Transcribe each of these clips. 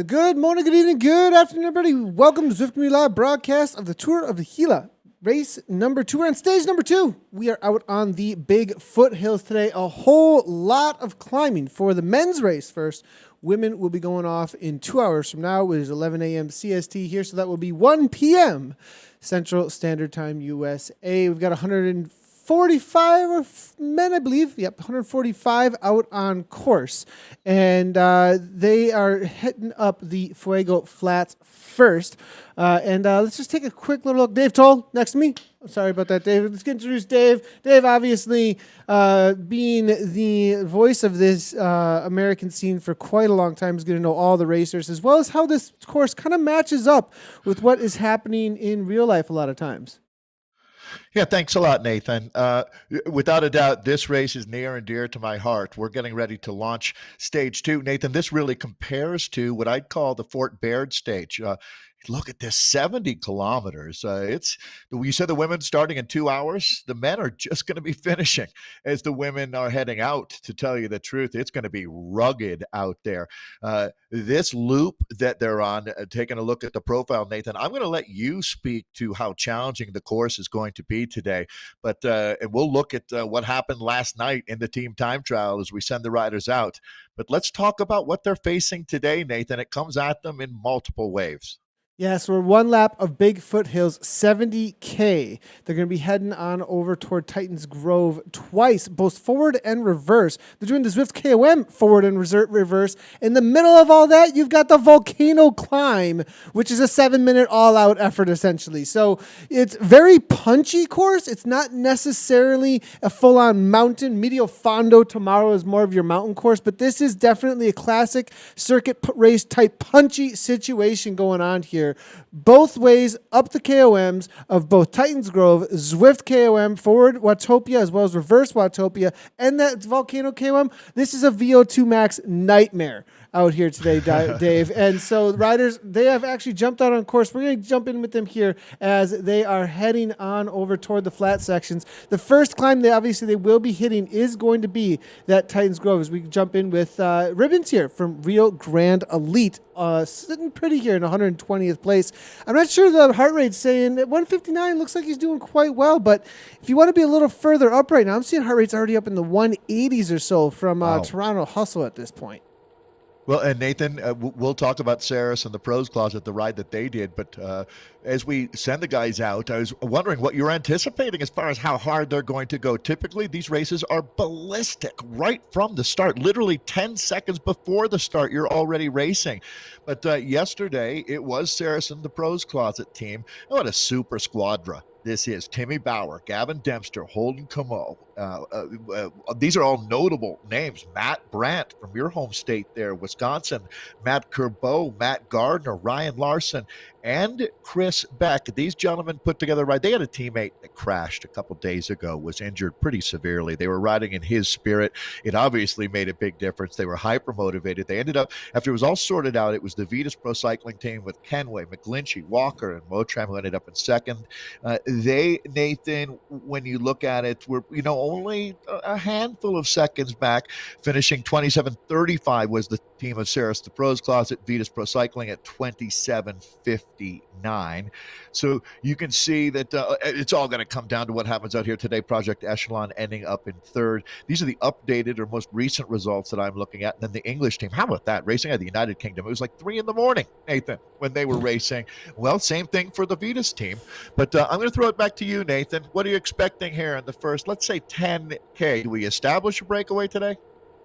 Good morning, good evening, good afternoon, everybody. Welcome to Zwift Community Live broadcast of the Tour of Gila. Race number 2. We're on stage number 2. We are out on the big foothills today. A whole lot of climbing for the men's race first. Women will be going off in 2 hours from now. It is 11 a.m. CST here, so that will be 1 p.m. Central Standard Time USA. We've got 145 men, I believe. Yep, 145 out on course. And they are hitting up the Fuego Flats first. Let's just take a quick little look. Dave Toll, next to me. I'm sorry about that, Dave. Let's introduce Dave. Dave, obviously, being the voice of this American scene for quite a long time, is going to know all the racers, as well as how this course kind of matches up with what is happening in real life a lot of times. Yeah, thanks a lot, Nathan. Without a doubt, this race is near and dear to my heart. We're getting ready to launch stage 2. Nathan, this really compares to what I'd call the Fort Baird stage. Look at this, 70 kilometers. You said the women starting in 2 hours. The men are just going to be finishing as the women are heading out. To tell you the truth, it's going to be rugged out there. This loop that they're on, taking a look at the profile, Nathan, I'm going to let you speak to how challenging the course is going to be today. But and we'll look at what happened last night in the team time trial as we send the riders out. But let's talk about what they're facing today, Nathan. It comes at them in multiple waves. Yes, we're one lap of Big Foothills, 70K. They're going to be heading on over toward Titans Grove twice, both forward and reverse. They're doing the Zwift KOM forward and reverse. In the middle of all that, you've got the volcano climb, which is a 7-minute all-out effort, essentially. So it's very punchy course. It's not necessarily a full-on mountain. Medio Fondo tomorrow is more of your mountain course, but this is definitely a classic circuit race type punchy situation going on here. Both ways up the KOMs of both Titans Grove, Zwift KOM, forward Watopia, as well as reverse Watopia, and that volcano KOM. This is a VO2 max nightmare out here today, Dave. And so the riders, they have actually jumped out on course. We're going to jump in with them here as they are heading on over toward the flat sections. The first climb they will be hitting is going to be that Titans Grove as we jump in with Ribbons here from Rio Grande Elite, sitting pretty here in 120th place. I'm not sure the heart rate's saying 159. Looks like he's doing quite well, but if you want to be a little further up right now, I'm seeing heart rates already up in the 180s or so from Toronto Hustle at this point. Well, and Nathan, we'll talk about Saris and the pros closet, the ride that they did. But as we send the guys out, I was wondering what you're anticipating as far as how hard they're going to go. Typically, these races are ballistic right from the start. Literally 10 seconds before the start, you're already racing. But yesterday, it was Saris and the pros closet team. What a super squadra this is. Timmy Bauer, Gavin Dempster, Holden Como. These are all notable names. Matt Brandt from your home state there, Wisconsin. Matt Kerbeau, Matt Gardner, Ryan Larson, and Chris Beck. These gentlemen put together a ride. They had a teammate that crashed a couple days ago, was injured pretty severely. They were riding in his spirit. It obviously made a big difference. They were hyper motivated. They ended up, after it was all sorted out, it was the Vitas Pro Cycling team with Kenway, McGlinchey, Walker, and Motram who ended up in second. Nathan, when you look at it, were only a handful of seconds back, finishing 27:35 was the team of Saris the Pros Closet, Vitas Pro Cycling at 27:59. So you can see that it's all going to come down to what happens out here today. Project Echelon ending up in third. These are the updated or most recent results that I'm looking at. And then the English team, how about that? Racing at the United Kingdom. It was like 3 a.m, Nathan, when they were racing. Well, same thing for the Vitas team. But I'm going to throw it back to you, Nathan. What are you expecting here in the first, let's say 10K? Do we establish a breakaway today?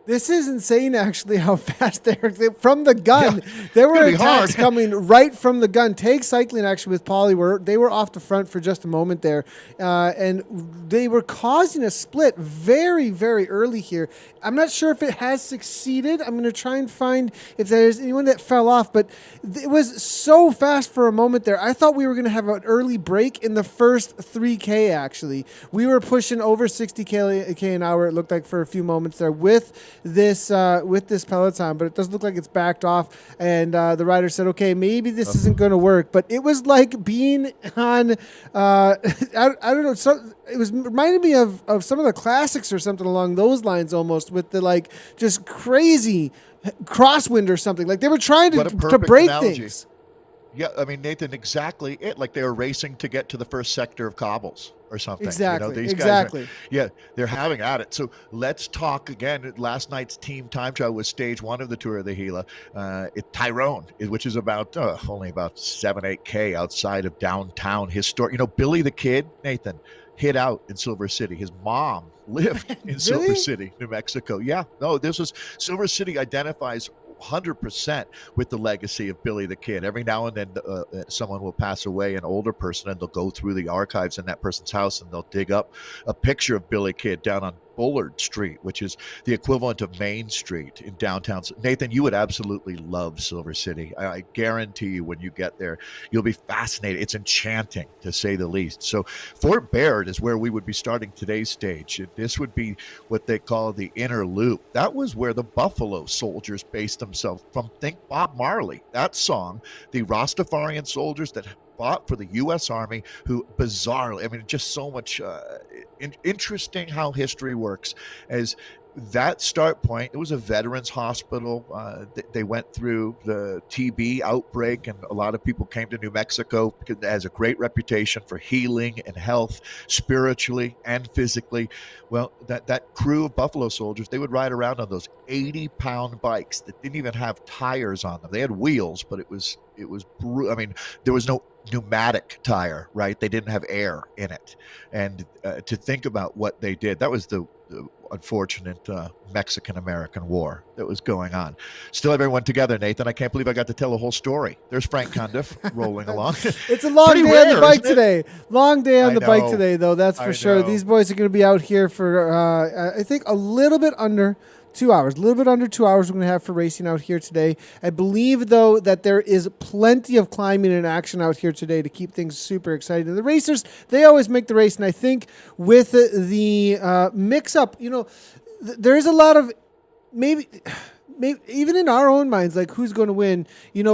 This is insane, actually, how fast they're from the gun. Yeah, there were attacks coming right from the gun. Tag Cycling, actually, with Polly, they were off the front for just a moment there. And they were causing a split very, very early here. I'm not sure if it has succeeded. I'm going to try and find if there's anyone that fell off. But it was so fast for a moment there. I thought we were going to have an early break in the first 3K, actually. We were pushing over 60K an hour, it looked like, for a few moments there with this peloton, but it does look like it's backed off. And the rider said, "Okay, maybe this isn't going to work." But it was like being on, I don't know. So it was reminding me of some of the classics or something along those lines, almost with the like just crazy crosswind or something. Like they were trying to break things. Yeah, I mean, Nathan, exactly it. Like they were racing to get to the first sector of cobbles or something. Exactly. These guys they're having at it. So let's talk again. Last night's team time trial was stage 1 of the Tour of the Gila. Tyrone, which is about only about 7-8K outside of downtown. Historic. Billy the Kid, Nathan, hid out in Silver City. His mom lived in Silver City, New Mexico. Yeah, no, this was Silver City identifies 100% with the legacy of Billy the Kid. Every now and then someone will pass away, an older person, and they'll go through the archives in that person's house and they'll dig up a picture of Billy Kid down on Bullard Street, which is the equivalent of Main Street in downtown. Nathan, you would absolutely love Silver City. I guarantee you when you get there, you'll be fascinated. It's enchanting, to say the least. So Fort Baird is where we would be starting today's stage. This would be what they call the inner loop. That was where the Buffalo Soldiers based themselves from. Think Bob Marley. That song, the Rastafarian soldiers that fought for the U.S. Army, who bizarrely, I mean, just so much interesting how history works. As that start point, it was a veterans hospital. They went through the TB outbreak, and a lot of people came to New Mexico because it has a great reputation for healing and health, spiritually and physically. Well, that crew of Buffalo Soldiers, they would ride around on those 80-pound bikes that didn't even have tires on them. They had wheels, but it was I mean, there was no pneumatic tire, right? They didn't have air in it. And to think about what they did, that was the unfortunate Mexican-American war that was going on. Still everyone together, Nathan. I can't believe I got to tell the wole story. There's Frank Cundiff rolling along. It's a long day on the bike today. Long day on the bike today, though, that's for sure. These boys are going to be out here for, I think, a little bit under 2 hours. A little bit under 2 hours we're going to have for racing out here today. I believe, though, that there is plenty of climbing and action out here today to keep things super exciting. And the racers, they always make the race. And I think with the mix-up, there is a lot of maybe even in our own minds, like who's going to win.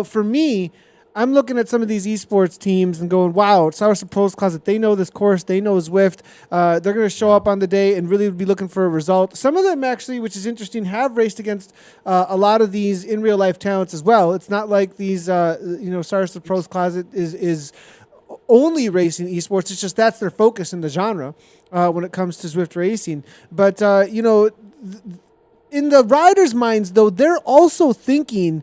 For me, I'm looking at some of these esports teams and going, wow, Source of Pros Closet, they know this course, they know Zwift. They're going to show up on the day and really be looking for a result. Some of them actually, which is interesting, have raced against a lot of these in real life talents as well. It's not like these, Source of Pros Closet is only racing esports. It's just that's their focus in the genre when it comes to Zwift racing. But, in the riders' minds, though, they're also thinking,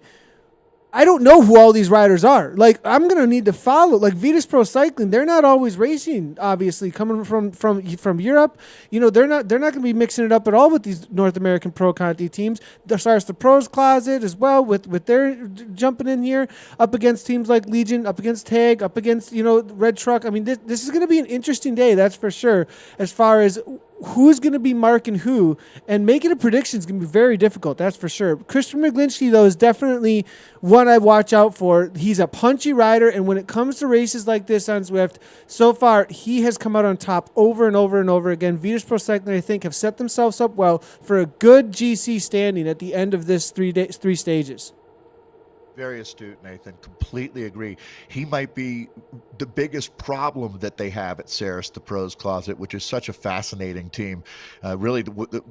I don't know who all these riders are. Like, I'm going to need to follow. Like, Vitus Pro Cycling, they're not always racing, obviously, coming from Europe. They're not going to be mixing it up at all with these North American Pro Conti teams. The Pros Closet as well, with their jumping in here, up against teams like Legion, up against Tag, up against, Red Truck. I mean, this is going to be an interesting day, that's for sure, as far as who's going to be marking who, and making a prediction is going to be very difficult, that's for sure. Christian McGlinchey, though, is definitely one I watch out for. He's a punchy rider, and when it comes to races like this on Zwift, so far, he has come out on top over and over and over again. Vitus Pro Cycling, I think, have set themselves up well for a good GC standing at the end of this three stages. Very astute, Nathan. Completely agree. He might be the biggest problem that they have at Ceres, the Pros Closet, which is such a fascinating team. Really,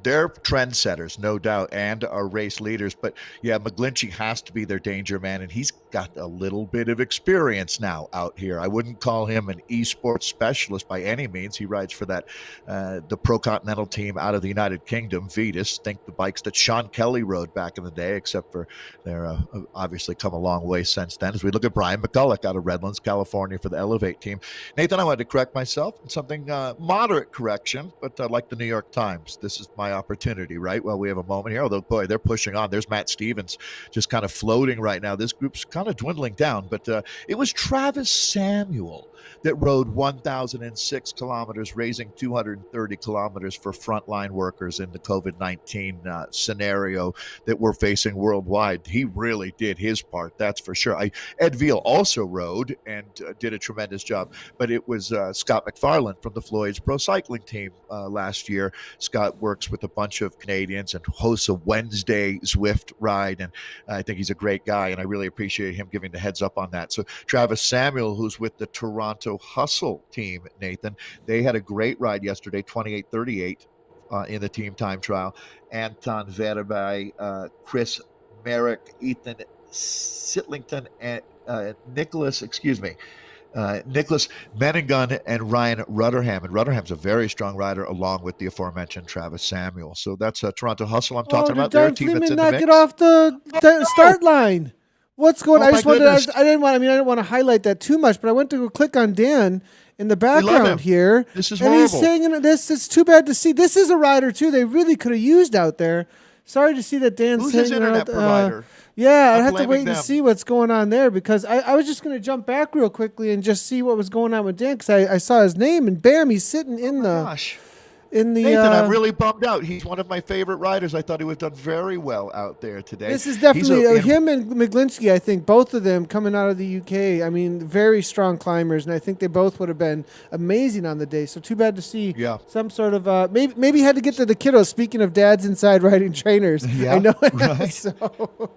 they're trendsetters, no doubt, and are race leaders. But yeah, McGlinchey has to be their danger man, and he's got a little bit of experience now out here. I wouldn't call him an esports specialist by any means. He rides for that the Pro Continental team out of the United Kingdom, Vitus. Think the bikes that Sean Kelly rode back in the day, except for they're obviously come a long way since then. As we look at Brian McCulloch out of Redlands, California for the Elevate team. Nathan, I wanted to correct myself in something moderate correction, but like the New York Times, this is my opportunity, right? Well, we have a moment here, although, boy, they're pushing on. There's Matt Stevens just kind of floating right now. This group's kind of dwindling down, but it was Travis Samuel that rode 1,006 kilometers, raising 230 kilometers for frontline workers in the COVID-19 scenario that we're facing worldwide. He really did his most part. That's for sure. Ed Veal also rode and did a tremendous job, but it was Scott McFarlane from the Floyd's Pro Cycling Team last year. Scott works with a bunch of Canadians and hosts a Wednesday Zwift ride, and I think he's a great guy, and I really appreciate him giving the heads up on that. So Travis Samuel, who's with the Toronto Hustle team, Nathan, they had a great ride yesterday, 28:38 in the team time trial. Anton Verby, Chris Merrick, Ethan Sitlington, and Nicholas Meningun, and Ryan Rudderham. And Rudderham's a very strong rider, along with the aforementioned Travis Samuel. So that's Toronto Hustle I'm talking about. They're a team that's in the mix. Get off the start line. What's going on? I just wanted. I didn't want to highlight that too much, but I went to go click on Dan in the background here. This is horrible. And he's saying this. It's too bad to see. This is a rider too. They really could have used out there. Sorry to see that Dan's Who's his internet provider? Yeah, I'd have to wait and see what's going on there, because I was just going to jump back real quickly and just see what was going on with Dan, because I saw his name and bam, he's sitting in Nathan, I'm really bummed out. He's one of my favorite riders. I thought he would have done very well out there today. This is definitely him and Miglinski. I think both of them coming out of the UK. I mean, very strong climbers, and I think they both would have been amazing on the day. So too bad to see some sort of maybe had to get to the kiddos. Speaking of dads inside riding trainers, I know. Right. So.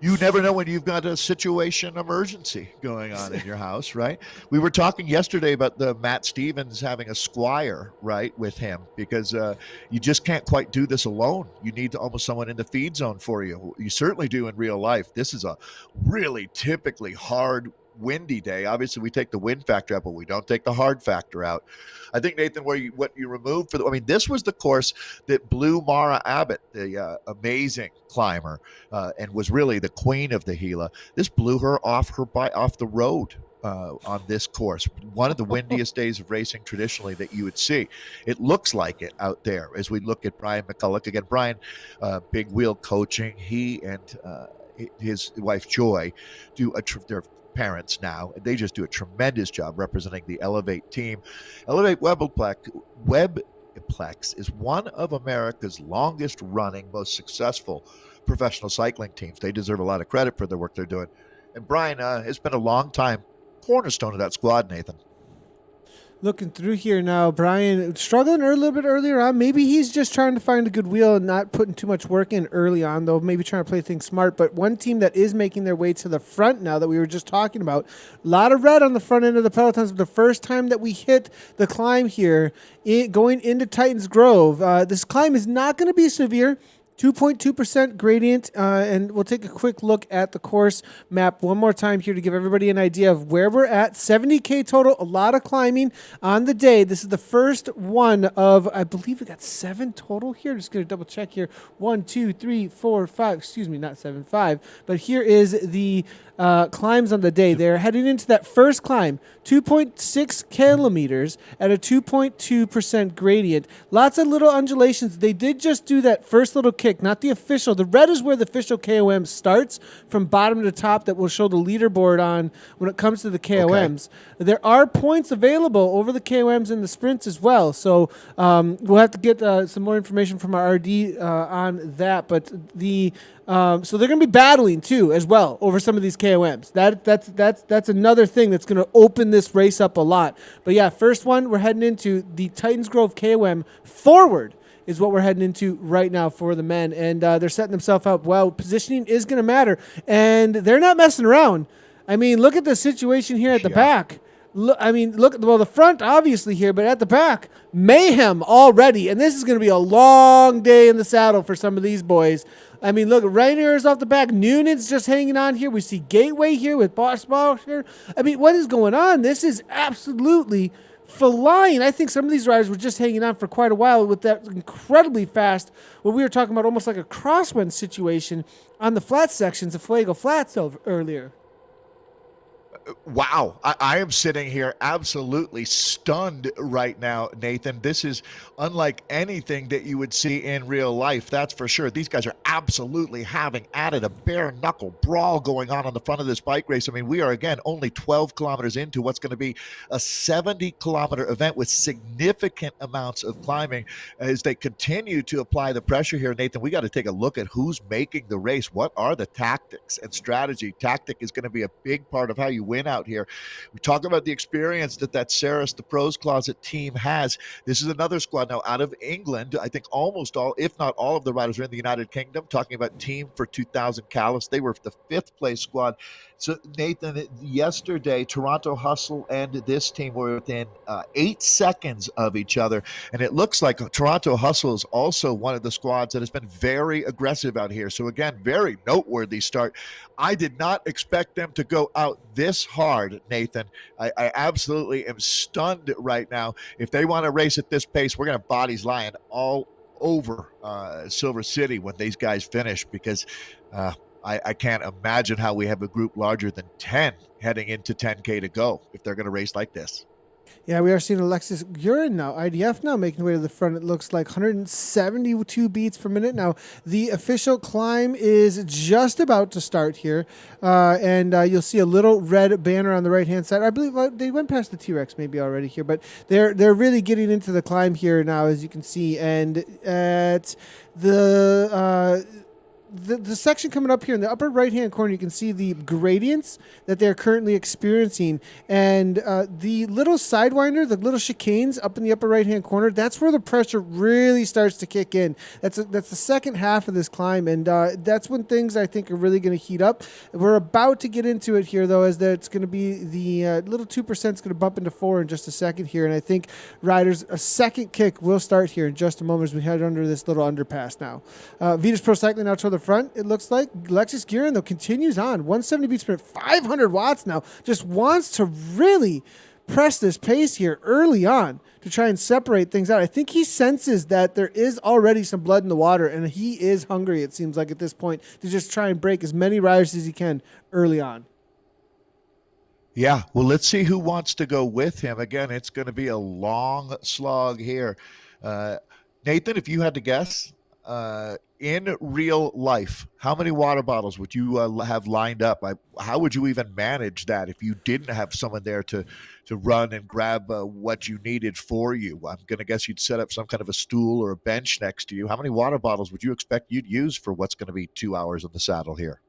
You never know when you've got a situation emergency going on in your house, right? We were talking yesterday about the Matt Stevens having a squire, right, with him, because you just can't quite do this alone. You need almost someone in the feed zone for you. You certainly do in real life. This is a really typically hard, windy day. Obviously, we take the wind factor out, but we don't take the hard factor out. I think, Nathan, what you removed this was the course that blew Mara Abbott, the amazing climber, and was really the queen of the Gila. This blew her off the road on this course. One of the windiest days of racing traditionally that you would see. It looks like it out there as we look at Brian McCulloch. Again, Brian, Big Wheel Coaching, he and his wife Joy do they're parents now. They just do a tremendous job representing the Elevate team. Elevate Webplex is one of America's longest running, most successful professional cycling teams. They deserve a lot of credit for the work they're doing. And Brian has been a long time cornerstone of that squad, Nathan. Looking through here now, Brian struggling a little bit earlier on. Maybe he's just trying to find a good wheel and not putting too much work in early on, though. Maybe trying to play things smart. But one team that is making their way to the front now that we were just talking about, a lot of red on the front end of the pelotons. The first time that we hit the climb here, going into Titans Grove, this climb is not going to be severe. 2.2% gradient, and we'll take a quick look at the course map one more time here to give everybody an idea of where we're at. 70K total, a lot of climbing on the day. This is the first one of, I believe we got 7 total here. Just going to double check here. 1, 2, 3, 4, 5. Excuse me, not 7, 5. But here is the climbs on the day. They're heading into that first climb, 2.6 kilometers at a 2.2% gradient. Lots of little undulations. They did just do that first little kick, not the official. The red is where the official KOM starts from bottom to top that will show the leaderboard on when it comes to the KOMs. Okay. There are points available over the KOMs and the sprints as well. So we'll have to get some more information from our RD on that. But so they're going to be battling too as well over some of these KOMs. That's another thing that's going to open this race up a lot. But yeah, first one we're heading into the Titans Grove KOM forward is what we're heading into right now for the men, and they're setting themselves up well. Positioning is going to matter, and they're not messing around. I mean, look at the situation here at the back. Look, the front obviously here, but at the back, mayhem already, and this is going to be a long day in the saddle for some of these boys. I mean, look, Rainier is off the back. Noonan's just hanging on here. We see Gateway here with Bosch here. I mean, what is going on? This is absolutely flying. I think some of these riders were just hanging on for quite a while with that incredibly fast, what we were talking about, almost like a crosswind situation on the flat sections of Fuego Flats earlier. Wow. I am sitting here absolutely stunned right now, Nathan. This is unlike anything that you would see in real life. That's for sure. These guys are absolutely having at it, a bare knuckle brawl going on the front of this bike race. I mean, we are, again, only 12 kilometers into what's going to be a 70-kilometer event with significant amounts of climbing. As they continue to apply the pressure here, Nathan, we got to take a look at who's making the race. What are the tactics and strategy? Tactic is going to be a big part of how you win out here. We talk about the experience that Ceres, the Pros Closet team, has. This is another squad now out of England. I think almost all, if not all, of the riders are in the United Kingdom. Talking about Team for 2000 Callus, they were the 5th place squad. So, Nathan, yesterday, Toronto Hustle and this team were within 8 seconds of each other. And it looks like Toronto Hustle is also one of the squads that has been very aggressive out here. So, again, very noteworthy start. I did not expect them to go out this hard, Nathan. I absolutely am stunned right now. If they want to race at this pace, we're going to have bodies lying all over Silver City when these guys finish, because I can't imagine how we have a group larger than 10 heading into 10K to go if they're going to race like this. Yeah, we are seeing Alexis Gurin now, IDF now, making the way to the front. It looks like 172 beats per minute. Now, the official climb is just about to start here, and you'll see a little red banner on the right-hand side. I believe they went past the T-Rex maybe already here, but they're really getting into the climb here now, as you can see. And at the section coming up here in the upper right-hand corner, you can see the gradients that they're currently experiencing. And the little sidewinder, the little chicanes up in the upper right-hand corner, that's where the pressure really starts to kick in. That's the second half of this climb, and that's when things, I think, are really going to heat up. We're about to get into it here, though, as it's going to be the little 2% is going to bump into 4 in just a second here. And I think riders, a second kick will start here in just a moment as we head under this little underpass now. Venus Pro Cycling now toward the front, it looks like. Alexis Gurin, though, continues on. 170 beats per minute, 500 watts now. Just wants to really press this pace here early on to try and separate things out. I think he senses that there is already some blood in the water, and he is hungry, it seems like, at this point, to just try and break as many riders as he can early on. Yeah, well, let's see who wants to go with him. Again, it's going to be a long slog here. Nathan, if you had to guess, in real life, how many water bottles would you have lined up? How would you even manage that if you didn't have someone there to run and grab what you needed for you? I'm going to guess you'd set up some kind of a stool or a bench next to you. How many water bottles would you expect you'd use for what's going to be 2 hours in the saddle here?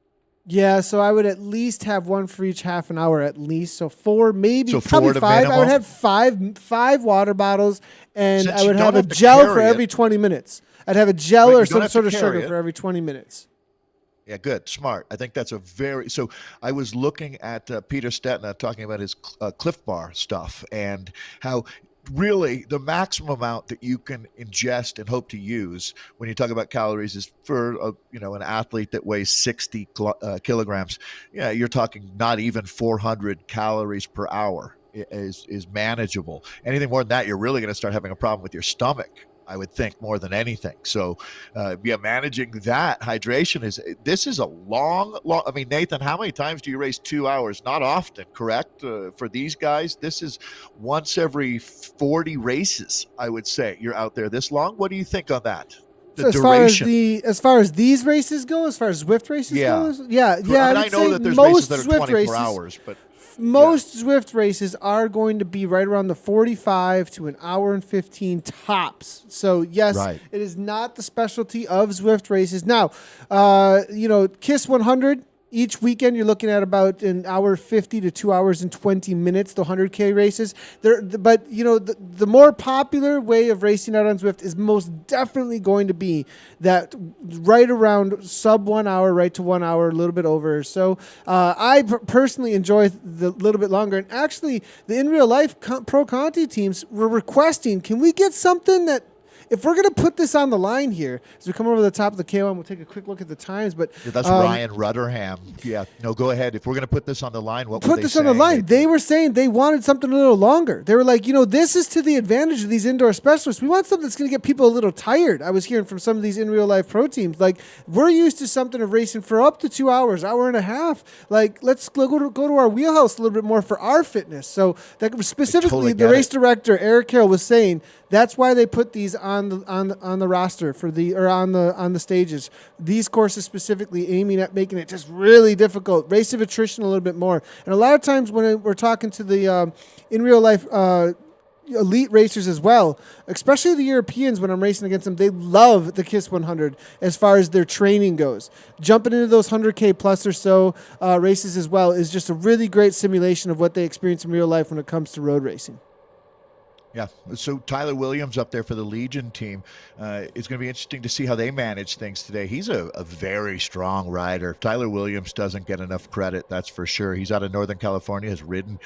Yeah, so I would at least have one for each half an hour at least. So 4, maybe, so probably 4 5. minimum? I would have five water bottles, and Since I would you have don't a have to gel for carry every it. 20 minutes. I'd have a gel Right, or you don't some have to sort of carry sugar it. for every 20 minutes. Yeah, good, smart. I think that's a very. So I was looking at Peter Stetna talking about his Cliff Bar stuff and how really the maximum amount that you can ingest and hope to use when you talk about calories is for an athlete that weighs 60 kilograms. Yeah, you're talking not even 400 calories per hour is manageable. Anything more than that, you're really going to start having a problem with your stomach, I would think, more than anything. So, managing that hydration this is a long. I mean, Nathan, how many times do you race 2 hours? Not often, correct? For these guys, this is once every 40 races, I would say, you're out there this long. What do you think on that? So as far as these races go, as far as Zwift races go, yeah. I know that there's races that are 24 hours, but most Zwift races are going to be right around the 45 to an hour and 15 tops. So yes, It is not the specialty of Zwift races. Now, KISS 100. Each weekend, you're looking at about an hour 50 to 2 hours and 20 minutes, the 100K races. But the more popular way of racing out on Zwift is most definitely going to be that right around sub 1 hour, right to 1 hour, a little bit over. So I personally enjoy the little bit longer. And actually, the in real life pro Conti teams were requesting, can we get something that if we're going to put this on the line here, as we come over the top of the KOM, we'll take a quick look at the times. But Yeah, that's Ryan Rutherham. Yeah, no, go ahead. If we're going to put this on the line, what would they on the line? They were saying they wanted something a little longer. They were like, this is to the advantage of these indoor specialists. We want something that's going to get people a little tired. I was hearing from some of these in real life pro teams, like, we're used to something of racing for up to 2 hours, hour and a half. Like, let's go to our wheelhouse a little bit more for our fitness. So that specifically, the race director Eric Carroll was saying that's why they put these on the roster on the stages. These courses specifically aiming at making it just really difficult, race of attrition a little bit more. And a lot of times when we're talking to the in real life elite racers as well, especially the Europeans, when I'm racing against them, they love the KISS 100 as far as their training goes. Jumping into those 100K plus or so races as well is just a really great simulation of what they experience in real life when it comes to road racing. Yeah, so Tyler Williams up there for the Legion team. It's going to be interesting to see how they manage things today. He's a very strong rider. Tyler Williams doesn't get enough credit, that's for sure. He's out of Northern California, has ridden,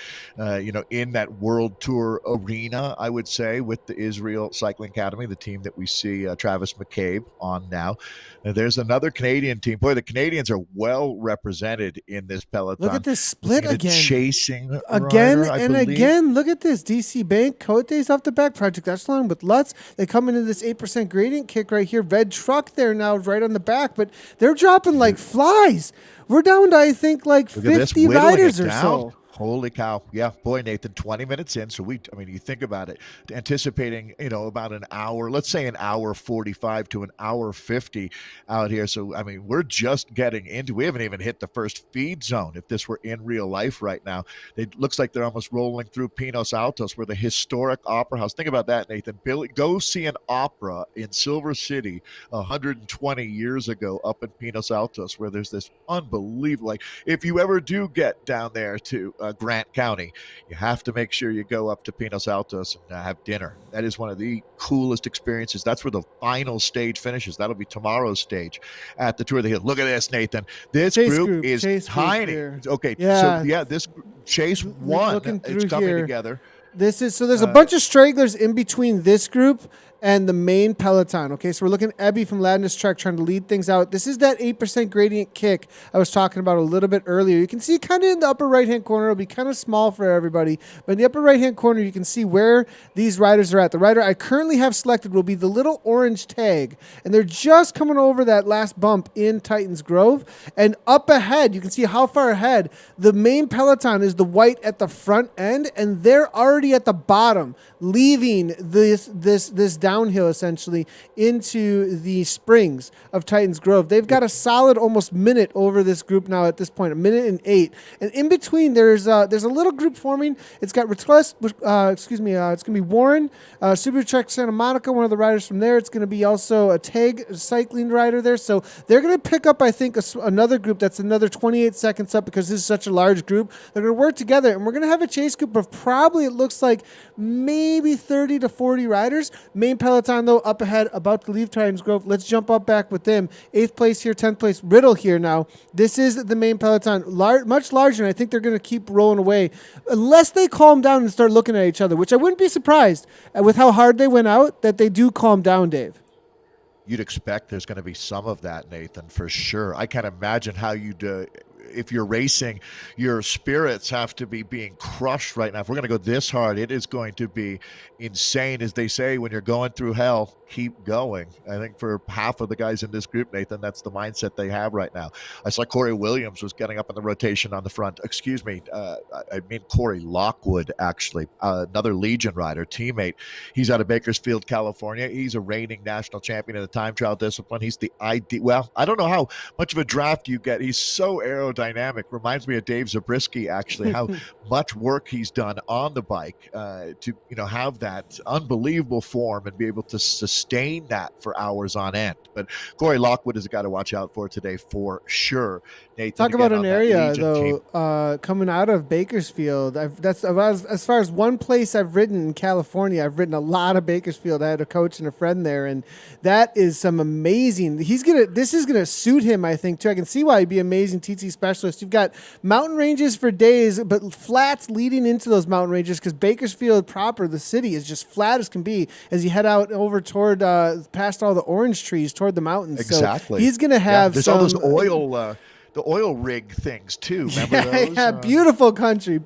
in that World Tour arena, I would say, with the Israel Cycling Academy, the team that we see Travis McCabe on now. There's another Canadian team. Boy, the Canadians are well represented in this peloton. Look at this split again. Chasing again rider, and again. Look at this. DC Bank, Cotes off the back, Project Echelon with Lutz. They come into this 8% gradient kick right here. Red Truck there now right on the back, but they're dropping like flies. We're down to, I think, like 50 riders or so. Holy cow. Yeah, boy, Nathan, 20 minutes in. So you think about it, anticipating, about an hour, let's say an hour 45 to an hour 50 out here. So, we're just getting into, we haven't even hit the first feed zone. If this were in real life right now, it looks like they're almost rolling through Pinos Altos, where the historic opera house. Think about that, Nathan. Go see an opera in Silver City 120 years ago up in Pinos Altos, where there's this unbelievable, like, if you ever do get down there to Grant County, you have to make sure you go up to Pinos Altos and have dinner. That is one of the coolest experiences. That's where the final stage finishes. That'll be tomorrow's stage at the Tour of the Hill. Look at this, Nathan. This group is tiny. Okay, yeah. So yeah, this Chase won. It's coming together. There's a bunch of stragglers in between this group and the main peloton. Okay, so we're looking at Ebby from Ladness Trek trying to lead things out. This is that 8% gradient kick I was talking about a little bit earlier. You can see kind of in the upper right-hand corner. It'll be kind of small for everybody. But in the upper right-hand corner, you can see where these riders are at. The rider I currently have selected will be the little orange tag. And they're just coming over that last bump in Titans Grove. And up ahead, you can see how far ahead. The main peloton is the white at the front end. And they're already at the bottom, leaving this downhill essentially into the springs of Titans Grove. They've got a solid almost minute over this group now at this point, 1:08. And in between there's a little group forming. It's got it's going to be Warren, Subaru Trek Santa Monica, one of the riders from there. It's going to be also a tag cycling rider there. So they're going to pick up, I think, another group that's another 28 seconds up because this is such a large group. They're going to work together, and we're going to have a chase group of probably, it looks like, maybe 30 to 40 riders. Main peloton, though, up ahead, about to leave Titans Grove. Let's jump up back with them. 8th place here, 10th place. Riddle here now. This is the main peloton. Much larger, and I think they're going to keep rolling away unless they calm down and start looking at each other, which I wouldn't be surprised with how hard they went out that they do calm down, Dave. You'd expect there's going to be some of that, Nathan, for sure. I can't imagine how you'd... if you're racing, your spirits have to be being crushed right now. If we're going to go this hard, it is going to be insane. As they say, when you're going through hell, keep going. I think for half of the guys in this group, Nathan, that's the mindset they have right now. I saw Corey Williams was getting up in the rotation on the front. Excuse me. I mean Corey Lockwood, actually, another Legion rider, teammate. He's out of Bakersfield, California. He's a reigning national champion in the time trial discipline. He's the ID. Well, I don't know how much of a draft you get. He's so aerodynamic. Reminds me of Dave Zabriskie, actually, how much work he's done on the bike to have that unbelievable form and be able to sustain that for hours on end. But Corey Lockwood is a guy to watch out for today for sure. Nathan, talk about an area though coming out of Bakersfield. That's as far as one place I've ridden in California. I've ridden a lot of Bakersfield. I had a coach and a friend there, and that is some amazing. This is gonna suit him, I think too. I can see why he'd be amazing TT specialist. You've got mountain ranges for days, but flats leading into those mountain ranges because Bakersfield proper, the city, is just flat as can be as you head out over towards toward past all the orange trees toward the mountains. Exactly. So he's going to have there's all those the oil rig things too. Remember those? Yeah, beautiful country.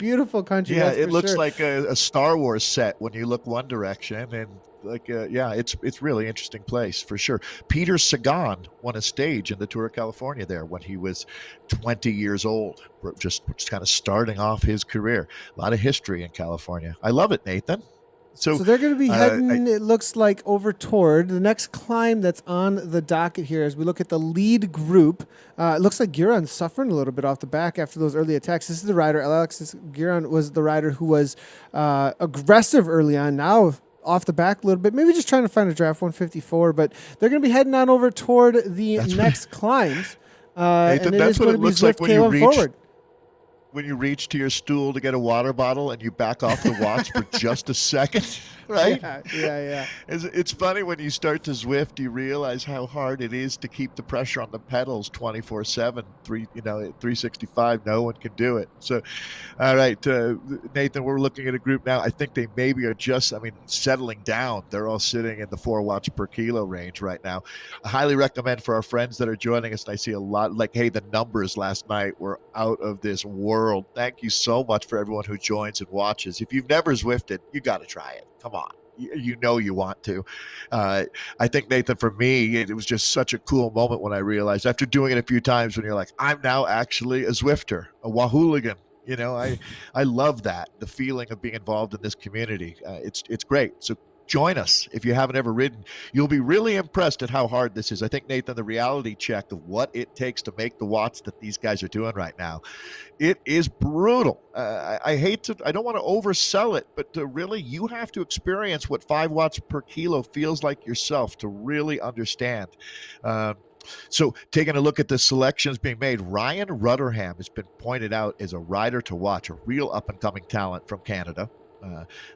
Yeah, it looks like a Star Wars set when you look one direction, and it's really interesting place for sure. Peter Sagan won a stage in the Tour of California there when he was 20 years old, just kind of starting off his career. A lot of history in California. I love it, Nathan. So they're going to be heading, it looks like, over toward the next climb that's on the docket here. As we look at the lead group, it looks like Giron's suffering a little bit off the back after those early attacks. This is the rider. Alexis Giron was the rider who was aggressive early on. Now off the back a little bit, maybe just trying to find a draft 154, but they're going to be heading on over toward the next climbs. Nathan, and that's what it looks like when you reach forward. When you reach to your stool to get a water bottle and you back off the watch for just a second, right? Yeah. It's funny when you start to Zwift, you realize how hard it is to keep the pressure on the pedals 24/7, 365. No one can do it. So, all right, Nathan, we're looking at a group now. I think they maybe are just, settling down. They're all sitting in the 4 watts per kilo range right now. I highly recommend for our friends that are joining us, and I see a lot hey, the numbers last night were out of this world. Thank you so much for everyone who joins and watches. If you've never Zwifted, you got to try it. Come on. You know you want to. I think, Nathan, for me, it was just such a cool moment when I realized, after doing it a few times, when you're like, I'm now actually a Zwifter, a Wahooligan. I love that, the feeling of being involved in this community. It's great. So join us. If you haven't ever ridden, you'll be really impressed at how hard this is. I think, Nathan, the reality check of what it takes to make the watts that these guys are doing right now, it is brutal. I don't want to oversell it, but really, you have to experience what 5 watts per kilo feels like yourself to really understand. So taking a look at the selections being made, Ryan Rutherham has been pointed out as a rider to watch, a real up-and-coming talent from Canada.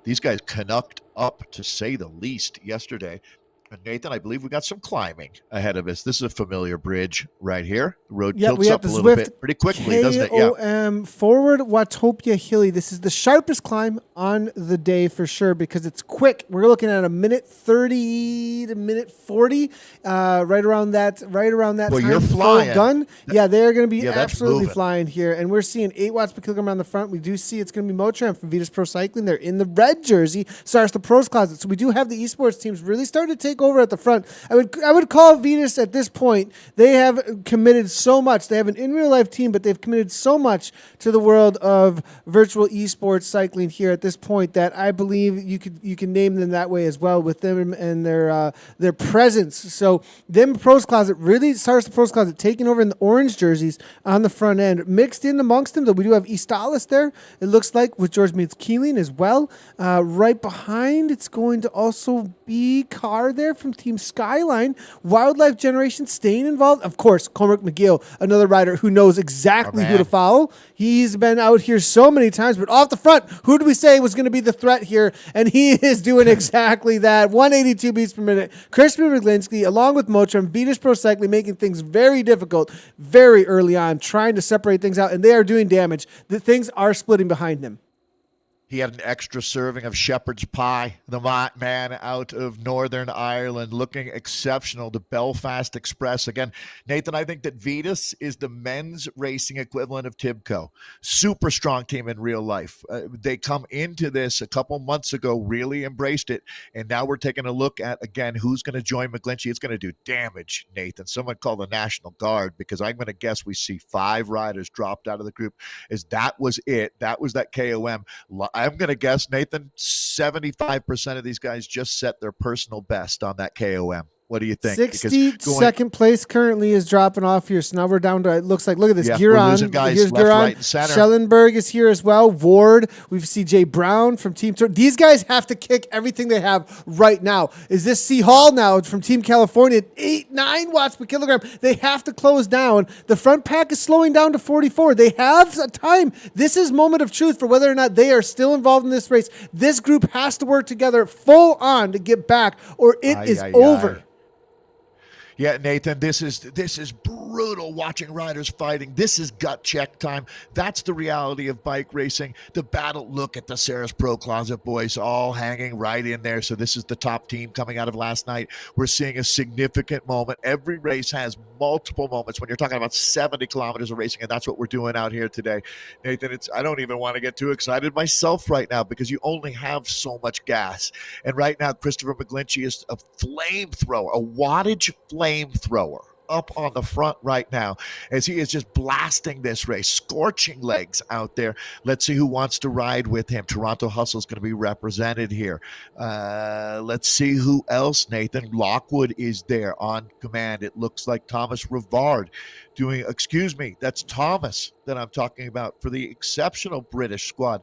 These guys canucked up, to say the least, yesterday. And Nathan, I believe we got some climbing ahead of us. This is a familiar bridge right here. The road tilts up a little bit pretty quickly, doesn't it? KOM forward Watopia Hilly. This is the sharpest climb on the day for sure because it's quick. We're looking at a minute 30 to minute 40, right around that Well, time. you're flying. Full gun. They're going to be absolutely moving. flying here. And we're seeing 8 watts per kilogram on the front. We do see it's going to be Motram from Vitus Pro Cycling. They're in the red jersey. Starts the pros closet. So we do have the esports teams really starting to take over at the front. I would call Vitus at this point. They have committed so much. They have an in real life team, but they've committed so much to the world of virtual esports cycling here at this point that I believe you can name them that way as well with them and their presence. So them pros closet really starts the pros closet taking over in the orange jerseys on the front end. Mixed in amongst them, though, we do have Estalis there. It looks like with George Meets Keeling as well. Right behind, it's going to also be Carr there from Team Skyline. Wildlife Generation staying involved. Of course, Cormac McGill, another rider who knows exactly who to follow. He's been out here so many times, but off the front, who did we say was going to be the threat here? And he is doing exactly that. 182 beats per minute. Crispin Ryglinski, along with Motram, Vitus Pro Cycling, making things very difficult very early on, trying to separate things out, and they are doing damage. The things are splitting behind him. He had an extra serving of shepherd's pie, the man out of Northern Ireland, looking exceptional. The Belfast Express. Again, Nathan, I think that Vitus is the men's racing equivalent of TIBCO. Super strong team in real life. They come into this a couple months ago, really embraced it, and now we're taking a look at, again, who's going to join McGlinchey. It's going to do damage, Nathan. Someone call the National Guard, because I'm going to guess we see 5 riders dropped out of the group. That was it. That was that KOM. I'm going to guess, Nathan, 75% of these guys just set their personal best on that KOM. What do you think? 62nd place currently is dropping off here. So now we're down to, it looks like, look at this. We're Giron. losing guys Here's left, Giron. right, and center. Schellenberg is here as well. Ward. We see Jay Brown from Team Tour. These guys have to kick everything they have right now. Is this C. Hall now from Team California? 9 watts per kilogram. They have to close down. The front pack is slowing down to 44. They have a time. This is moment of truth for whether or not they are still involved in this race. This group has to work together full on to get back, or it is over. Yeah, Nathan, this is brutal. brutal watching riders fighting. This is gut check time. That's the reality of bike racing. The battle, look at the Ceres Pro Closet boys all hanging right in there. So this is the top team coming out of last night. We're seeing a significant moment. Every race has multiple moments when you're talking about 70 kilometers of racing, and that's what we're doing out here today. Nathan, I don't even want to get too excited myself right now because you only have so much gas. And right now, Christopher McGlinchey is a flamethrower, a wattage flamethrower up on the front right now as he is just blasting this race, scorching legs out there. Let's see who wants to ride with him. Toronto Hustle is going to be represented here. Let's see who else, Nathan. Lockwood is there on command. It looks like Thomas Rivard doing, excuse me, that's Thomas that I'm talking about for the exceptional British squad.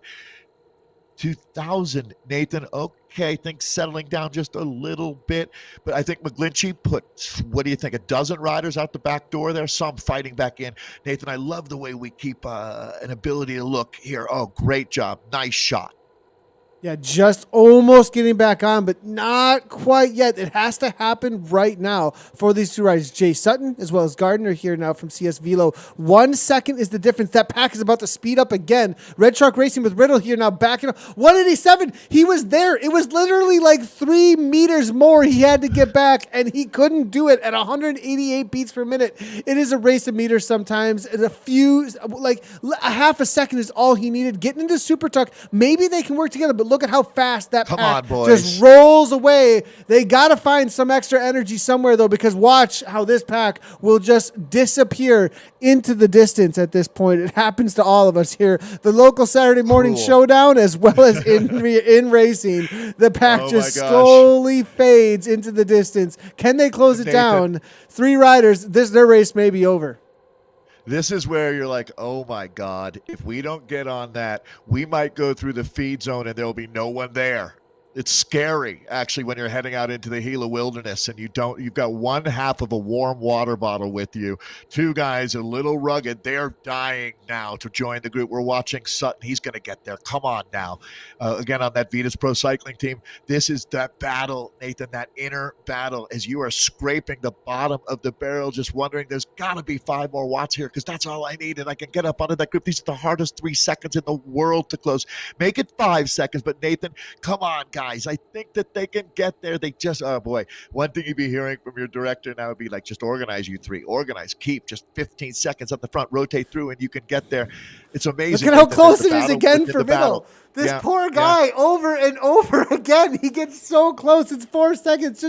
2000, Nathan. Okay, things settling down just a little bit, but I think McGlinchey put, what do you think, a dozen riders out the back door there, some fighting back in. Nathan, I love the way we keep an ability to look here. Oh, great job. Nice shot. Yeah, just almost getting back on, but not quite yet. It has to happen right now for these two riders. Jay Sutton as well as Gardner here now from CS Velo. 1 second is the difference. That pack is about to speed up again. Red Shark Racing with Riddle here now backing up. 187. He was there. It was literally like 3 meters more he had to get back, and he couldn't do it at 188 beats per minute. It is a race of meters sometimes. And a half a second is all he needed. Getting into Super Tuck, maybe they can work together, but look at how fast that pack just rolls away. They got to find some extra energy somewhere, though, because watch how this pack will just disappear into the distance at this point. It happens to all of us here. The local Saturday morning showdown, as well as in racing, the pack just slowly fades into the distance. Can they close it down? 3 riders, their race may be over. This is where you're like, oh my God, if we don't get on that, we might go through the feed zone and there'll be no one there. It's scary, actually, when you're heading out into the Gila wilderness and you've got one half of a warm water bottle with you. 2 guys, a little rugged. They're dying now to join the group. We're watching Sutton. He's going to get there. Come on now. Again, on that Vitas Pro Cycling team, this is that battle, Nathan, that inner battle as you are scraping the bottom of the barrel, just wondering there's got to be 5 more watts here because that's all I need and I can get up onto that group. These are the hardest 3 seconds in the world to close. Make it 5 seconds, but Nathan, come on, guys. I think that they can get there. They just, oh boy, one thing you'd be hearing from your director now would be like, just organize you 3, organize, keep just 15 seconds up the front, rotate through, and you can get there. It's amazing. Look at how close it is again for Biddle. This poor guy over and over again. He gets so close. It's 4 seconds.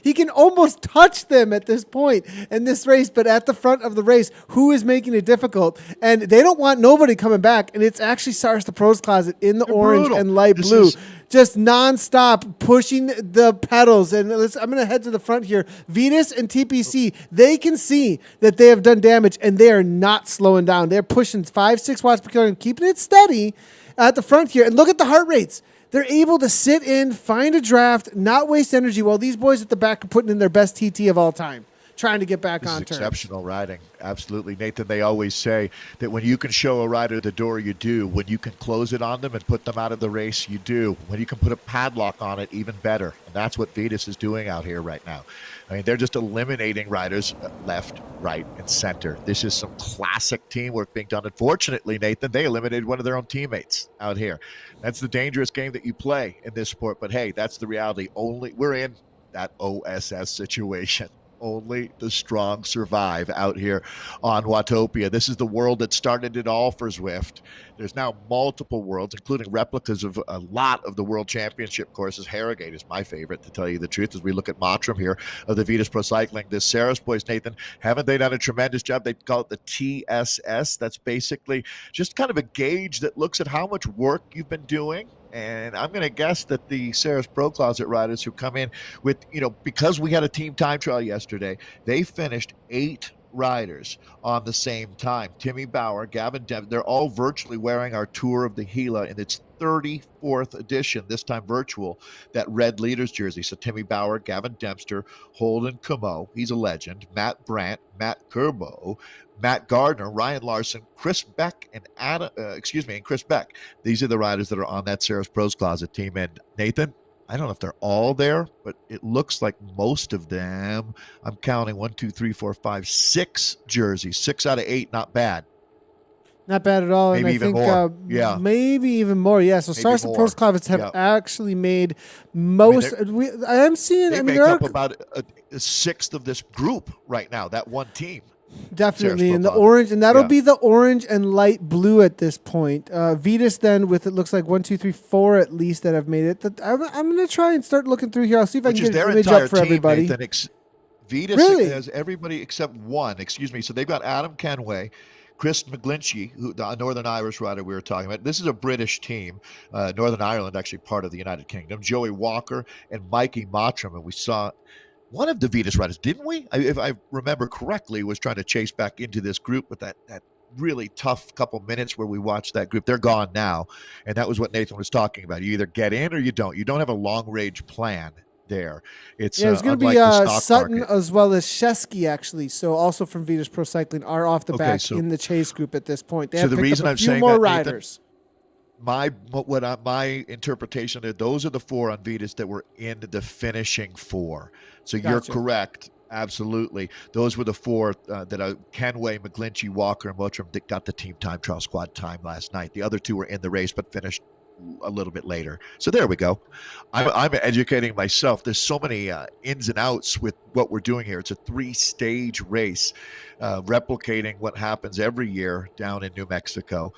He can almost touch them at this point in this race. But at the front of the race, who is making it difficult? And they don't want nobody coming back. And it's actually Cyrus the Pros Closet in the orange and light blue. Just nonstop pushing the pedals. And I'm going to head to the front here. Vitas and TPC, they can see that they have done damage, and they are not slowing down. They're pushing 5-6 watts per kilogram, keeping it steady at the front here. And look at the heart rates. They're able to sit in, find a draft, not waste energy, while these boys at the back are putting in their best TT of all time, trying to get back on turn. Exceptional riding. Absolutely. Nathan, they always say that when you can show a rider the door, you do. When you can close it on them and put them out of the race, you do. When you can put a padlock on it, even better. And that's what Vitas is doing out here right now. I mean, they're just eliminating riders left, right, and center. This is some classic teamwork being done. Unfortunately, Nathan, they eliminated one of their own teammates out here. That's the dangerous game that you play in this sport. But hey, that's the reality. We're in that OSS situation. Only the strong survive out here on Watopia. This is the world that started it all for Zwift. There's now multiple worlds, including replicas of a lot of the world championship courses. Harrogate is my favorite, to tell you the truth, as we look at Mottram here of the Vitas Pro Cycling. This Ceres boys, Nathan, haven't they done a tremendous job? They call it the TSS. That's basically just kind of a gauge that looks at how much work you've been doing. And I'm going to guess that the Ceres Pro Closet riders who come in with, because we had a team time trial yesterday, they finished 8 riders on the same time. Timmy Bauer, Gavin Dempster, they're all virtually wearing our Tour of the Gila in its 34th edition, this time virtual, that red leaders jersey. So Timmy Bauer, Gavin Dempster, Holden Camo, he's a legend, Matt Brandt, Matt Kerbo, Matt Gardner, Ryan Larson, Chris Beck, and Chris Beck. These are the riders that are on that Ceres Pros Closet team. And Nathan, I don't know if they're all there, but it looks like most of them. I'm counting 1, 2, 3, 4, 5, 6 jerseys. 6 out of 8, not bad. Not bad at all. Maybe And I even think more. Yeah. maybe even more. Yeah. So Maybe Stars and Pros more. Clavits have Yeah. actually made most. I am seeing. They I mean, make there up are about a sixth of this group right now, that one team. definitely Sarah's in the profile. orange, and that'll Yeah. be the orange and light blue at this point. Vetus then with, it looks like 1, 2, 3, 4 at least that have made it. I'm going to try and start looking through here. I'll see if I Which can is get an their image entire up for team, everybody. Nathan. Vetus Really? has everybody except one. Excuse me. So they've got Adam Kenway, Chris McGlinchey, who the Northern Irish rider we were talking about. This is a British team. Northern Ireland, actually part of the United Kingdom. Joey Walker and Mikey Mottram. And we saw one of the Vetus riders, didn't we? If I remember correctly, was trying to chase back into this group with that really tough couple minutes where we watched that group. They're gone now. And that was what Nathan was talking about. You either get in or you don't. You don't have a long-range plan there. It's it's going to be Sutton market. as well as Shesky, actually. So also from Vetus Pro Cycling are off the back in the chase group at this point. They have the picked reason up a I'm few saying more that, riders. Nathan, my interpretation of those are the 4 on Vetus that were in the finishing 4. So Gotcha. you're correct. Absolutely. Those were the 4 that Kenway, McGlinchey, Walker, and Mottram that got the team time trial squad time last night. The other 2 were in the race but finished a little bit later. So there we go. I'm educating myself. There's so many ins and outs with what we're doing here. It's a 3-stage race, replicating what happens every year down in New Mexico.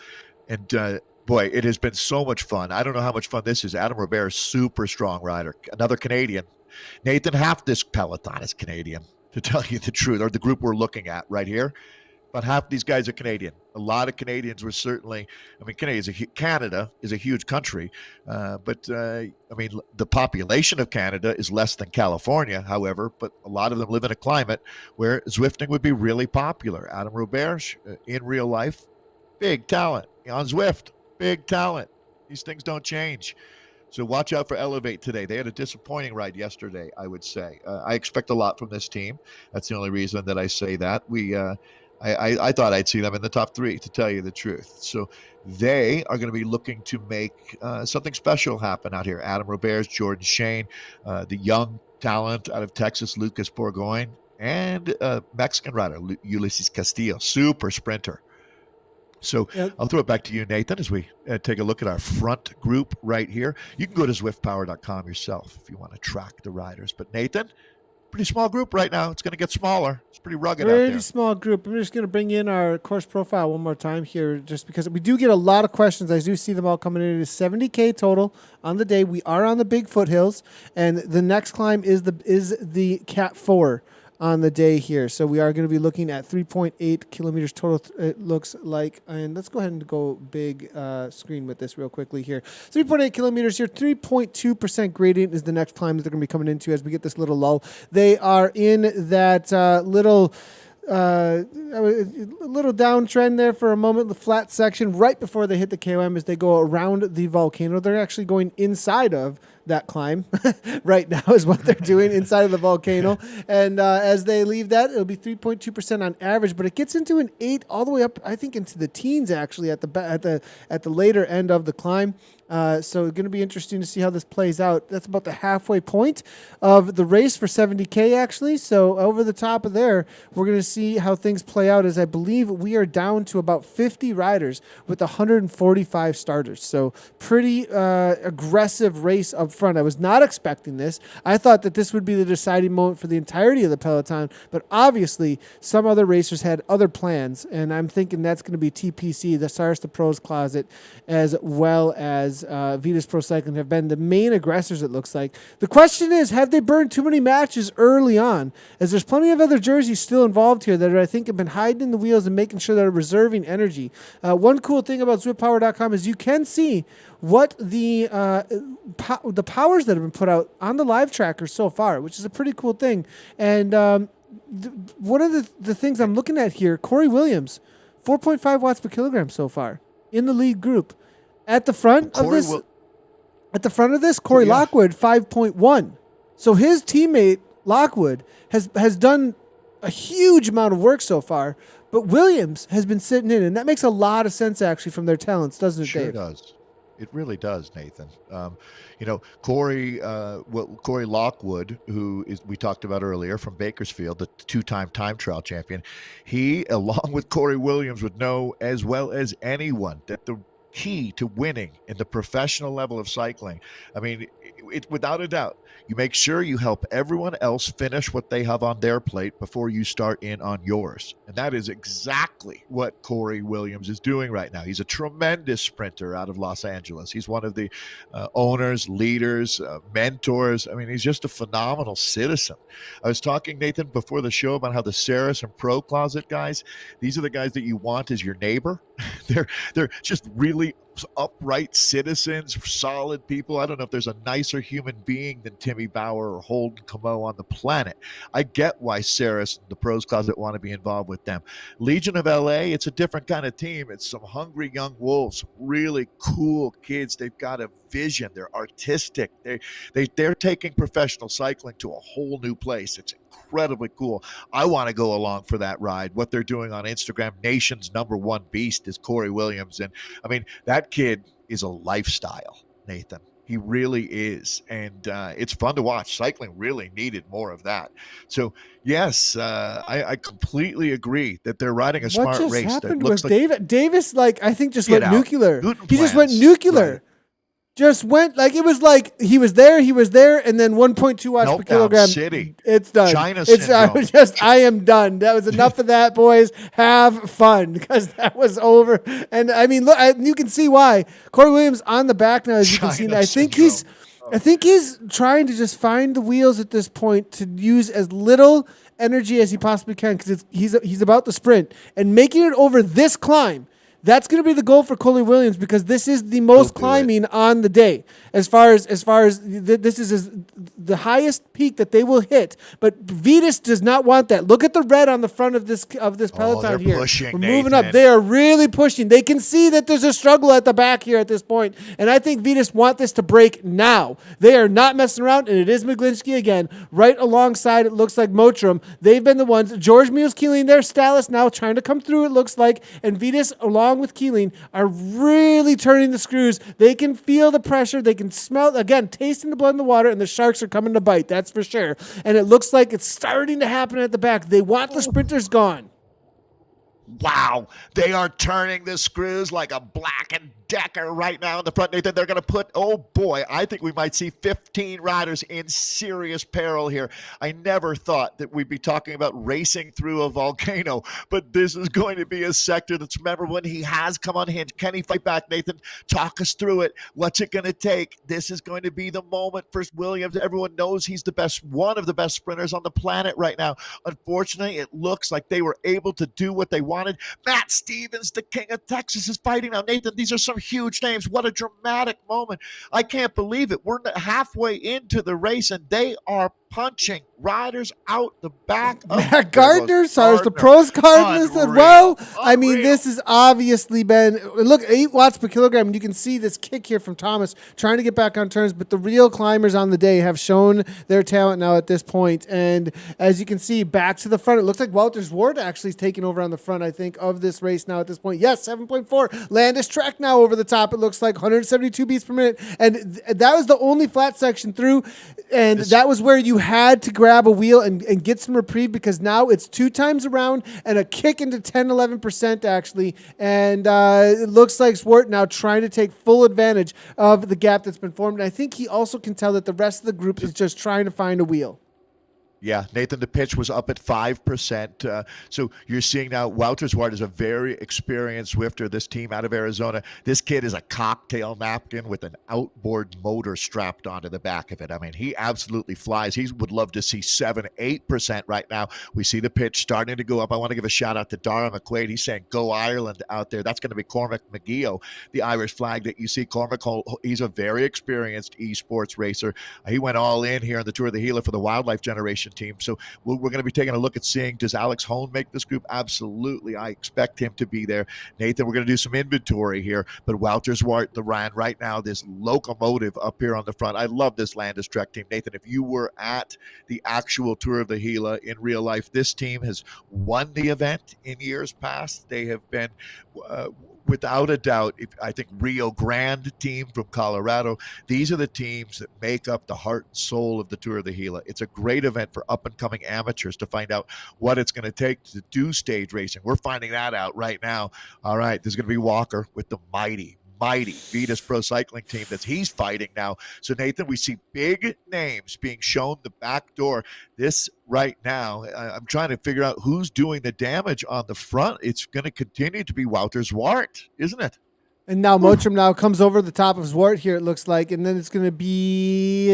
And boy, it has been so much fun. I don't know how much fun this is. Adam Robert is super strong rider, another Canadian. Nathan, half this peloton is Canadian, to tell you the truth, or the group we're looking at right here. But half these guys are Canadian. A lot of Canadians were certainly, I mean, Canada is a huge country, but I mean, the population of Canada is less than California, however, but a lot of them live in a climate where Zwifting would be really popular. Adam Robert, in real life, big talent. On Zwift, big talent. These things don't change. So watch out for Elevate today. They had a disappointing ride yesterday, I would say. I expect a lot from this team. That's the only reason that I say that. I thought I'd see them in the top 3, to tell you the truth. So they are going to be looking to make something special happen out here. Adam Robert, Jordan Shane, the young talent out of Texas, Lucas Bourgoin, and Mexican rider, Ulysses Castillo, super sprinter. So I'll throw it back to you, Nathan, as we take a look at our front group right here. You can go to zwiftpower.com yourself if you want to track the riders. But Nathan, pretty small group right now. It's going to get smaller. It's pretty rugged out there. Pretty small group. I'm just going to bring in our course profile one more time here, just because we do get a lot of questions. I do see them all coming in. It is 70K total on the day. We are on the big foothills, and the next climb is the Cat 4 on the day here. So we are going to be looking at 3.8 kilometers total, it looks like. And let's go ahead and go big screen with this real quickly here. 3.8 kilometers here. 3.2% gradient is the next climb that they're going to be coming into as we get this little lull. They are in that little downtrend there for a moment, the flat section right before they hit the KOM as they go around the volcano. They're actually going inside of that climb right now is what they're doing inside of the volcano. And as they leave that, it'll be 3.2% on average, but it gets into an 8 all the way up, I think, into the teens actually at the later end of the climb. So it's going to be interesting to see how this plays out. That's about the halfway point of the race for 70K actually. So over the top of there, we're going to see how things play out, as I believe we are down to about 50 riders with 145 starters. So pretty aggressive race up front. I was not expecting this. I thought that this would be the deciding moment for the entirety of the peloton, but obviously some other racers had other plans, and I'm thinking that's going to be TPC, the Cyrus the Pros Closet, as well as Vetus Pro Cycling have been the main aggressors, it looks like. The question is, have they burned too many matches early on? As there's plenty of other jerseys still involved here that I think have been hiding in the wheels and making sure they're reserving energy. One cool thing about zwiftpower.com is you can see what the powers that have been put out on the live tracker so far, which is a pretty cool thing. And one of the things I'm looking at here, Corey Williams, 4.5 watts per kilogram so far in the lead group. At the front of this, Corey Lockwood, 5.1. So his teammate Lockwood has done a huge amount of work so far, but Williams has been sitting in, and that makes a lot of sense actually from their talents, doesn't it, Dave? Sure does. It really does, Nathan. Corey, Corey Lockwood, who is we talked about earlier from Bakersfield, the two-time time trial champion, he, along with Corey Williams, would know as well as anyone that the key to winning in the professional level of cycling, I mean, without a doubt, you make sure you help everyone else finish what they have on their plate before you start in on yours. And that is exactly what Corey Williams is doing right now. He's a tremendous sprinter out of Los Angeles. He's one of the owners, leaders, mentors. I mean, he's just a phenomenal citizen. I was talking, Nathan, before the show about how the Saris and Pro Closet guys, these are the guys that you want as your neighbor. They're just really upright citizens, solid people. I don't know if there's a nicer human being than Timmy Bauer or Holden Camo on the planet. I get why Saris and the Pros Closet want to be involved with them. Legion of LA, it's a different kind of team. It's some hungry young wolves, really cool kids. They've got a vision. They're artistic. They're taking professional cycling to a whole new place. It's incredibly cool. I want to go along for that ride. What they're doing on Instagram, nation's #1 beast is Corey Williams. And I mean, that kid is a lifestyle, Nathan. He really is. And it's fun to watch. Cycling really needed more of that. So, yes, I completely agree that they're riding a smart What race. just happened that looks with David? Davis, I think just Get went out. nuclear. Newton He just went plans. nuclear. Right. Just went it was like he was there, and then 1.2 watts per Meltdown kilogram. City. It's done. China It's syndrome. I am done. That was enough of that, boys. Have fun, because that was over. And I mean, look, you can see why Corey Williams on the back now. As you can see, China I think syndrome. I think he's trying to just find the wheels at this point to use as little energy as he possibly can, because he's about to sprint and making it over this climb. That's going to be the goal for Corey Williams, because this is the most climbing on the day. As far as this is the highest peak that they will hit. But Vitas does not want that. Look at the red on the front of this peloton they're here. pushing, We're moving Nathan. up. They are really pushing. They can see that there's a struggle at the back here at this point. And I think Vitas want this to break now. They are not messing around, and it is Miglinski again, right alongside, it looks like, Motram. They've been the ones. George Mule's Keeling there. Stalis now trying to come through, it looks like. And Vitas, along with Keeling, are really turning the screws. They can feel the pressure. They can smell, again, tasting the blood in the water, and the sharks are coming to bite. That's for sure. And it looks like it's starting to happen at the back. They want the sprinters gone. Wow, they are turning the screws like a Black and Decker right now in the front. Nathan, they're going to put, oh boy, I think we might see 15 riders in serious peril here. I never thought that we'd be talking about racing through a volcano, but this is going to be a sector that's memorable. When he has come unhinged. Can he fight back, Nathan? Talk us through it. What's it going to take? This is going to be the moment for Williams. Everyone knows he's the best, one of the best sprinters on the planet right now. Unfortunately, it looks like they were able to do what they wanted. Matt Stevens, the king of Texas, is fighting now. Nathan, these are some huge names. What a dramatic moment. I can't believe it. We're halfway into the race, and they are punching riders out the back of Matt Gardner, so the Gardner. Pros Gardner as well. I mean, Unreal. this has obviously been, look, 8 watts per kilogram, and you can see this kick here from Thomas trying to get back on turns, but the real climbers on the day have shown their talent now at this point. And as you can see, back to the front, it looks like Walters Ward actually is taking over on the front, I think, of this race now at this point. Yes, 7.4. Landis Trek now over the top. It looks like 172 beats per minute. And that was the only flat section through. And that was where you had to grab a wheel and get some reprieve, because now it's 2 times around and a kick into 10-11% actually. And it looks like Swart now trying to take full advantage of the gap that's been formed. And I think he also can tell that the rest of the group is just trying to find a wheel. Yeah, Nathan, the pitch was up at 5%. So you're seeing now Wouters Ward is a very experienced Zwifter, this team out of Arizona. This kid is a cocktail napkin with an outboard motor strapped onto the back of it. I mean, he absolutely flies. He would love to see 7-8% right now. We see the pitch starting to go up. I want to give a shout out to Dara McQuaid. He's saying, go Ireland out there. That's going to be Cormac McGeoch, the Irish flag that you see. Cormac, he's a very experienced esports racer. He went all in here on the Tour of the Gila for the wildlife generation team. So we're going to be taking a look at seeing, does Alex Hone make this group? Absolutely. I expect him to be there. Nathan, we're going to do some inventory here, but Wouters Wart, the Rand right now, this locomotive up here on the front. I love this Landis Trek team. Nathan, if you were at the actual Tour of the Gila in real life, this team has won the event in years past. They have been without a doubt, I think Rio Grande team from Colorado, these are the teams that make up the heart and soul of the Tour of the Gila. It's a great event for up-and-coming amateurs to find out what it's going to take to do stage racing. We're finding that out right now. All right, there's going to be Walker with the mighty Vitas Pro Cycling team that he's fighting now. So, Nathan, we see big names being shown the back door. This right now, I'm trying to figure out who's doing the damage on the front. It's going to continue to be Wouter Zwart, isn't it? And now Mottram now comes over the top of Zwart here, it looks like, and then it's gonna be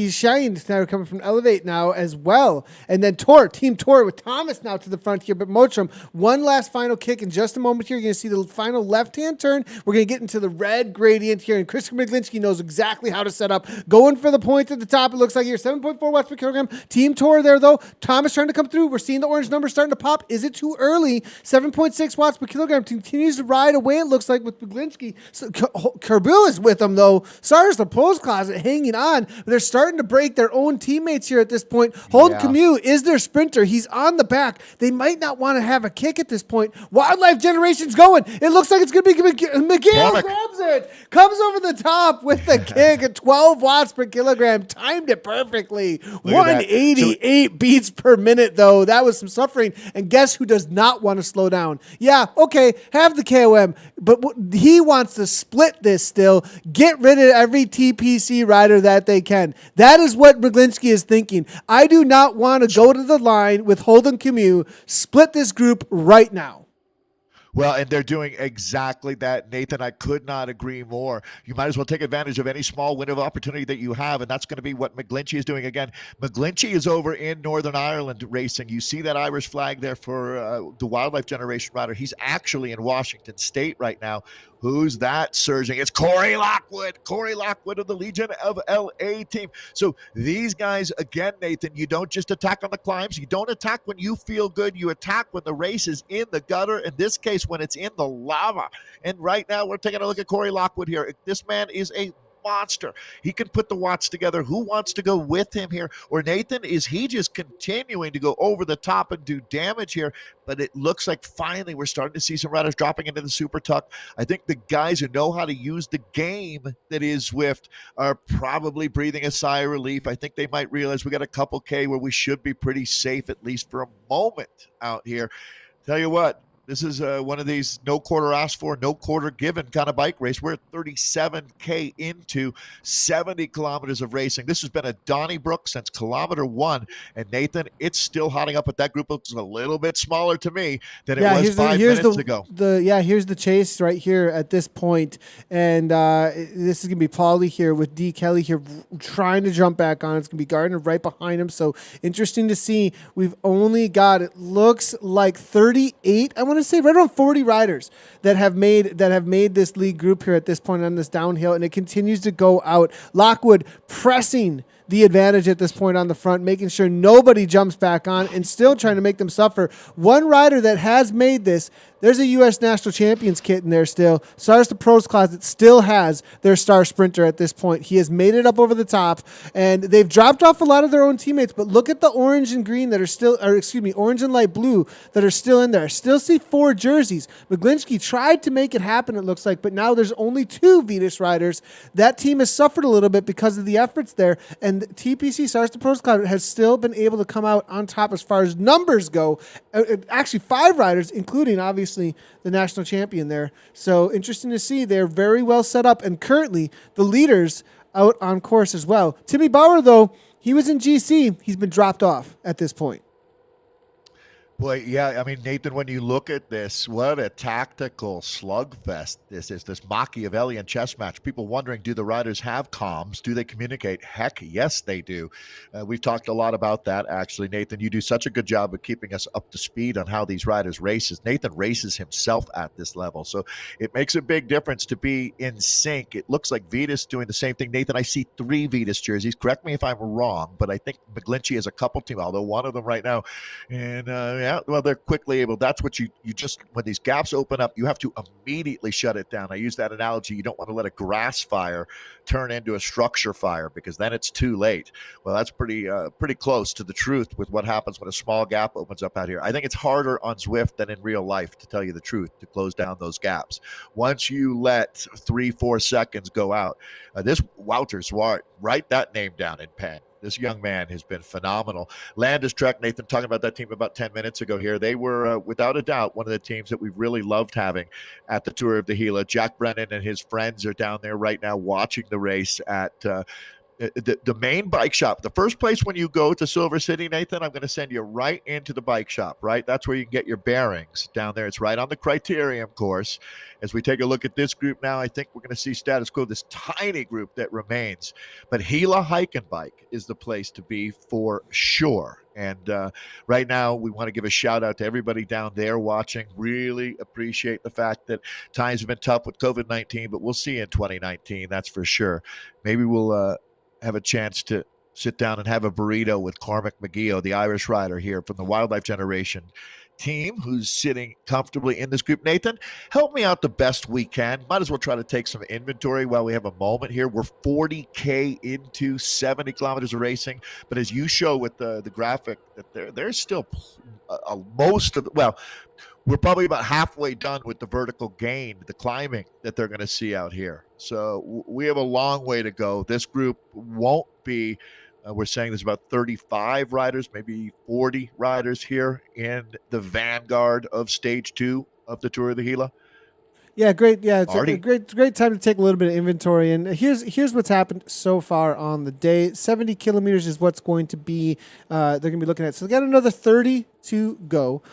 Shined now coming from Elevate now as well. And then Team Tour with Thomas now to the front here, but Mottram, one last final kick in just a moment here. You're gonna see the final left-hand turn. We're gonna get into the red gradient here, and Chris Miglinski knows exactly how to set up. Going for the point at the top, it looks like here, 7.4 watts per kilogram. Team Tour there though. Thomas trying to come through. We're seeing the orange numbers starting to pop. Is it too early? 7.6 watts per kilogram continues to ride away, it looks like, with Glinsky. So Kerbu is with them though. Sars the Pros Closet hanging on. They're starting to break their own teammates here at this point. Holden Camus is their sprinter. He's on the back. They might not want to have a kick at this point. Wildlife Generation's going. It looks like it's going to be Miguel grabs it. Comes over the top with the kick at 12 watts per kilogram. Timed it perfectly. 188 beats per minute though. That was some suffering. And guess who does not want to slow down? Yeah, okay, have the KOM, but he wants to split this still, get rid of every TPC rider that they can. That is what Miglinski is thinking. I do not want to go to the line with Holden Camus, split this group right now. Well, and they're doing exactly that, Nathan. I could not agree more. You might as well take advantage of any small window of opportunity that you have, and that's going to be what McGlinchey is doing again. McGlinchey is over in Northern Ireland racing. You see that Irish flag there for the Wildlife Generation rider. He's actually in Washington State right now. Who's that surging? It's Corey Lockwood of the Legion of LA team. So these guys, again, Nathan, you don't just attack on the climbs. You don't attack when you feel good. You attack when the race is in the gutter. In this case, when it's in the lava. And right now, we're taking a look at Corey Lockwood here. This man is a monster. He can put the watts together. Who wants to go with him here? Or Nathan, is he just continuing to go over the top and do damage here? But it looks like finally we're starting to see some riders dropping into the super tuck. I think the guys who know how to use the game that is Zwift are probably breathing a sigh of relief. I think they might realize we got a couple K where we should be pretty safe, at least for a moment out here. Tell you what, this is one of these no quarter asked for, no quarter given kind of bike race. We're at 37K into 70 kilometers of racing. This has been a Donnybrook since kilometer 1. And Nathan, it's still hotting up, but that group looks a little bit smaller to me than it was 5 minutes ago. Here's the chase right here at this point. And this is going to be Paulie here with D. Kelly here trying to jump back on. It's going to be Gardner right behind him. So interesting to see. We've only got, it looks like 38, I want to say right around 40 riders that have made this league group here at this point on this downhill, and it continues to go out. Lockwood pressing the advantage at this point on the front, making sure nobody jumps back on and still trying to make them suffer. One rider that has made this, there's a U.S. National Champions kit in there still. Stars the Pros Closet still has their star sprinter at this point. He has made it up over the top, and they've dropped off a lot of their own teammates, but look at the orange and green that are still, or excuse me, orange and light blue that are still in there. I still see 4 jerseys. Miglinski tried to make it happen, it looks like, but now there's only 2 Vitas riders. That team has suffered a little bit because of the efforts there, and TPC Stars the Pros Closet has still been able to come out on top as far as numbers go. Actually, 5 riders, including obviously the national champion there. So interesting to see. They're very well set up, and currently the leaders out on course as well. Timmy Bauer, though, he was in GC. He's been dropped off at this point. Boy, yeah, I mean, Nathan, when you look at this, what a tactical slugfest this is, this Machiavellian chess match. People wondering, do the riders have comms? Do they communicate? Heck, yes, they do. We've talked a lot about that, actually. Nathan, you do such a good job of keeping us up to speed on how these riders races. Nathan races himself at this level, so it makes a big difference to be in sync. It looks like Vitas doing the same thing. Nathan, I see 3 Vitas jerseys. Correct me if I'm wrong, but I think McGlinchey has a couple team, although one of them right now. And Yeah, well, they're quickly able. That's what you just, when these gaps open up, you have to immediately shut it down. I use that analogy. You don't want to let a grass fire turn into a structure fire, because then it's too late. Well, that's pretty close to the truth with what happens when a small gap opens up out here. I think it's harder on Zwift than in real life, to tell you the truth, to close down those gaps. Once you let 3-4 seconds go out, this Wouter Zwart, write that name down in pen. This young man has been phenomenal. Landis Trek, Nathan, talking about that team about 10 minutes ago here. They were, without a doubt, one of the teams that we've really loved having at the Tour of the Gila. Jack Brennan and his friends are down there right now watching the race at the main bike shop. The first place when you go to Silver City, Nathan, I'm going to send you right into the bike shop, right? That's where you can get your bearings down there. It's right on the Criterium course. As we take a look at this group now, I think we're going to see status quo, this tiny group that remains. But Gila Hike and Bike is the place to be for sure. And right now, we want to give a shout out to everybody down there watching. Really appreciate the fact that times have been tough with COVID-19, but we'll see in 2019, that's for sure. Maybe we'll have a chance to sit down and have a burrito with Cormac McGee, the Irish rider here from the Wildlife Generation team, who's sitting comfortably in this group. Nathan, help me out the best we can. Might as well try to take some inventory while we have a moment here. We're 40K into 70 kilometers of racing, but as you show with the graphic, that there's still most of we're probably about halfway done with the vertical gain, the climbing that they're going to see out here. So we have a long way to go. This group won't be, we're saying there's about 35 riders, maybe 40 riders here in the vanguard of stage 2 of the Tour of the Gila. Yeah, great. Yeah, it's a great time to take a little bit of inventory. And here's what's happened so far on the day. 70 kilometers is what's going to be, they're going to be looking at. So they got another 30 to go.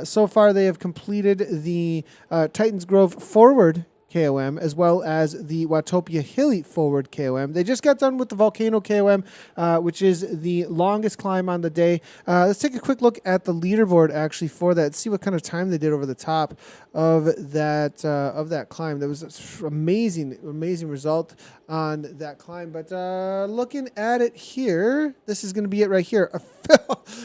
So far, they have completed the Titans Grove forward KOM, as well as the Watopia Hilly forward KOM. They just got done with the Volcano KOM, which is the longest climb on the day. Let's take a quick look at the leaderboard actually for that. See what kind of time they did over the top of that climb. That was an amazing result on that climb. But looking at it here, this is going to be it right here.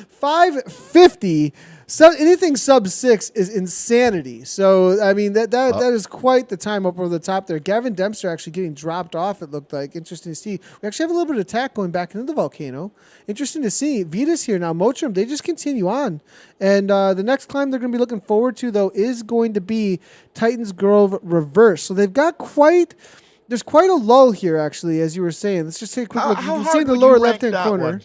550. So anything sub 6 is insanity. So I mean that is quite the time up over the top there. Gavin Dempster actually getting dropped off. It looked like interesting to see. We actually have a little bit of attack going back into the volcano. Interesting to see. Vita's here now. Mottram, they just continue on. And the next climb they're going to be looking forward to though is going to be Titans Grove Reverse. So they've got there's quite a lull here actually, as you were saying. Let's just take a quick look. You can see in the lower left-hand corner. One?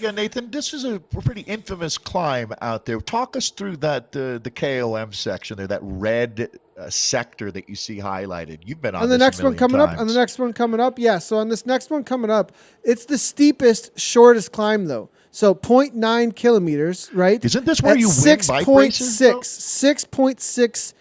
Yeah, Nathan, this is a pretty infamous climb out there. Talk us through that the KOM section there, that red sector that you see highlighted. You've been on the this next one coming times. up. On the next one coming up, yeah. So on this next one coming up, it's the steepest, shortest climb though. So 0.9 kilometers, right? Isn't this where you win bike races? 6.6%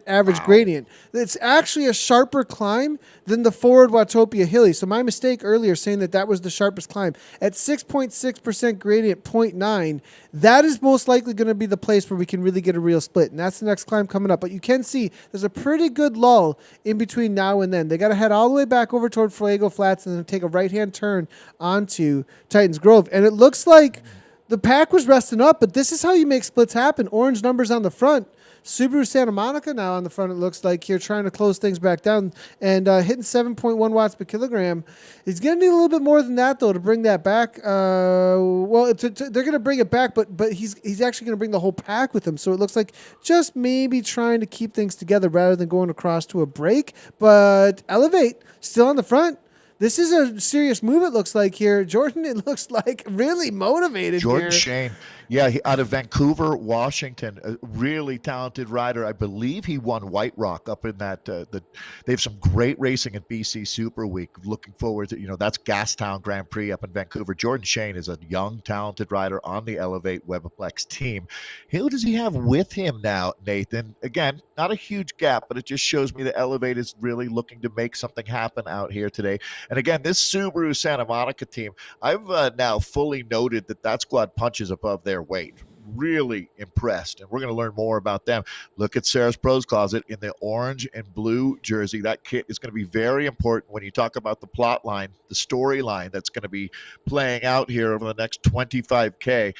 average gradient. It's actually a sharper climb than the forward Watopia Hilly. So my mistake earlier saying that was the sharpest climb. At 6.6% gradient, 0.9, that is most likely going to be the place where we can really get a real split. And that's the next climb coming up. But you can see there's a pretty good lull in between now and then. They got to head all the way back over toward Fuego Flats and then take a right-hand turn onto Titans Grove. And it looks like the pack was resting up, but this is how you make splits happen. Orange numbers on the front. Subaru Santa Monica now on the front, it looks like here, trying to close things back down and hitting 7.1 watts per kilogram. He's going to need a little bit more than that, though, to bring that back. They're going to bring it back, but he's actually going to bring the whole pack with him. So it looks like just maybe trying to keep things together rather than going across to a break. But Elevate, still on the front. This is a serious move, it looks like here. Jordan, it looks like really motivated Jordan here. Shane. Yeah, out of Vancouver, Washington, a really talented rider. I believe he won White Rock up in that. They have some great racing at BC Super Week. Looking forward to, that's Gastown Grand Prix up in Vancouver. Jordan Shane is a young, talented rider on the Elevate Webplex team. Who does he have with him now, Nathan? Again, not a huge gap, but it just shows me that Elevate is really looking to make something happen out here today. And again, this Subaru Santa Monica team, I've now fully noted that squad punches above their weight. Really impressed, and we're going to learn more about them. Look at Sarah's Pros Closet in the orange and blue jersey. That kit is going to be very important when you talk about the plot line, the storyline that's going to be playing out here over the next 25K.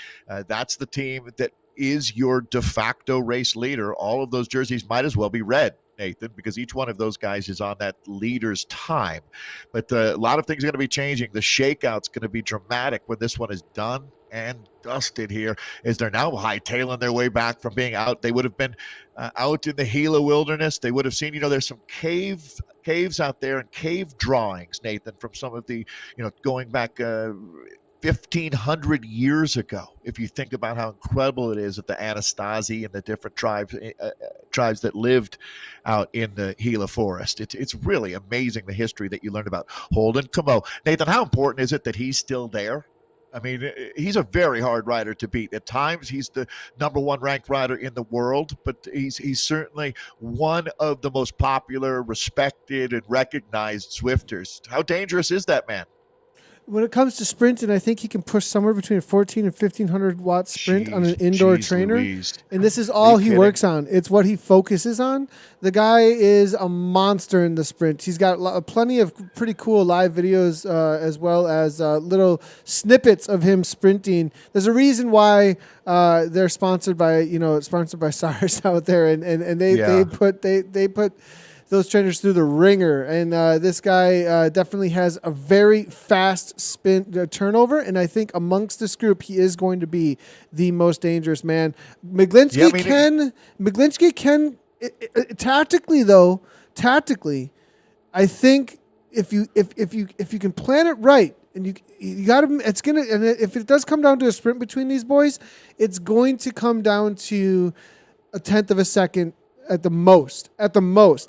That's the team that is your de facto race leader. All of those jerseys might as well be red, Nathan, because each one of those guys is on that leader's time. But a lot of things are going to be changing. The shakeout's going to be dramatic when this one is done and dusted here, as they're now hightailing their way back from being out. They would have been out in the Gila wilderness. They would have seen, there's some caves out there and cave drawings, Nathan, from some of the, going back 1,500 years ago. If you think about how incredible it is that the Anastasi and the different tribes that lived out in the Gila forest, it's really amazing the history that you learned about Holden Camo. Nathan, how important is it that he's still there? I mean, he's a very hard rider to beat. At times, he's the number one ranked rider in the world, but he's certainly one of the most popular, respected, and recognized Zwifters. How dangerous is that man? When it comes to sprinting, I think he can push somewhere between a 14 and 1,500 watt sprint on an indoor trainer. Louise. And this is all he works on. It's what he focuses on. The guy is a monster in the sprint. He's got plenty of pretty cool live videos as well as little snippets of him sprinting. There's a reason why they're sponsored by SARS out there, and they put those trainers through the ringer, and this guy definitely has a very fast spin turnover, and I think amongst this group, he is going to be the most dangerous man. Miglinski can tactically, I think if you can plan it right, and you got to, it's gonna, and if it does come down to a sprint between these boys, it's going to come down to a tenth of a second. At the most,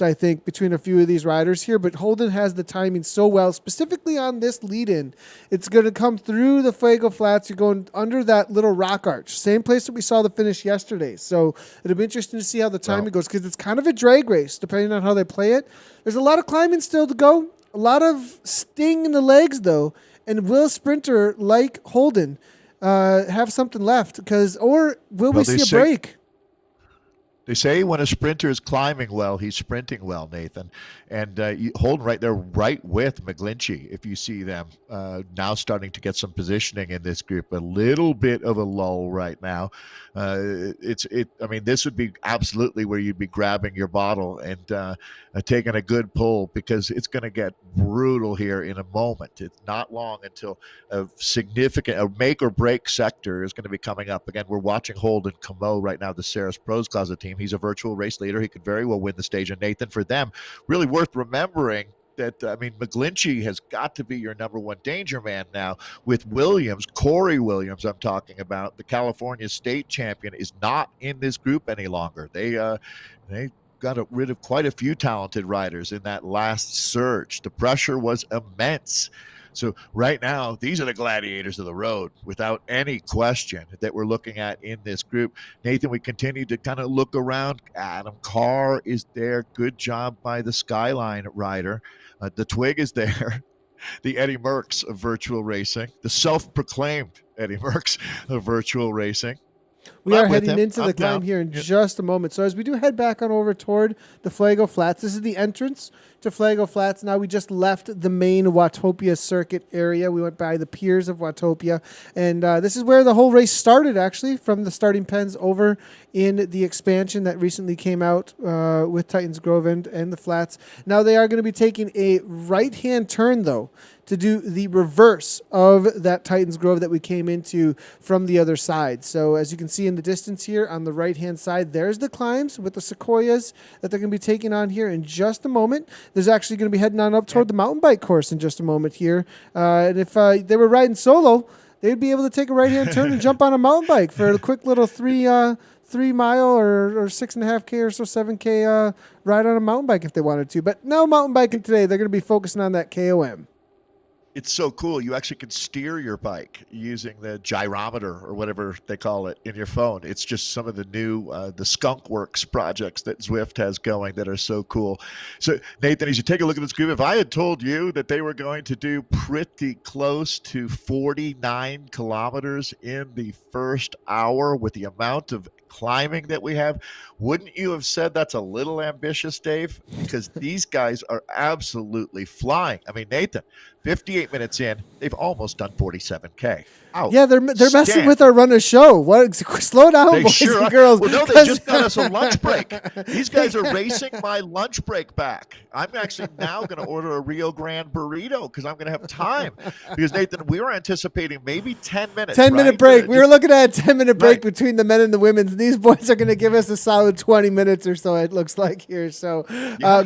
I think, between a few of these riders here. But Holden has the timing so well, specifically on this lead-in. It's going to come through the Fuego Flats. You're going under that little rock arch. Same place that we saw the finish yesterday. So it'll be interesting to see how the timing goes, because it's kind of a drag race, depending on how they play it. There's a lot of climbing still to go. A lot of sting in the legs, though. And will a sprinter like Holden have something left? Or will we see a break? They say when a sprinter is climbing well, he's sprinting well, Nathan. And Holden right there, right with McGlinchey, if you see them now starting to get some positioning in this group. A little bit of a lull right now. I mean, this would be absolutely where you'd be grabbing your bottle and taking a good pull, because it's going to get brutal here in a moment. It's not long until a make or break sector is going to be coming up. Again, we're watching Holden Camo right now, the Ceres Pros Closet team. He's a virtual race leader. He could very well win the stage. And Nathan, for them, really worth remembering that, McGlinchey has got to be your number one danger man now with Williams. Corey Williams, I'm talking about, the California state champion, is not in this group any longer. They got rid of quite a few talented riders in that last surge. The pressure was immense. So right now, these are the gladiators of the road, without any question, that we're looking at in this group. Nathan, we continue to kind of look around. Adam Carr is there. Good job by the Skyline rider. The Twig is there. The Eddie Merckx of virtual racing. The self-proclaimed Eddie Merckx of virtual racing. We are heading into the climb here in just a moment. So as we do head back on over toward the Fuego Flats, this is the entrance to Fuego Flats. Now we just left the main Watopia circuit area. We went by the piers of Watopia, and this is where the whole race started, actually, from the starting pens over in the expansion that recently came out with Titans Grove and the Flats. Now they are going to be taking a right-hand turn, though, to do the reverse of that Titans Grove that we came into from the other side. So as you can see in the distance here on the right-hand side, there's the climbs with the sequoias that they're going to be taking on here in just a moment. There's actually going to be heading on up toward the mountain bike course in just a moment here. And if they were riding solo, they'd be able to take a right-hand turn and jump on a mountain bike for a quick little 3 mile or 6.5K or so 7K ride on a mountain bike if they wanted to. But no mountain biking today. They're going to be focusing on that KOM. It's so cool. You actually can steer your bike using the gyrometer or whatever they call it in your phone. It's just some of the new, the Skunk Works projects that Zwift has going that are so cool. So, Nathan, as you take a look at this group, if I had told you that they were going to do pretty close to 49 kilometers in the first hour with the amount of climbing that we have, wouldn't you have said that's a little ambitious, Dave? Because these guys are absolutely flying. I mean, Nathan, 58 minutes in, they've almost done 47K. Yeah, they're messing with our run of show. What? Slow down, They boys sure and are. girls. Well, no, they just got us a lunch break. These guys are racing my lunch break back. I'm actually now going to order a Rio Grande burrito because I'm going to have time. Because, Nathan, we were anticipating maybe 10 minutes, 10-minute right? break. We were looking at a 10-minute break right. between the men and the women's. These boys are going to give us a solid 20 minutes or so, it looks like here. So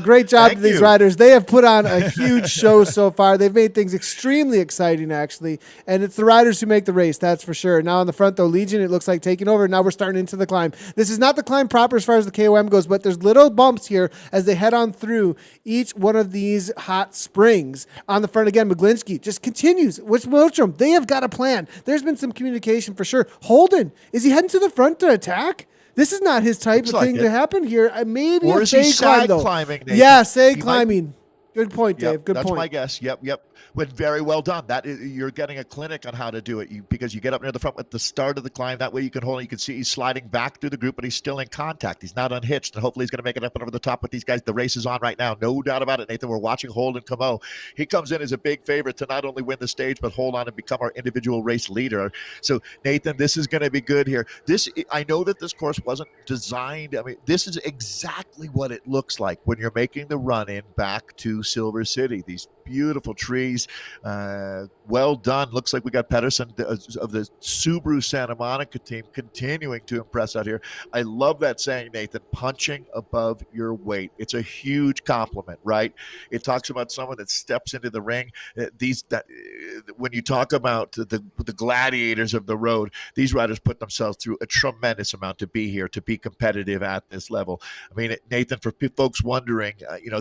great job to these riders. They have put on a huge show so far. They've made things extremely exciting, actually. And it's the riders who make the race, that's for sure. Now on the front, though, Legion, it looks like taking over. Now we're starting into the climb. This is not the climb proper as far as the KOM goes, but there's little bumps here as they head on through each one of these hot springs. On the front again, McGlinskey just continues. With Wiltram, they have got a plan. There's been some communication for sure. Holden, is he heading to the front to attack? This is not his type of thing to happen here. Maybe or a is he sag climbing, Nathan? Yeah, sag climbing. Good point, Dave. Good point. That's my guess. Yep. But very well done. You're getting a clinic on how to do it because you get up near the front at the start of the climb. That way you can hold it. You can see he's sliding back through the group, but he's still in contact. He's not unhitched, and hopefully he's going to make it up and over the top with these guys. The race is on right now. No doubt about it, Nathan. We're watching Holden Camo. He comes in as a big favorite to not only win the stage, but hold on and become our individual race leader. So, Nathan, this is going to be good here. I know that this course wasn't designed. I mean, this is exactly what it looks like when you're making the run in back to Silver City. These beautiful trees. Well done. Looks like we got Pedersen of the Subaru Santa Monica team continuing to impress out here. I love that saying, Nathan, punching above your weight. It's a huge compliment, right? It talks about someone that steps into the ring. When you talk about the gladiators of the road, these riders put themselves through a tremendous amount to be here, to be competitive at this level. I mean, Nathan, for folks wondering,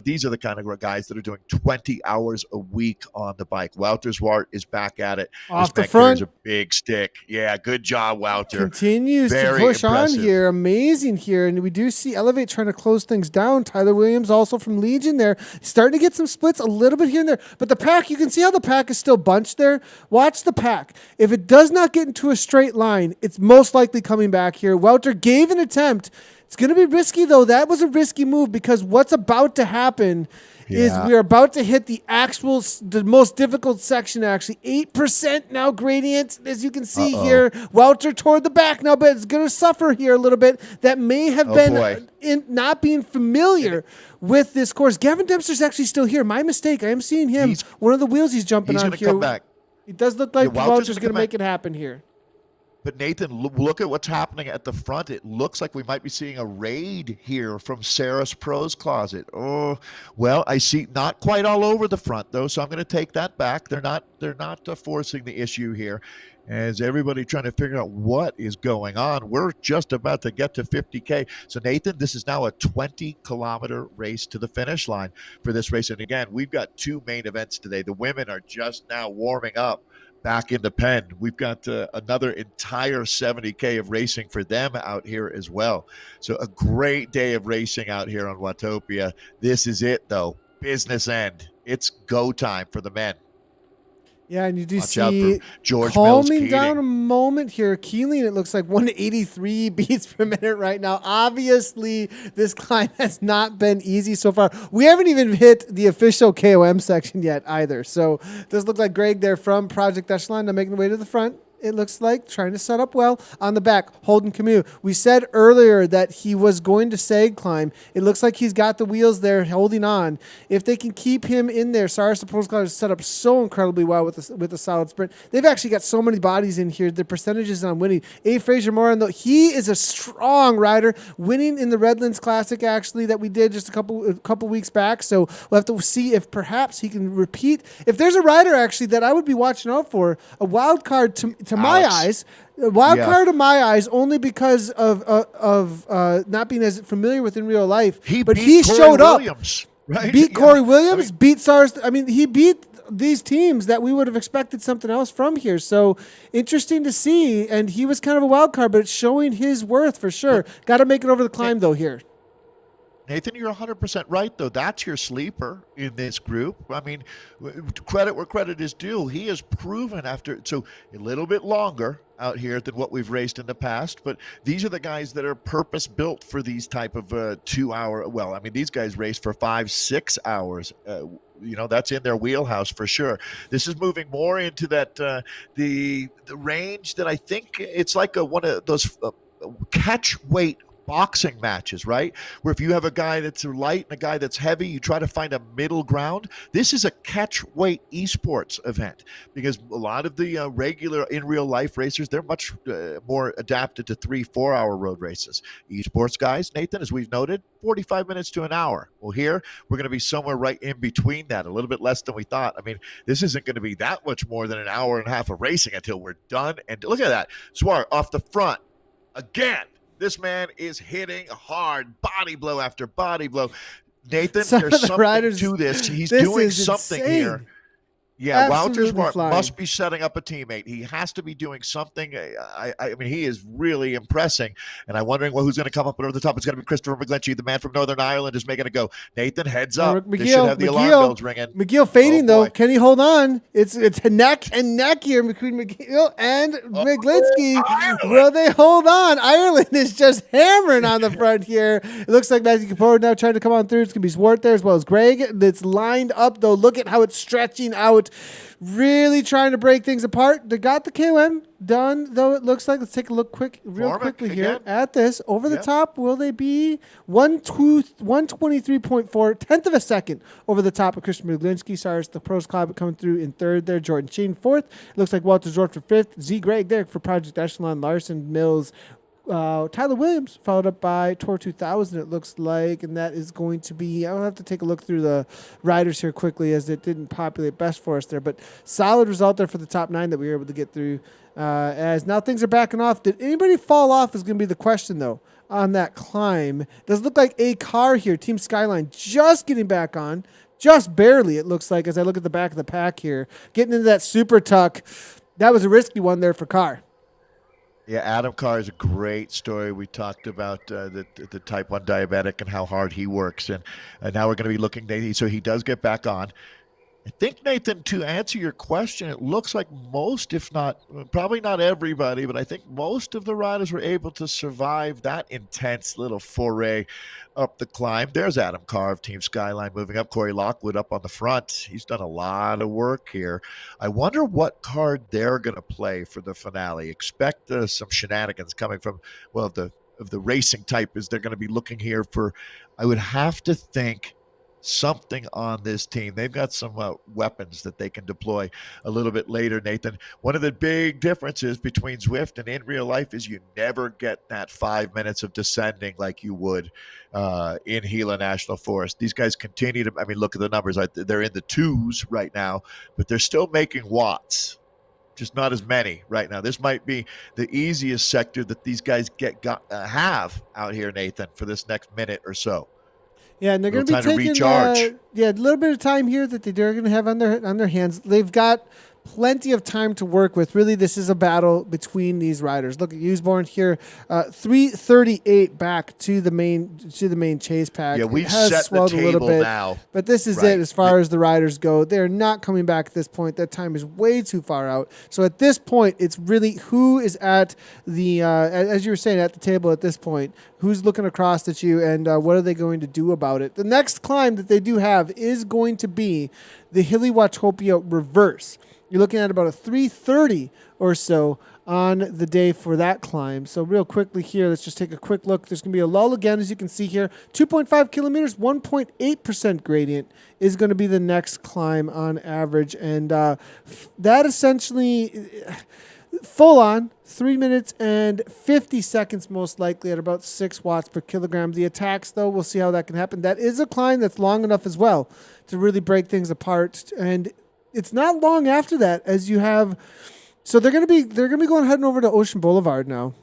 these are the kind of guys that are doing 20 hours a week on the bike. Wouter Zwart is back at it. Off the front. A big stick. Yeah, good job, Wouter. Continues to push on here. Amazing here. And we do see Elevate trying to close things down. Tyler Williams also from Legion there. Starting to get some splits a little bit here and there. But the pack, you can see how the pack is still bunched there. Watch the pack. If it does not get into a straight line, it's most likely coming back here. Wouter gave an attempt. It's going to be risky, though. That was a risky move because what's about to happen is we are about to hit the most difficult section, actually. 8% now gradient, as you can see here. Wouter toward the back now, but it's going to suffer here a little bit. That may have been in not being familiar with this course. Gavin Dempster's actually still here. My mistake. I am seeing him. One of the wheels he's jumping on here. Come back. It does look like Wouter's going to make it happen here. But Nathan, look at what's happening at the front. It looks like we might be seeing a raid here from Sarah's Pros Closet. Oh, well, I see not quite all over the front though, so I'm going to take that back. They're not forcing the issue here. As everybody trying to figure out what is going on. We're just about to get to 50K. So, Nathan, this is now a 20-kilometer race to the finish line for this race. And again, we've got two main events today. The women are just now warming up back in the pen. We've got another entire 70K of racing for them out here as well. So a great day of racing out here on Watopia. This is it, though. Business end. It's go time for the men. Yeah, and you do Watch out see for George calming down a moment here. Keeling, it looks like 183 beats per minute right now. Obviously, this climb has not been easy so far. We haven't even hit the official KOM section yet either. So it does look like Greg there from Project Echelon now making the way to the front. It looks like trying to set up well on the back. Holden Camus. We said earlier that he was going to sag climb. It looks like he's got the wheels there holding on. If they can keep him in there, Cyrus the Pros Closet is set up so incredibly well with the solid sprint. They've actually got so many bodies in here. The percentages on winning. A. Fraser Moran, though, he is a strong rider, winning in the Redlands Classic actually that we did just a couple weeks back. So we'll have to see if perhaps he can repeat. If there's a rider actually that I would be watching out for, a wild card to my eyes, card to my eyes, only because of not being as familiar with in real life. He showed up. Right? Beat Corey Williams, beat SARS. I mean, he beat these teams that we would have expected something else from here. So interesting to see. And he was kind of a wild card, but it's showing his worth for sure. Got to make it over the climb though here. Nathan, you're 100% right, though. That's your sleeper in this group. I mean, credit where credit is due. He has proven so a little bit longer out here than what we've raced in the past, but these are the guys that are purpose-built for these type of 2 hour. Well, I mean, these guys race for 5-6 hours that's in their wheelhouse for sure. This is moving more into that the range that I think it's like one of those catch weight boxing matches, right? Where if you have a guy that's light and a guy that's heavy, you try to find a middle ground. This is a catch weight esports event because a lot of the regular in real life racers, they're much more adapted to 3-4 hour road races. Esports guys, Nathan, as we've noted, 45 minutes to an hour. Well, here we're going to be somewhere right in between that, a little bit less than we thought. I mean, this isn't going to be that much more than an hour and a half of racing until we're done. And look at that. Swar off the front again. This man is hitting hard, body blow after body blow. Nathan, there's something to this. He's doing something insane. Here. Yeah, Absolutely Walter flying. must be setting up a teammate. He has to be doing something. I mean, he is really impressing. And I'm wondering who's going to come up over the top. It's going to be Christopher McGlinchey, the man from Northern Ireland, is making it go. Nathan, heads up. This should have the alarm bells ringing. McGill fading, though. Can he hold on? It's neck and neck here between McGill and McGlinchey. Will they hold on? Ireland is just hammering on the front here. It looks like Matthew Capone now trying to come on through. It's going to be Swart there as well as Greg. It's lined up, though. Look at how it's stretching out. Really trying to break things apart. They got the KOM done, though it looks like. Let's take a look quickly here at this. Over the top, will they be 123.4, tenth of a second over the top of Christian Muglinski. Cyrus, the pros club coming through in third there. Jordan Sheen fourth. Looks like Walter Zort for fifth. Z Greg there for Project Echelon. Larson Mills. Tyler Williams, followed up by Tour 2000, it looks like, and that is going to be, I'll have to take a look through the riders here quickly as it didn't populate best for us there, but solid result there for the top 9 that we were able to get through. As now things are backing off. Did anybody fall off is going to be the question, though, on that climb. Does look like a car here, Team Skyline, just getting back on, just barely, it looks like, as I look at the back of the pack here, getting into that super tuck. That was a risky one there for Carr. Yeah, Adam Carr is a great story. We talked about the type 1 diabetic and how hard he works. And now we're going to be looking, so he does get back on. I think, Nathan, to answer your question, it looks like most, if not, probably not everybody, but I think most of the riders were able to survive that intense little foray up the climb. There's Adam Carr of Team Skyline moving up. Corey Lockwood up on the front. He's done a lot of work here. I wonder what card they're going to play for the finale. Expect some shenanigans coming from, well, of the racing type is they're going to be looking here for, I would have to think, something on this team. They've got some weapons that they can deploy a little bit later, Nathan. One of the big differences between Zwift and in real life is you never get that 5 minutes of descending like you would in Gila National Forest. These guys continue to, I mean, look at the numbers. They're in the 2s right now, but they're still making watts. Just not as many right now. This might be the easiest sector that these guys have out here, Nathan, for this next minute or so. Yeah, and they're going to be taking a little bit of time here that they're going to have on their hands. They've got plenty of time to work with. Really, this is a battle between these riders. Look at Usborn here, 3:38 back to the main chase pack. Yeah, we've set the table now. But this is it as far as the riders go. They're not coming back at this point. That time is way too far out. So at this point, it's really who is at the, as you were saying, at the table at this point, who's looking across at you and what are they going to do about it? The next climb that they do have is going to be the Hilly Watopia Reverse. You're looking at about a 3:30 or so on the day for that climb. So real quickly here, let's just take a quick look. There's going to be a lull again, as you can see here. 2.5 kilometers, 1.8% gradient is going to be the next climb on average. And that essentially, full on, 3 minutes and 50 seconds most likely at about 6 watts per kilogram. The attacks, though, we'll see how that can happen. That is a climb that's long enough as well to really break things apart. And it's not long after that as you have, so they're going to be heading over to Ocean Boulevard now.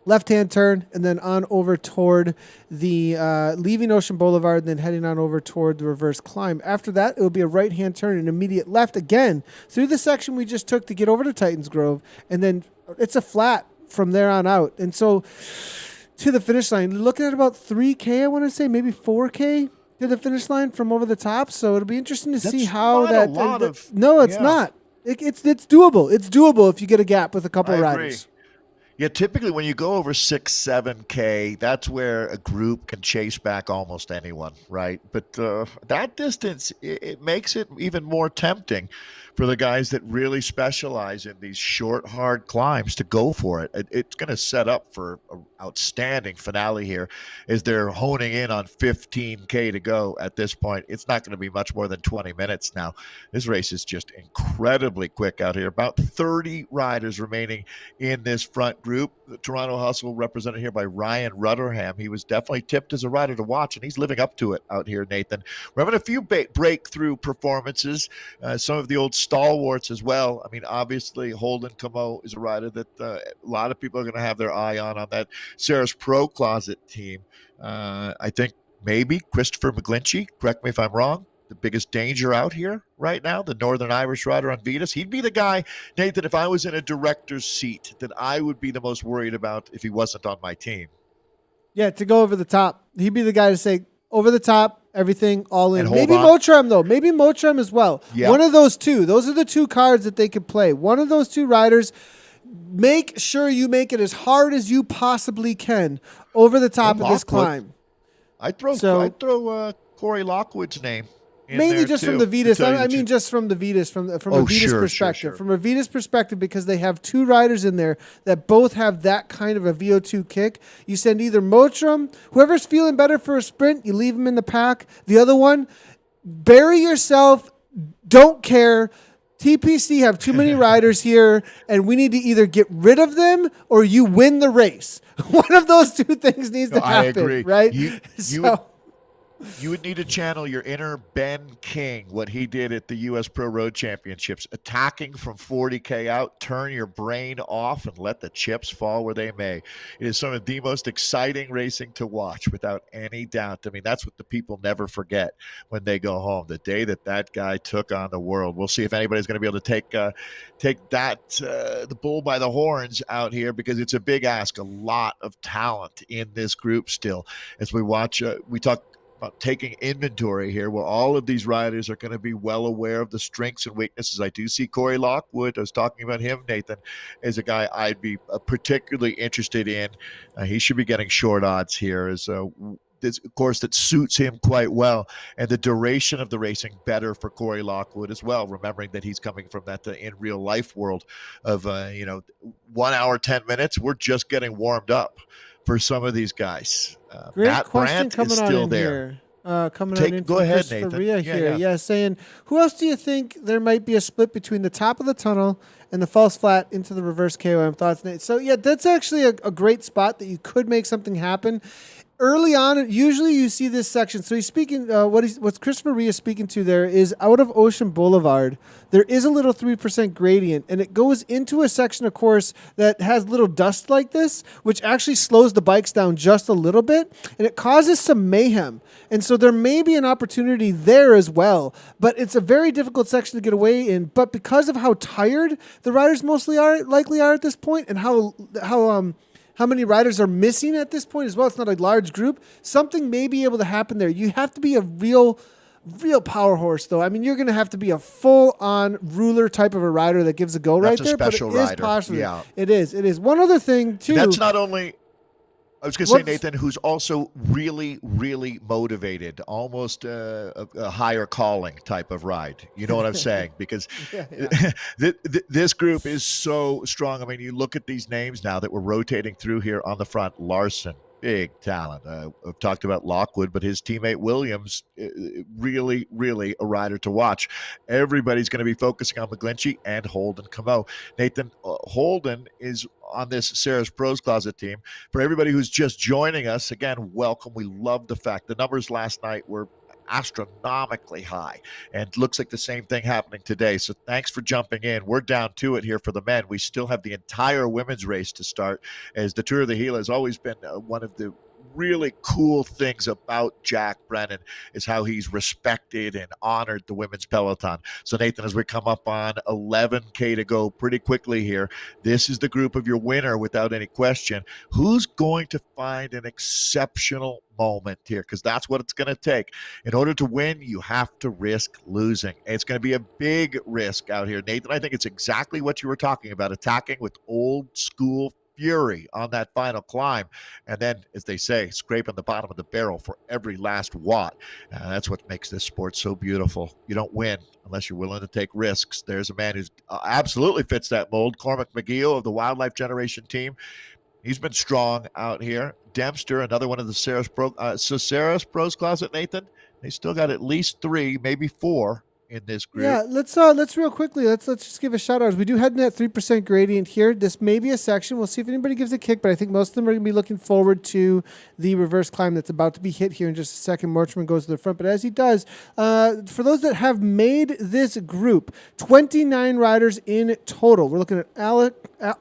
Left-hand turn and then on over toward the, leaving Ocean Boulevard and then heading on over toward the reverse climb. After that, it will be a right-hand turn and immediate left again through the section we just took to get over to Titans Grove. And then it's a flat from there on out. And so to the finish line, looking at about 3K, I want to say, maybe 4K. To the finish line from over the top, so it'll be interesting to see how that. No, it's not. It's doable. It's doable if you get a gap with a couple of riders. Yeah, typically when you go over 6, 7K, that's where a group can chase back almost anyone, right? But that distance, it makes it even more tempting for the guys that really specialize in these short, hard climbs to go for it. It's going to set up for an outstanding finale here as they're honing in on 15K to go at this point. It's not going to be much more than 20 minutes now. This race is just incredibly quick out here. About 30 riders remaining in this front group. The Toronto Hustle represented here by Ryan Rutherham. He was definitely tipped as a rider to watch, and he's living up to it out here, Nathan. We're having a few breakthrough performances, some of the old stalwarts as well. I mean, obviously, Holden Camo is a rider that a lot of people are going to have their eye on that Sarah's Pro Closet team. I think maybe Christopher McGlinchey, correct me if I'm wrong, the biggest danger out here right now, the Northern Irish rider on Vetus. He'd be the guy, Nathan, if I was in a director's seat, that I would be the most worried about if he wasn't on my team. Yeah, to go over the top. He'd be the guy to say, over the top, everything, all in. Maybe on. Mottram, though. Maybe Mottram as well. Yeah. One of those two. Those are the two cards that they could play. One of those two riders. Make sure you make it as hard as you possibly can over the top of this climb. I'd throw Corey Lockwood's name. Mainly just from the Vetus. I mean, just from the Vetus, from a Vetus perspective. Sure. From a Vetus perspective, because they have two riders in there that both have that kind of a VO2 kick. You send either Mottram, whoever's feeling better for a sprint, you leave him in the pack. The other one, bury yourself, don't care. TPC have too many riders here, and we need to either get rid of them or you win the race. One of those two things needs to happen, I agree. right? You would need to channel your inner Ben King, what he did at the U.S. Pro Road Championships, attacking from 40K out, turn your brain off and let the chips fall where they may. It is some of the most exciting racing to watch, without any doubt. I mean, that's what the people never forget when they go home, the day that guy took on the world. We'll see if anybody's going to be able to take the bull by the horns out here, because it's a big ask. A lot of talent in this group still. As we watch, we talk about taking inventory here. Well, all of these riders are going to be well aware of the strengths and weaknesses. I do see Corey Lockwood. I was talking about him, Nathan, as a guy I'd be particularly interested in. He should be getting short odds here, as this, of course, that suits him quite well, and the duration of the racing better for Corey Lockwood as well, remembering that he's coming from that in real life world of 1 hour 10 minutes. We're just getting warmed up for some of these guys. Great Matt question Brandt coming is still there. Go ahead, Nathan. Yeah, saying, who else do you think there might be a split between the top of the tunnel and the false flat into the reverse KOM? Thoughts, Nate? So, yeah, that's actually a great spot that you could make something happen. Early on, usually you see this section. So he's speaking, what's Christopher Rhea speaking to there is out of Ocean Boulevard, there is a little 3% gradient, and it goes into a section, of course, that has little dust like this, which actually slows the bikes down just a little bit, and it causes some mayhem. And so there may be an opportunity there as well, but it's a very difficult section to get away in. But because of how tired the riders likely are at this point, and how many riders are missing at this point as well, it's not a large group, something may be able to happen there. You have to be a real power horse, though. I mean, you're going to have to be a full-on ruler type of a rider that gives a go right there. But it is possible. Yeah. It is. One other thing, too. That's not only... I was going to say, Nathan, who's also really, really motivated, almost a higher calling type of ride. You know what I'm saying? Because this group is so strong. I mean, you look at these names now that we're rotating through here on the front. Larson, big talent. I've talked about Lockwood, but his teammate Williams, really, really a rider to watch. Everybody's going to be focusing on McGlinchey and Holden Camo. Nathan, Holden is on this Sarah's Pros Closet team. For everybody who's just joining us, again, welcome. We love the fact the numbers last night were astronomically high, and looks like the same thing happening today. So thanks for jumping in. We're down to it here for the men. We still have the entire women's race to start, as the Tour of the Gila has always been one of the really cool things about Jack Brennan is how he's respected and honored the women's peloton. So Nathan, as we come up on 11K to go pretty quickly here, this is the group of your winner without any question. Who's going to find an exceptional moment here? Because that's what it's going to take. In order to win, you have to risk losing. It's going to be a big risk out here. Nathan, I think it's exactly what you were talking about, attacking with old school fury on that final climb. And then, as they say, scraping the bottom of the barrel for every last watt. That's what makes this sport so beautiful. You don't win unless you're willing to take risks. There's a man who absolutely fits that mold, Cormac McGee of the Wildlife Generation team. He's been strong out here. Dempster, another one of the Saris Pros Closet, Nathan. They still got at least 3, maybe 4 in this group. Yeah, let's real quickly, let's just give a shout out. We do head in at 3% gradient here. This may be a section. We'll see if anybody gives a kick, but I think most of them are going to be looking forward to the reverse climb that's about to be hit here in just a second. Morchman goes to the front, but as he does, for those that have made this group, 29 riders in total. We're looking at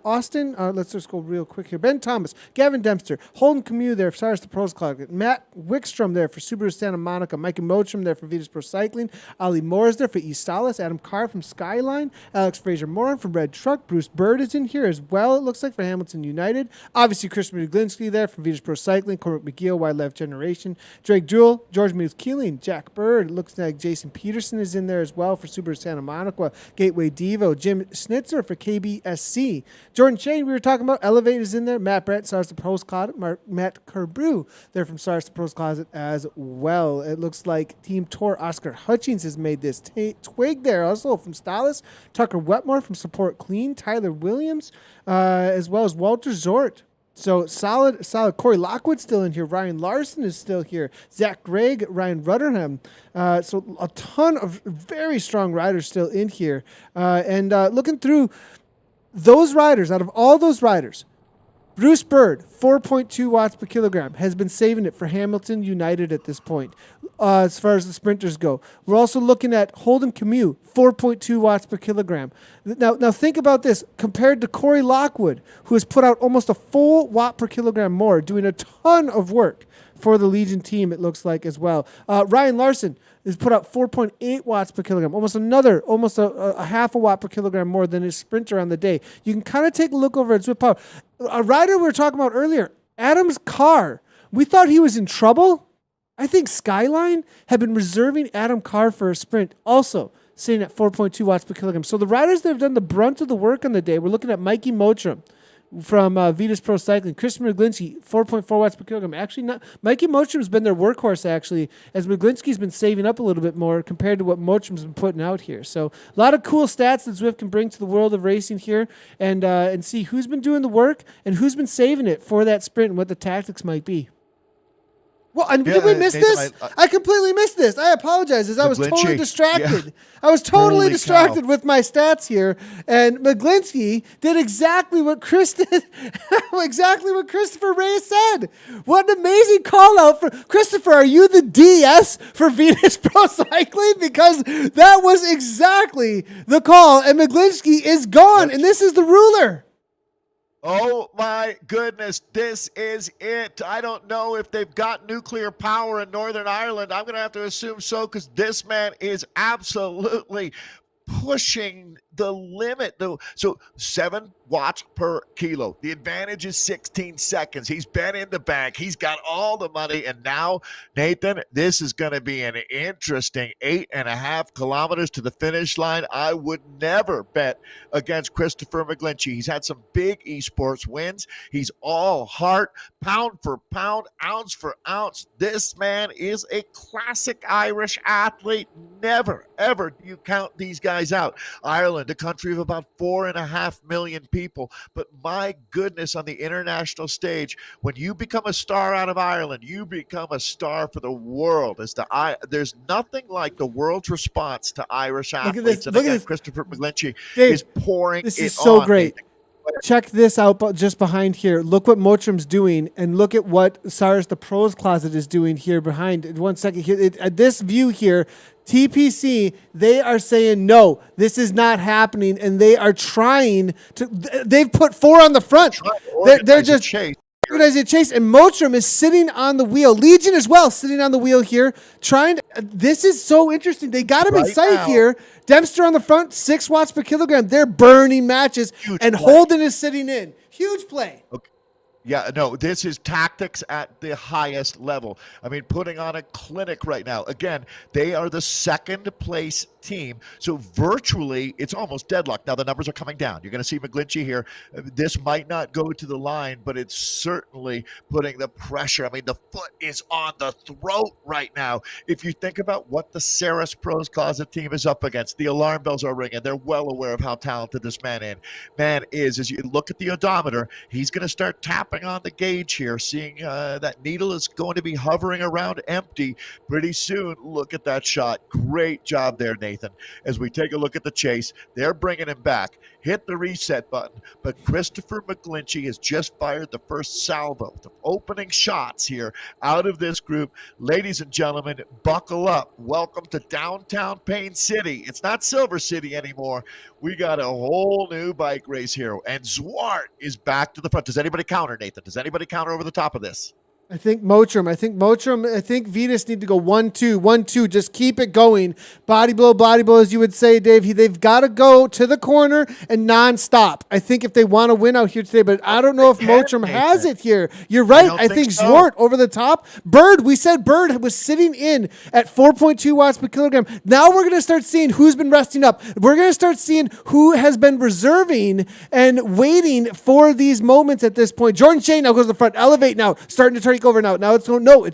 Austin. Let's just go real quick here. Ben Thomas, Gavin Dempster, Holden Camus there for Cyrus the Pros Closet, Matt Wickstrom there for Subaru Santa Monica, Mikey Mochram there for Vitus Pro Cycling, Ali Moore there for East Salas, Adam Carr from Skyline, Alex Fraser-Moran from Red Truck, Bruce Bird is in here as well, it looks like, for Hamilton United. Obviously, Christian Muglinski there from Vitus Pro Cycling, Cormac McGee, Wildlife Generation, Drake Jewell, George Muse Keeling, Jack Bird, it looks like Jason Peterson is in there as well for Subaru Santa Monica, Gateway Devo, Jim Schnitzer for KBSC, Jordan Shane, we were talking about, Elevate is in there, Matt Brett, Sars the Pros Closet, Matt Kerbrew there from Sars the Pros Closet as well. It looks like Team Tour Oscar Hutchings has made this. Twig there also from Stalis, Tucker Wetmore from Support Clean, Tyler Williams, as well as Walter Zort. So solid. Corey Lockwood still in here. Ryan Larson is still here. Zach Gregg, Ryan Rutherham. So a ton of very strong riders still in here. And looking through those riders, out of all those riders, Bruce Bird, 4.2 watts per kilogram, has been saving it for Hamilton United at this point, as far as the sprinters go. We're also looking at Holden Camus, 4.2 watts per kilogram. Now think about this, compared to Corey Lockwood, who has put out almost a full watt per kilogram more, doing a ton of work for the Legion team, it looks like, as well. Ryan Larson has put out 4.8 watts per kilogram, almost a half a watt per kilogram more than his sprinter on the day. You can kind of take a look over at Zwift Power. A rider we were talking about earlier, Adam's Carr. We thought he was in trouble. I think Skyline had been reserving Adam Carr for a sprint, also sitting at 4.2 watts per kilogram. So the riders that have done the brunt of the work on the day, we're looking at Mikey Mochram from Vitus Pro Cycling, Christian Muglinski, 4.4 watts per kilogram. Actually, not Mikey Mochram's been their workhorse, actually, as Muglinski's been saving up a little bit more compared to what Mochram's been putting out here. So a lot of cool stats that Zwift can bring to the world of racing here, and see who's been doing the work and who's been saving it for that sprint and what the tactics might be. Well, did we miss this? I completely missed this. I apologize, as I was totally distracted. Yeah. I was totally distracted with my stats here, and Muglinski did exactly what Chris did, exactly what Christopher Reyes said. What an amazing call out for Christopher. Are you the DS for Vitus Pro Cycling? Because that was exactly the call, and Muglinski is gone, and this is the ruler. Oh my goodness, this is it. I don't know if they've got nuclear power in Northern Ireland. I'm going to have to assume so, because this man is absolutely pushing the limit. So 7 watts per kilo. The advantage is 16 seconds. He's been in the bank. He's got all the money. And now, Nathan, this is going to be an interesting 8.5 kilometers to the finish line. I would never bet against Christopher Muglinski. He's had some big esports wins. He's all heart, pound for pound, ounce for ounce. This man is a classic Irish athlete. Never, ever do you count these guys out. Ireland, a country of about 4.5 million people. But my goodness, on the international stage, when you become a star out of Ireland, you become a star for the world. There's nothing like the world's response to Irish athletes. Look at this. Christopher Muglinski is pouring this it is so on. Great. Check this out just behind here. Look what Mochram's doing, and look at what Cyrus the Pros Closet is doing here behind. 1 second here. This view here, TPC, they are saying, no, this is not happening, and they are trying to. They've put 4 on the front. They're just organizing a chase, and Mochram is sitting on the wheel. Legion as well, sitting on the wheel here, trying to. This is so interesting. They got him in sight here. Dempster on the front, 6 watts per kilogram. They're burning matches, and Holden is sitting in. Huge play. Okay. Yeah, no, this is tactics at the highest level. I mean, putting on a clinic right now. Again, they are the second place team. So virtually, it's almost deadlock. Now the numbers are coming down. You're going to see McGlinchey here. This might not go to the line, but it's certainly putting the pressure. I mean, the foot is on the throat right now. If you think about what the Ceres Pros Closet team is up against, the alarm bells are ringing. They're well aware of how talented this man is. As you look at the odometer, he's going to start tapping on the gauge here, seeing that needle is going to be hovering around empty pretty soon. Look at that shot. Great job there, Nathan. As we take a look at the chase, they're bringing him back. Hit the reset button, but Christopher McGlinchey has just fired the first salvo, the opening shots here out of this group. Ladies and gentlemen, buckle up. Welcome to downtown Payne City. It's not Silver City anymore. We got a whole new bike race here, and Zwart is back to the front. Does anybody counter, Nathan? Does anybody counter over the top of this? I think Mottram. I think Venus need to go 1-2, 1-2. Just keep it going. Body blow, as you would say, Dave. They've got to go to the corner and nonstop. I think if they want to win out here today, but I don't know if Mottram has it here. You're right. I think so. Zwart over the top. Bird, we said Bird was sitting in at 4.2 watts per kilogram. Now we're going to start seeing who's been resting up. We're going to start seeing who has been reserving and waiting for these moments at this point. Jordan Shane now goes to the front. Elevate now. Starting to take over now. Now it's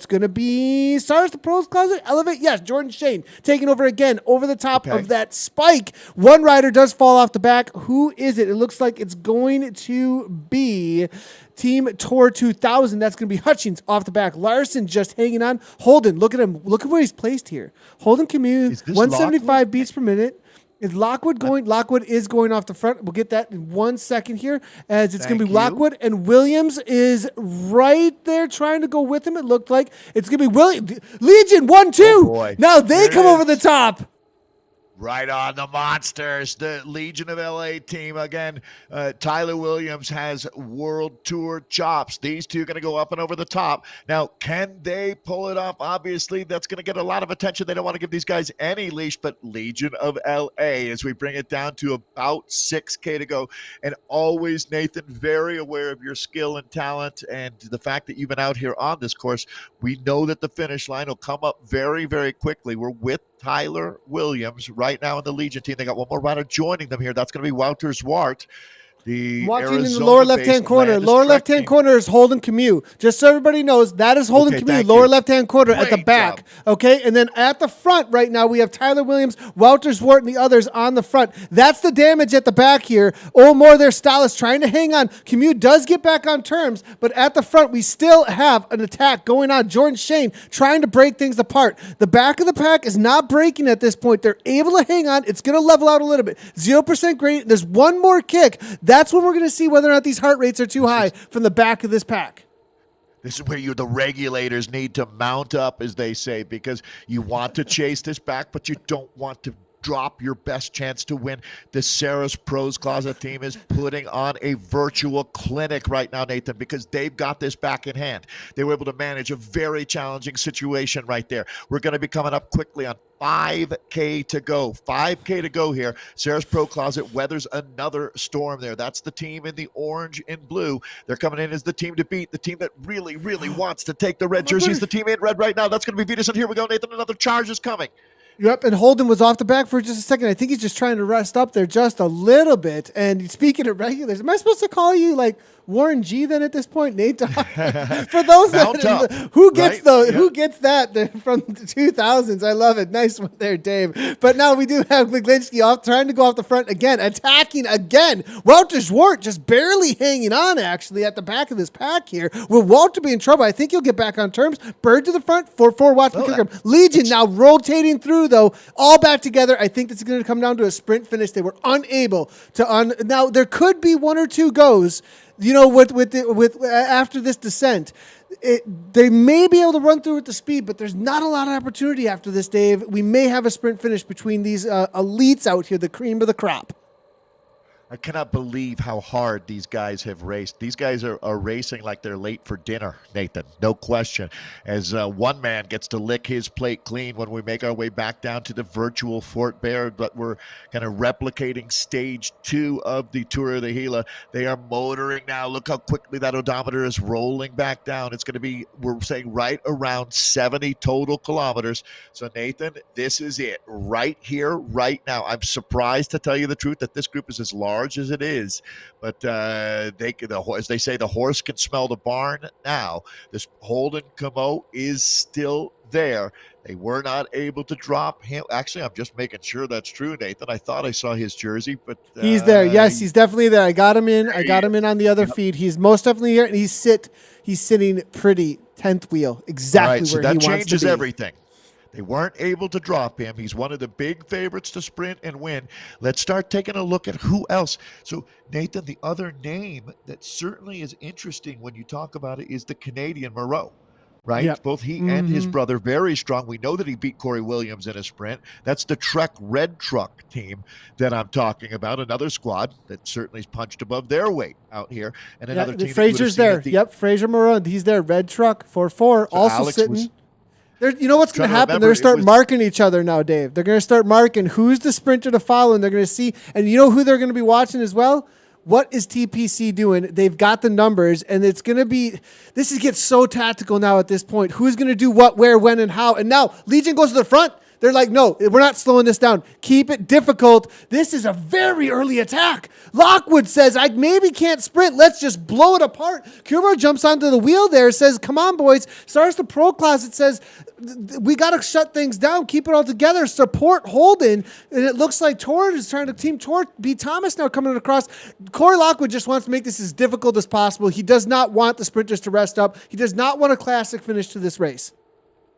going to be Cyrus the Pros Closet. Elevate. Yes, Jordan Shane taking over again over the top of that spike. One rider does fall off the back. Who is it? It looks like it's going to be Team Tour 2000. That's going to be Hutchings off the back. Larson just hanging on. Holden, look at him. Look at where he's placed here. Holden Commute, 175 beats per minute. Is Lockwood going? Lockwood is going off the front. We'll get that in 1 second here, as it's going to be Lockwood, and Williams is right there trying to go with him. It looked like it's going to be Legion 1-2. Oh boy. Now they come over the top. Right on the Monsters, the Legion of LA team. Again, Tyler Williams has World Tour chops. These two are going to go up and over the top. Now, can they pull it off? Obviously, that's going to get a lot of attention. They don't want to give these guys any leash, but Legion of LA, as we bring it down to about 6K to go. And always, Nathan, very aware of your skill and talent and the fact that you've been out here on this course. We know that the finish line will come up very, very quickly. We're with Tyler Williams right now in the Legion team. They got one more rider joining them here. That's going to be Wouter Zwart. Watching in the lower left-hand corner. Lower left-hand corner is Holden Commute. Just so everybody knows, that is Holden Commute. Lower left-hand corner at the back. Job. Okay, and then at the front right now, we have Tyler Williams, Wouter Zwart, and the others on the front. That's the damage at the back here. Olmore, their stylist, trying to hang on. Commute does get back on terms, but at the front, we still have an attack going on. Jordan Shane trying to break things apart. The back of the pack is not breaking at this point. They're able to hang on. It's going to level out a little bit. 0% grade. There's one more kick. That's when we're going to see whether or not these heart rates are too high from the back of this pack. This is where the regulators need to mount up, as they say, because you want to chase this back, but you don't want to drop your best chance to win. The Ceres Pros Closet team is putting on a virtual clinic right now, Nathan, because they've got this back in hand. They were able to manage a very challenging situation right there. We're going to be coming up quickly on 5K to go. 5K to go here. Ceres Pro Closet weathers another storm there. That's the team in the orange and blue. They're coming in as the team to beat, the team that really, really wants to take the red jerseys. The team in red right now. That's going to be Venus, and here we go, Nathan. Another charge is coming. Yep, and Holden was off the back for just a second. I think he's just trying to rest up there just a little bit. And speaking of regulars, am I supposed to call you like Warren G then at this point, Nate? For those who gets who gets that from the 2000s? I love it. Nice one there, Dave. But now we do have McGlinchey off, trying to go off the front again, attacking again. Wouter Zwart just barely hanging on actually at the back of this pack here. Will Walter be in trouble? I think he'll get back on terms. Bird to the front, 4 watts per kilogram. Legion now rotating through though, all back together. I think this is going to come down to a sprint finish. They were unable to now there could be one or two goes. You know, with after this descent, they may be able to run through at the speed, but there's not a lot of opportunity after this, Dave. We may have a sprint finish between these elites out here, the cream of the crop. I cannot believe how hard these guys have raced. These guys are racing like they're late for dinner, Nathan. No question. As one man gets to lick his plate clean when we make our way back down to the virtual Fort Baird, but we're kind of replicating stage 2 of the Tour of the Gila. They are motoring now. Look how quickly that odometer is rolling back down. It's going to be, we're saying, right around 70 total kilometers. So, Nathan, this is it. Right here, right now. I'm surprised, to tell you the truth, that this group is as large as it is, but as they say, the horse can smell the barn now. This Holden Camo is still there. They were not able to drop him. Actually, I'm just making sure that's true, Nathan. I thought I saw his jersey, but he's there. Yes, he's definitely there. I got him in. I got him in on the other feed. He's most definitely here, and he's sitting pretty 10th wheel, exactly where he wants to be. So that changes everything. They weren't able to drop him. He's one of the big favorites to sprint and win. Let's start taking a look at who else. So, Nathan, the other name that certainly is interesting when you talk about it is the Canadian Moreau, right? Yep. Both he and his brother, very strong. We know that he beat Corey Williams in a sprint. That's the Trek Red Truck team that I'm talking about, another squad that certainly is punched above their weight out here. And another team. Fraser's there. Yep, Fraser Moreau. He's there. Red Truck 4-4, so also Alex sitting. You know what's going to happen? They're going to start marking each other now, Dave. They're going to start marking who's the sprinter to follow, and they're going to see. And you know who they're going to be watching as well? What is TPC doing? They've got the numbers, and it's going to be – this gets so tactical now at this point. Who's going to do what, where, when, and how? And now Legion goes to the front. They're like, no, we're not slowing this down. Keep it difficult. This is a very early attack. Lockwood says, I maybe can't sprint. Let's just blow it apart. Kumar jumps onto the wheel there, says, come on, boys. Starts the pro class. It says, we got to shut things down. Keep it all together. Support Holden. And it looks like Tord is trying to team Tord beat Thomas now coming across. Corey Lockwood just wants to make this as difficult as possible. He does not want the sprinters to rest up. He does not want a classic finish to this race.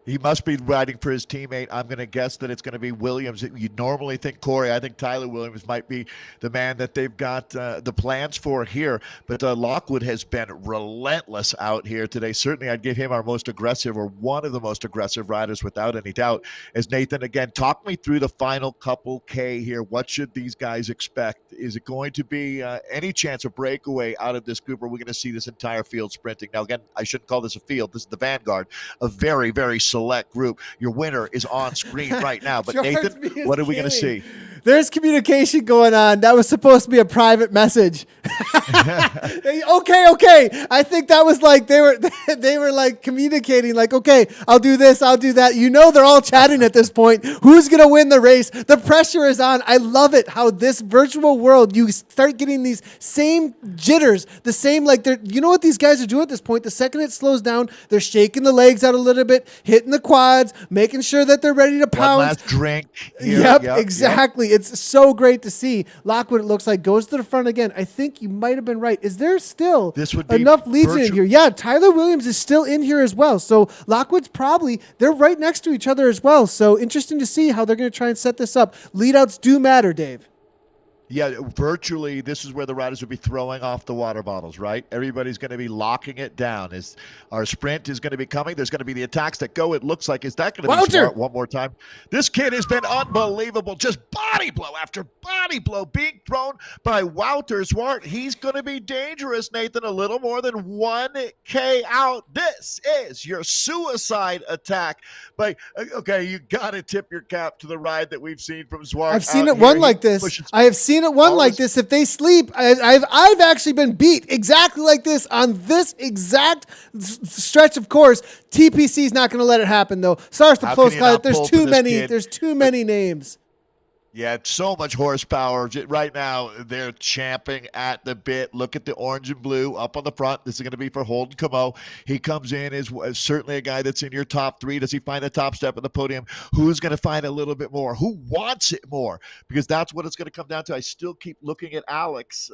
He must be riding for his teammate. I'm going to guess that it's going to be Williams. You'd normally think Corey. I think Tyler Williams might be the man that they've got the plans for here. But Lockwood has been relentless out here today. Certainly, I'd give him our most aggressive, or one of the most aggressive riders without any doubt. As Nathan, again, talk me through the final couple K here. What should these guys expect? Is it going to be any chance of breakaway out of this group, or are we going to see this entire field sprinting? Now, again, I shouldn't call this a field. This is the vanguard, a very, very select group. Your winner is on screen right now. But Nathan, what are we going to see? There's communication going on. That was supposed to be a private message. Okay. I think that was like they were like communicating like, okay, I'll do this, I'll do that. You know, they're all chatting at this point. Who's going to win the race? The pressure is on. I love it how this virtual world, you start getting these same jitters, the same, like they're, you know what these guys are doing at this point? The second it slows down, they're shaking the legs out a little bit, hitting the quads, making sure that they're ready to pounce. One last drink. Here. Yep, exactly. Yep. It's so great to see. Lockwood, it looks like, goes to the front again. I think you might have been right. Is there still enough Legion in here? Yeah, Tyler Williams is still in here as well. So Lockwood's they're right next to each other as well. So interesting to see how they're going to try and set this up. Leadouts do matter, Dave. Yeah, virtually, this is where the riders will be throwing off the water bottles, right? Everybody's going to be locking it down. As our sprint is going to be coming, there's going to be the attacks that go. It looks like, is that going to be smart one more time? This kid has been unbelievable. Just body blow after body blow being thrown by Wouter Zwart. He's going to be dangerous, Nathan. A little more than 1K out. This is your suicide attack. But, okay, you got to tip your cap to the ride that we've seen from Zwart. I've seen it run like this. I have seen it one like this. If they sleep, I've actually been beat exactly like this on this exact stretch of course. TPC is not going to let it happen though. Sorry to close cut. There's too many. There's too many names. Yeah, so much horsepower. Right now, they're champing at the bit. Look at the orange and blue up on the front. This is going to be for Holden Camo. He comes in as certainly a guy that's in your top three. Does he find the top step of the podium? Who's going to find a little bit more? Who wants it more? Because that's what it's going to come down to. I still keep looking at Alex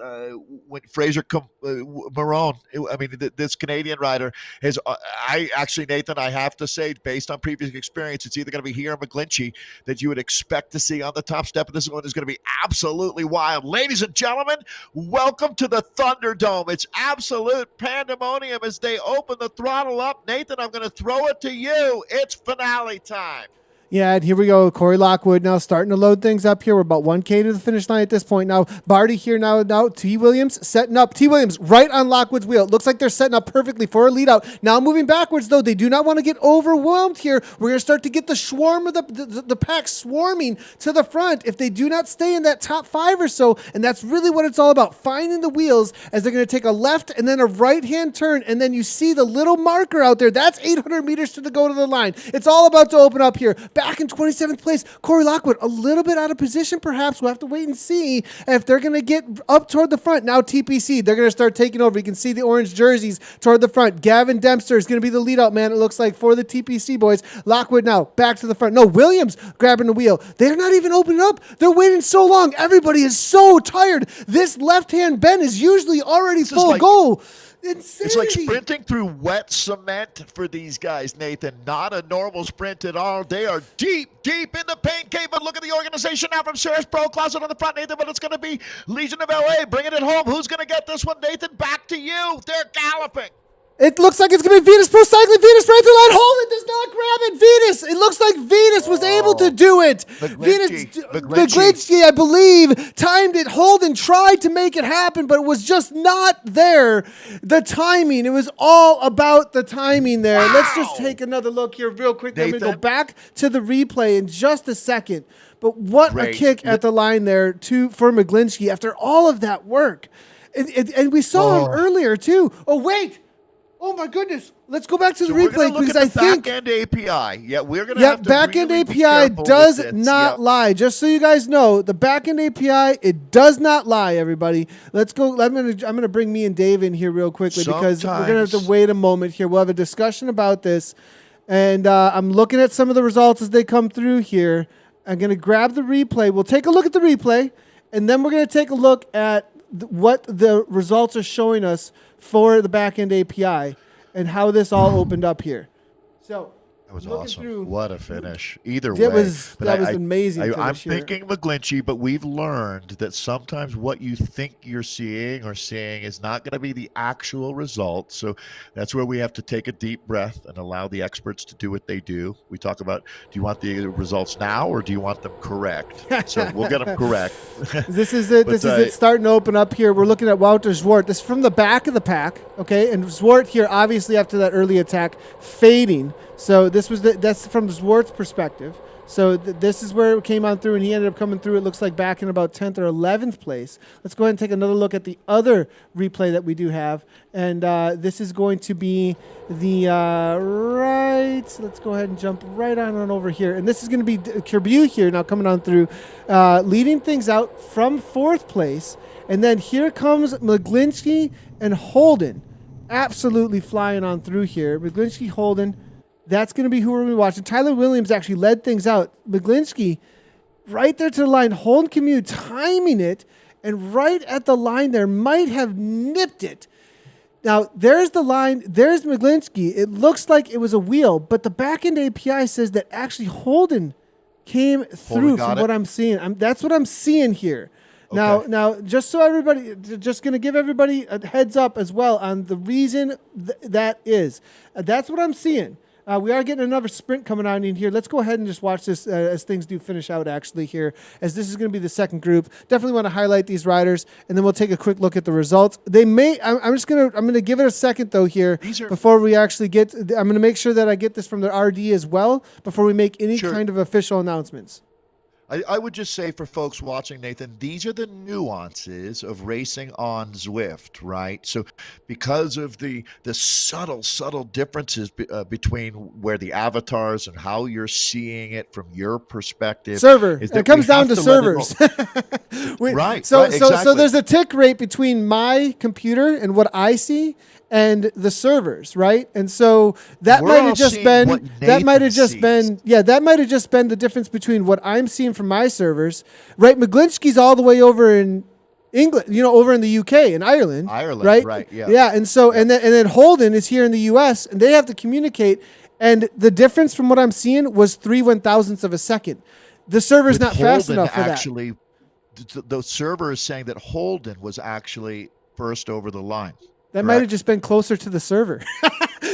when Fraser Marone. I mean, this Canadian rider has. Nathan, I have to say, based on previous experience, it's either going to be here or McGlinchey that you would expect to see on the top step of this one. Is going to be absolutely wild. Ladies and gentlemen, welcome to the Thunderdome. It's absolute pandemonium as they open the throttle up. Nathan, I'm going to throw it to you. It's finale time. Yeah, and here we go. Corey Lockwood now starting to load things up here. We're about 1K to the finish line at this point. Now, Barty here now T. Williams setting up. T. Williams right on Lockwood's wheel. It looks like they're setting up perfectly for a lead out. Now moving backwards, though. They do not want to get overwhelmed here. We're going to start to get the swarm of the pack swarming to the front if they do not stay in that top 5 or so. And that's really what it's all about, finding the wheels as they're going to take a left and then a right-hand turn. And then you see the little marker out there. That's 800 meters to go to the line. It's all about to open up here. Back in 27th place, Corey Lockwood, a little bit out of position perhaps. We'll have to wait and see if they're going to get up toward the front. Now TPC, they're going to start taking over. You can see the orange jerseys toward the front. Gavin Dempster is going to be the lead out man, it looks like, for the TPC boys. Lockwood now back to the front. No, Williams grabbing the wheel. They're not even opening up. They're waiting so long. Everybody is so tired. This left-hand bend is usually already full go. Insanity. It's like sprinting through wet cement for these guys, Nathan. Not a normal sprint at all. They are deep in the pain cave. But look at the organization now from Sarah's Pro Closet on the front, Nathan. But it's going to be Legion of LA bringing it home. Who's going to get this one, Nathan? Back to you. They're galloping. It looks like it's going to be Venus Pro Cycling. Venus right to the line. Holden does not grab it. Venus. It looks like Venus was able to do it. McGlinchey, I believe, timed it. Holden tried to make it happen, but it was just not there. The timing. It was all about the timing there. Wow. Let's just take another look here real quick. I'm going to go back to the replay in just a second. But what a kick at the line there for McGlinchey after all of that work. And we saw him earlier, too. Oh, wait. Oh my goodness! Let's go back to the replay because I think back-end API. Yeah, we're gonna have to back-end really API does not lie. Just so you guys know, the back-end API it does not lie. Everybody, let's go. I'm gonna bring me and Dave in here real quickly because we're gonna have to wait a moment here. We'll have a discussion about this, and I'm looking at some of the results as they come through here. I'm gonna grab the replay. We'll take a look at the replay, and then we're gonna take a look at what the results are showing us for the back-end API and how this all opened up here. So that was awesome. What a finish. Either way. That was amazing. I'm thinking McGlinchey, but we've learned that sometimes what you think you're seeing is not going to be the actual result. So that's where we have to take a deep breath and allow the experts to do what they do. We talk about, do you want the results now or do you want them correct? So we'll get them correct. This is it. This is it starting to open up here. We're looking at Wouter Zwart. This is from the back of the pack, okay? And Zwart here, obviously after that early attack, fading. So that's from Zwart's perspective. So this is where it came on through, and he ended up coming through, it looks like, back in about 10th or 11th place. Let's go ahead and take another look at the other replay that we do have. And this is going to be the right. Let's go ahead and jump right on over here. And this is going to be Kerbu here now coming on through, leading things out from 4th place. And then here comes McGlinchey and Holden. Absolutely flying on through here. McGlinchey, Holden. That's going to be who we're going to be watching. Tyler Williams actually led things out. McGlinchey right there to the line. Holden Commute timing it. And right at the line there might have nipped it. Now, there's the line. There's McGlinchey. It looks like it was a wheel. But the back-end API says that actually Holden came through from what I'm seeing. That's what I'm seeing here. Okay. Now, just so everybody, just going to give everybody a heads up as well on the reason that is. That's what I'm seeing. We are getting another sprint coming on in here. Let's go ahead and just watch this as things do finish out actually here, as this is going to be the second group. Definitely want to highlight these riders, and then we'll take a quick look at the results. They may. I'm going to give it a second though here before we actually get. I'm going to make sure that I get this from the RD as well before we make any kind of official announcements. I would just say for folks watching, Nathan, these are the nuances of racing on Zwift, right? So because of the subtle differences between where the avatars and how you're seeing it from your perspective. It comes down to servers. Right. So exactly. There's a tick rate between my computer and what I see and the servers, right? And so that might have just been the difference between what I'm seeing from my servers, right? McGlinchey's all the way over in England, over in the UK and Ireland, right? Yeah. And so and then Holden is here in the US, and they have to communicate, and the difference from what I'm seeing was 3/1000ths of a second. The server's not fast enough for that. The server is saying that Holden was actually first over the line. That might have just been closer to the server.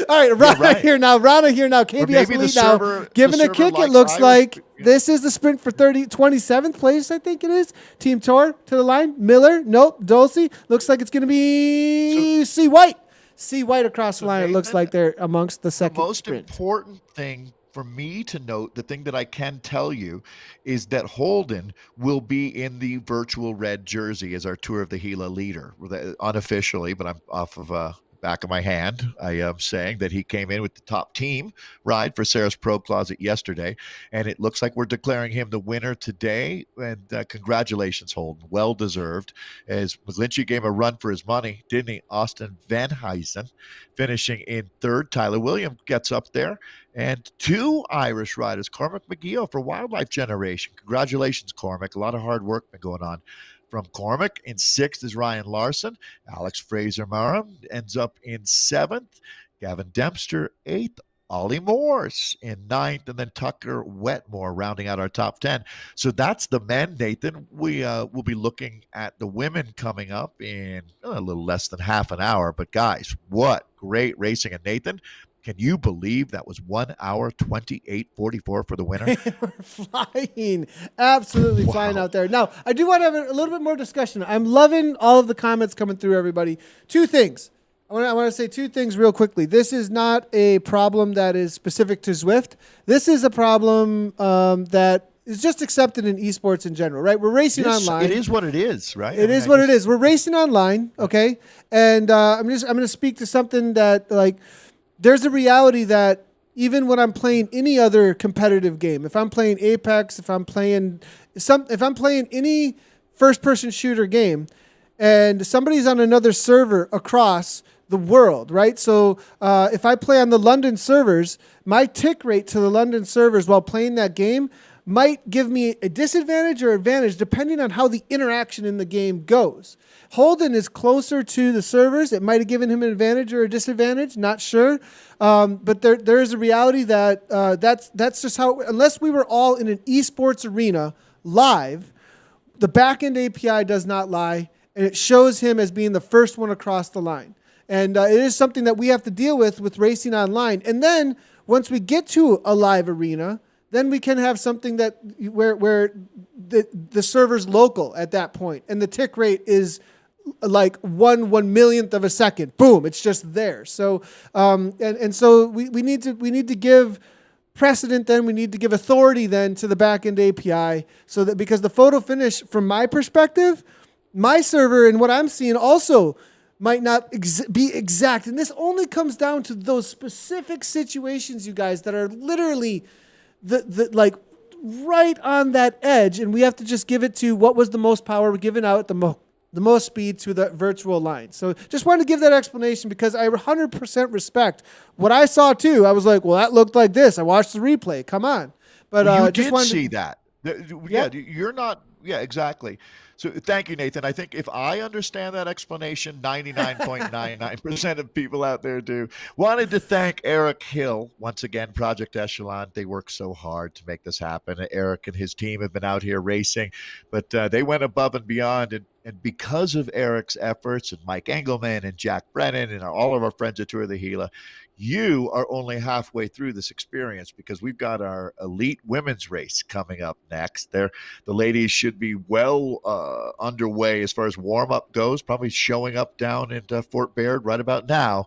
All right, Rana right. here now. KBS maybe the Elite server- now. Given the a server kick, it likes looks Irish. like Yeah. this is the sprint for 27th place, I think it is. Team Tor to the line. Miller, nope. Dulcie, looks like it's going to be C. White. C. White across the line. It looks Nathan, like they're amongst the the second most sprint. important thing for me to note, the thing that I can tell you, is that Holden will be in the virtual red jersey as our Tour of the Gila leader, unofficially, but I'm off of back of my hand. I am saying that he came in with the top team ride for Sarah's Pro Closet yesterday, and it looks like we're declaring him the winner today. And congratulations, Holden, well deserved. As McGlinchey gave a run for his money, didn't he? Austin Van Huysen finishing in third. Tyler Williams gets up there, and two Irish riders, Cormac McGee for Wildlife Generation. Congratulations, Cormac. A lot of hard work been going on from Cormac. In sixth is Ryan Larson. Alex Fraser-Mara ends up in seventh. Gavin Dempster, eighth. Ollie Morse in ninth, and then Tucker Wetmore rounding out our top 10. So that's the men, Nathan. We will be looking at the women coming up in a little less than half an hour. But guys, what great racing. And Nathan, can you believe that was 1 hour 28:44 for the winner? We're flying, absolutely flying out there. Now, I do want to have a little bit more discussion. I'm loving all of the comments coming through, everybody. Two things. I want to say two things real quickly. This is not a problem that is specific to Zwift. This is a problem that is just accepted in esports in general, right? We're racing online. It is what it is, right? It is what it is. We're racing online, okay? And I'm going to speak to something that, like, there's a reality that even when I'm playing any other competitive game, if I'm playing Apex, if I'm playing any first-person shooter game, and somebody's on another server across the world, right? So if I play on the London servers, my tick rate to the London servers while playing that game might give me a disadvantage or advantage depending on how the interaction in the game goes. Holden is closer to the servers. It might have given him an advantage or a disadvantage, not sure. But there is a reality that that's just how, unless we were all in an esports arena live, the backend API does not lie, and it shows him as being the first one across the line. And it is something that we have to deal with racing online. And then once we get to a live arena, then we can have something that where the server's local at that point, and the tick rate is like 1/1,000,000th of a second. Boom, it's just there. So so we need to give precedent. Then we need to give authority then to the backend API, so that, because the photo finish from my perspective, my server and what I'm seeing also might not be exact. And this only comes down to those specific situations, you guys, that are literally the like right on that edge. And we have to just give it to what was the most power given out, the most speed to the virtual line. So just wanted to give that explanation, because I 100% respect what I saw too. I was like, well, that looked like this. I watched the replay. Come on. But you just did see that. Yeah, you're not. Yeah, exactly. So thank you, Nathan. I think if I understand that explanation, 99.99% of people out there do. Wanted to thank Eric Hill, once again, Project Echelon. They work so hard to make this happen. Eric and his team have been out here racing, but they went above and beyond. And because of Eric's efforts, and Mike Engelman and Jack Brennan and all of our friends at Tour of the Gila, you are only halfway through this experience, because we've got our elite women's race coming up next. The ladies should be well underway as far as warm-up goes, probably showing up down at Fort Baird right about now.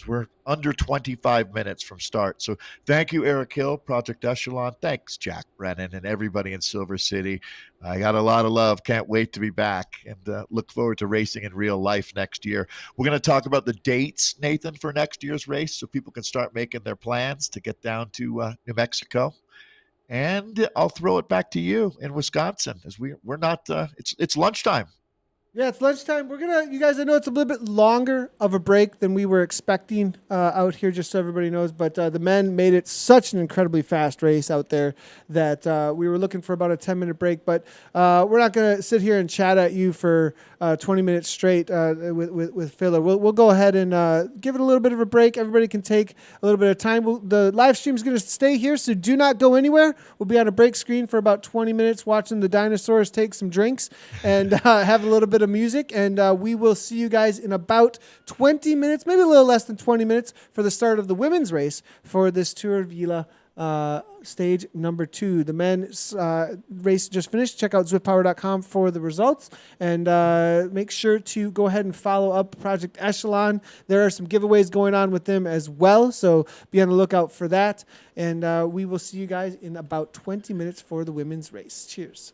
We're under 25 minutes from start. So thank you, Eric Hill, Project Echelon. Thanks, Jack Brennan, and everybody in Silver City. I got a lot of love. Can't wait to be back, and look forward to racing in real life next year. We're going to talk about the dates, Nathan, for next year's race, so people can start making their plans to get down to New Mexico. And I'll throw it back to you in Wisconsin, as we're not. It's lunchtime. Yeah, it's lunchtime. You guys, I know it's a little bit longer of a break than we were expecting out here, just so everybody knows. But the men made it such an incredibly fast race out there that we were looking for about a 10-minute break. But we're not going to sit here and chat at you for 20 minutes straight with filler. We'll go ahead and give it a little bit of a break. Everybody can take a little bit of time. The live stream is going to stay here, so do not go anywhere. We'll be on a break screen for about 20 minutes watching the dinosaurs take some drinks and have a little bit bit of music, and we will see you guys in about 20 minutes, maybe a little less than 20 minutes, for the start of the women's race for this Tour of Gila stage number 2. The men's race just finished. Check out zwiftpower.com for the results, and make sure to go ahead and follow up Project Echelon. There are some giveaways going on with them as well, so be on the lookout for that, and we will see you guys in about 20 minutes for the women's race. Cheers.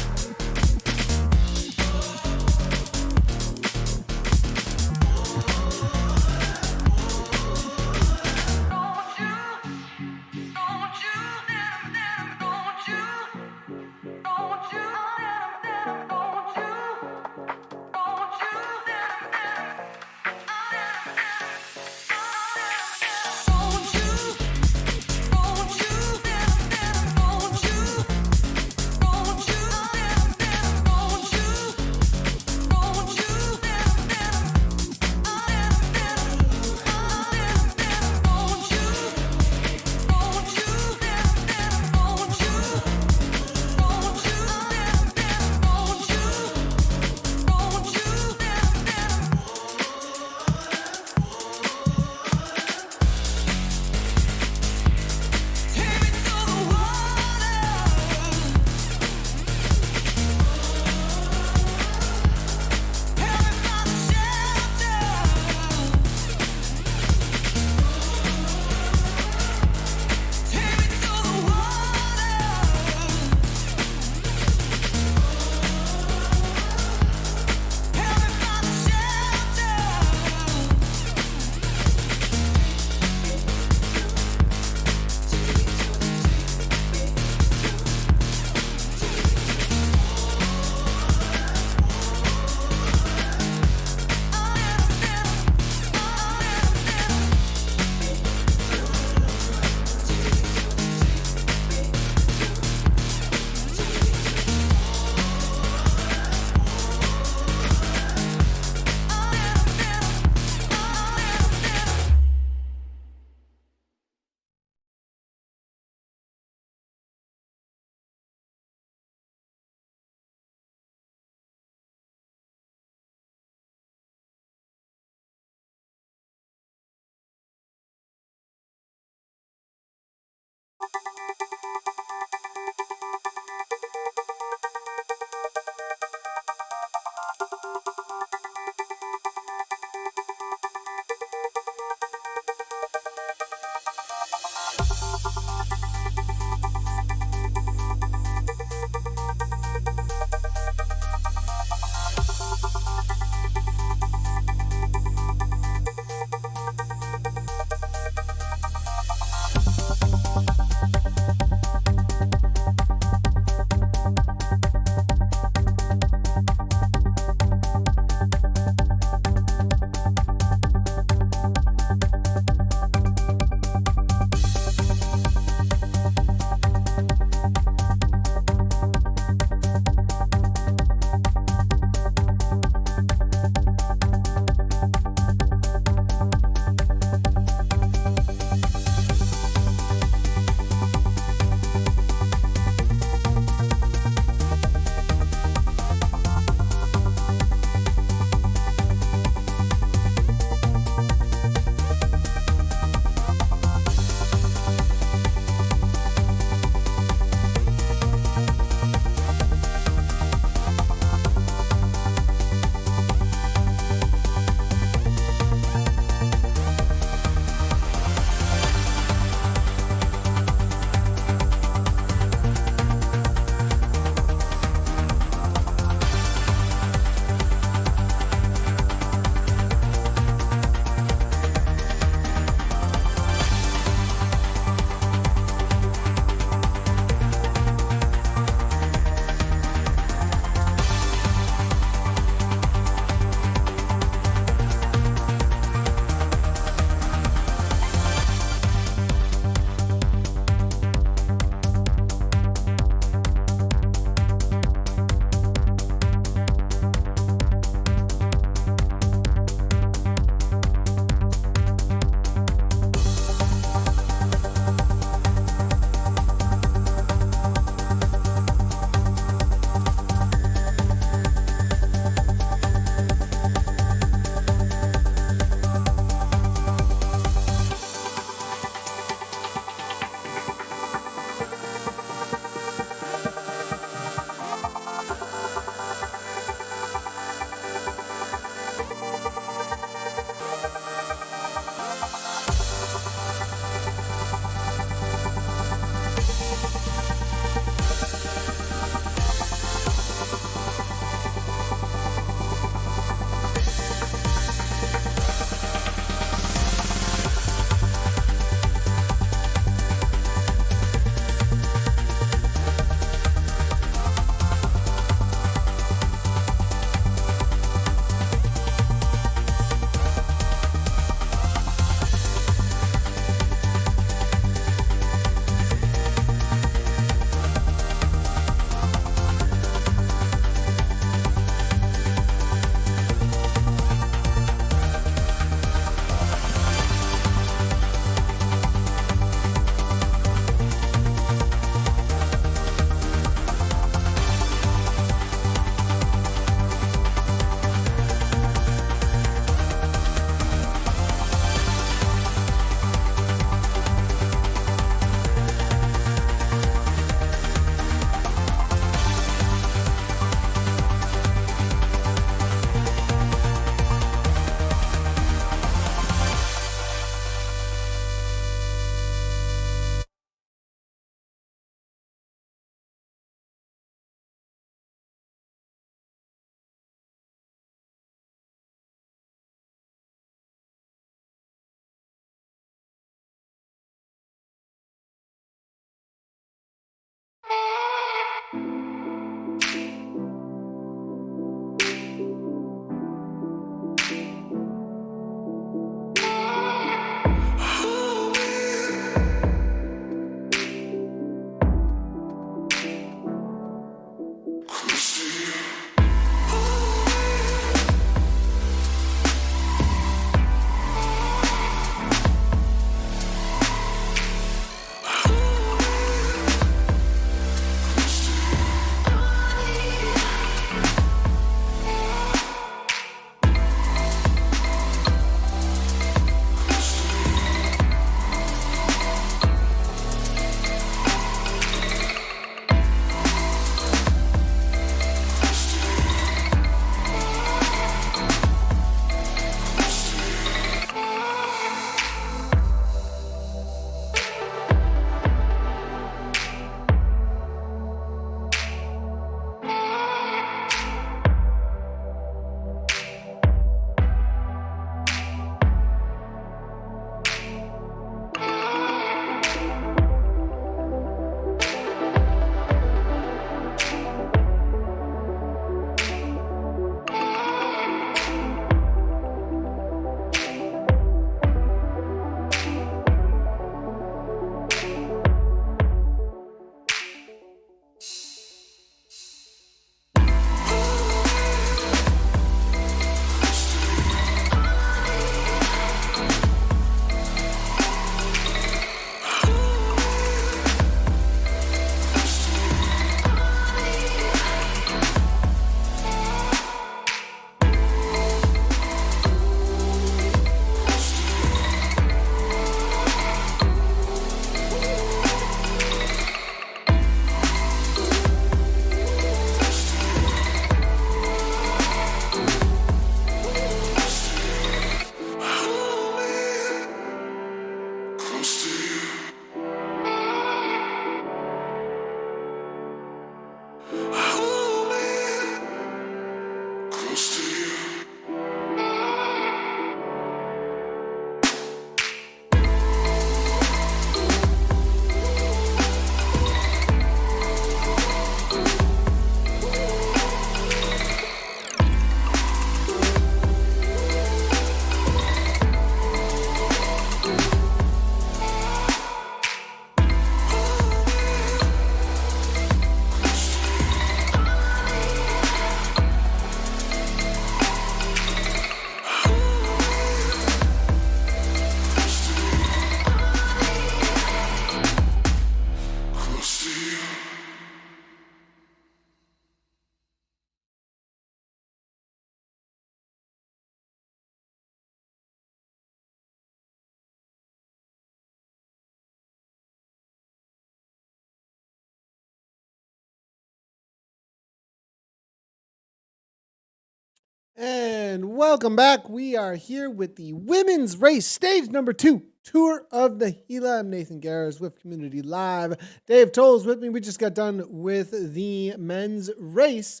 And welcome back. We are here with the women's race, stage number 2, Tour of the Gila. I'm Nathan Guerra, Zwift Community Live. Dave Toll's with me. We just got done with the men's race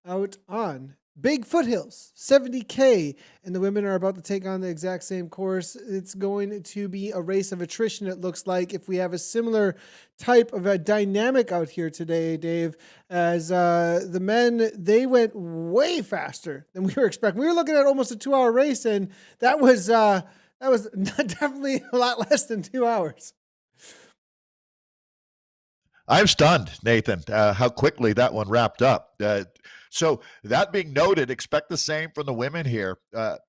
out on Big Foothills, 70K, and the women are about to take on the exact same course. It's going to be a race of attrition, it looks like, if we have a similar type of a dynamic out here today, Dave, as the men, they went way faster than we were expecting. We were looking at almost a 2-hour race, and that was definitely a lot less than 2 hours. I'm stunned, Nathan, how quickly that one wrapped up. So that being noted, expect the same from the women here.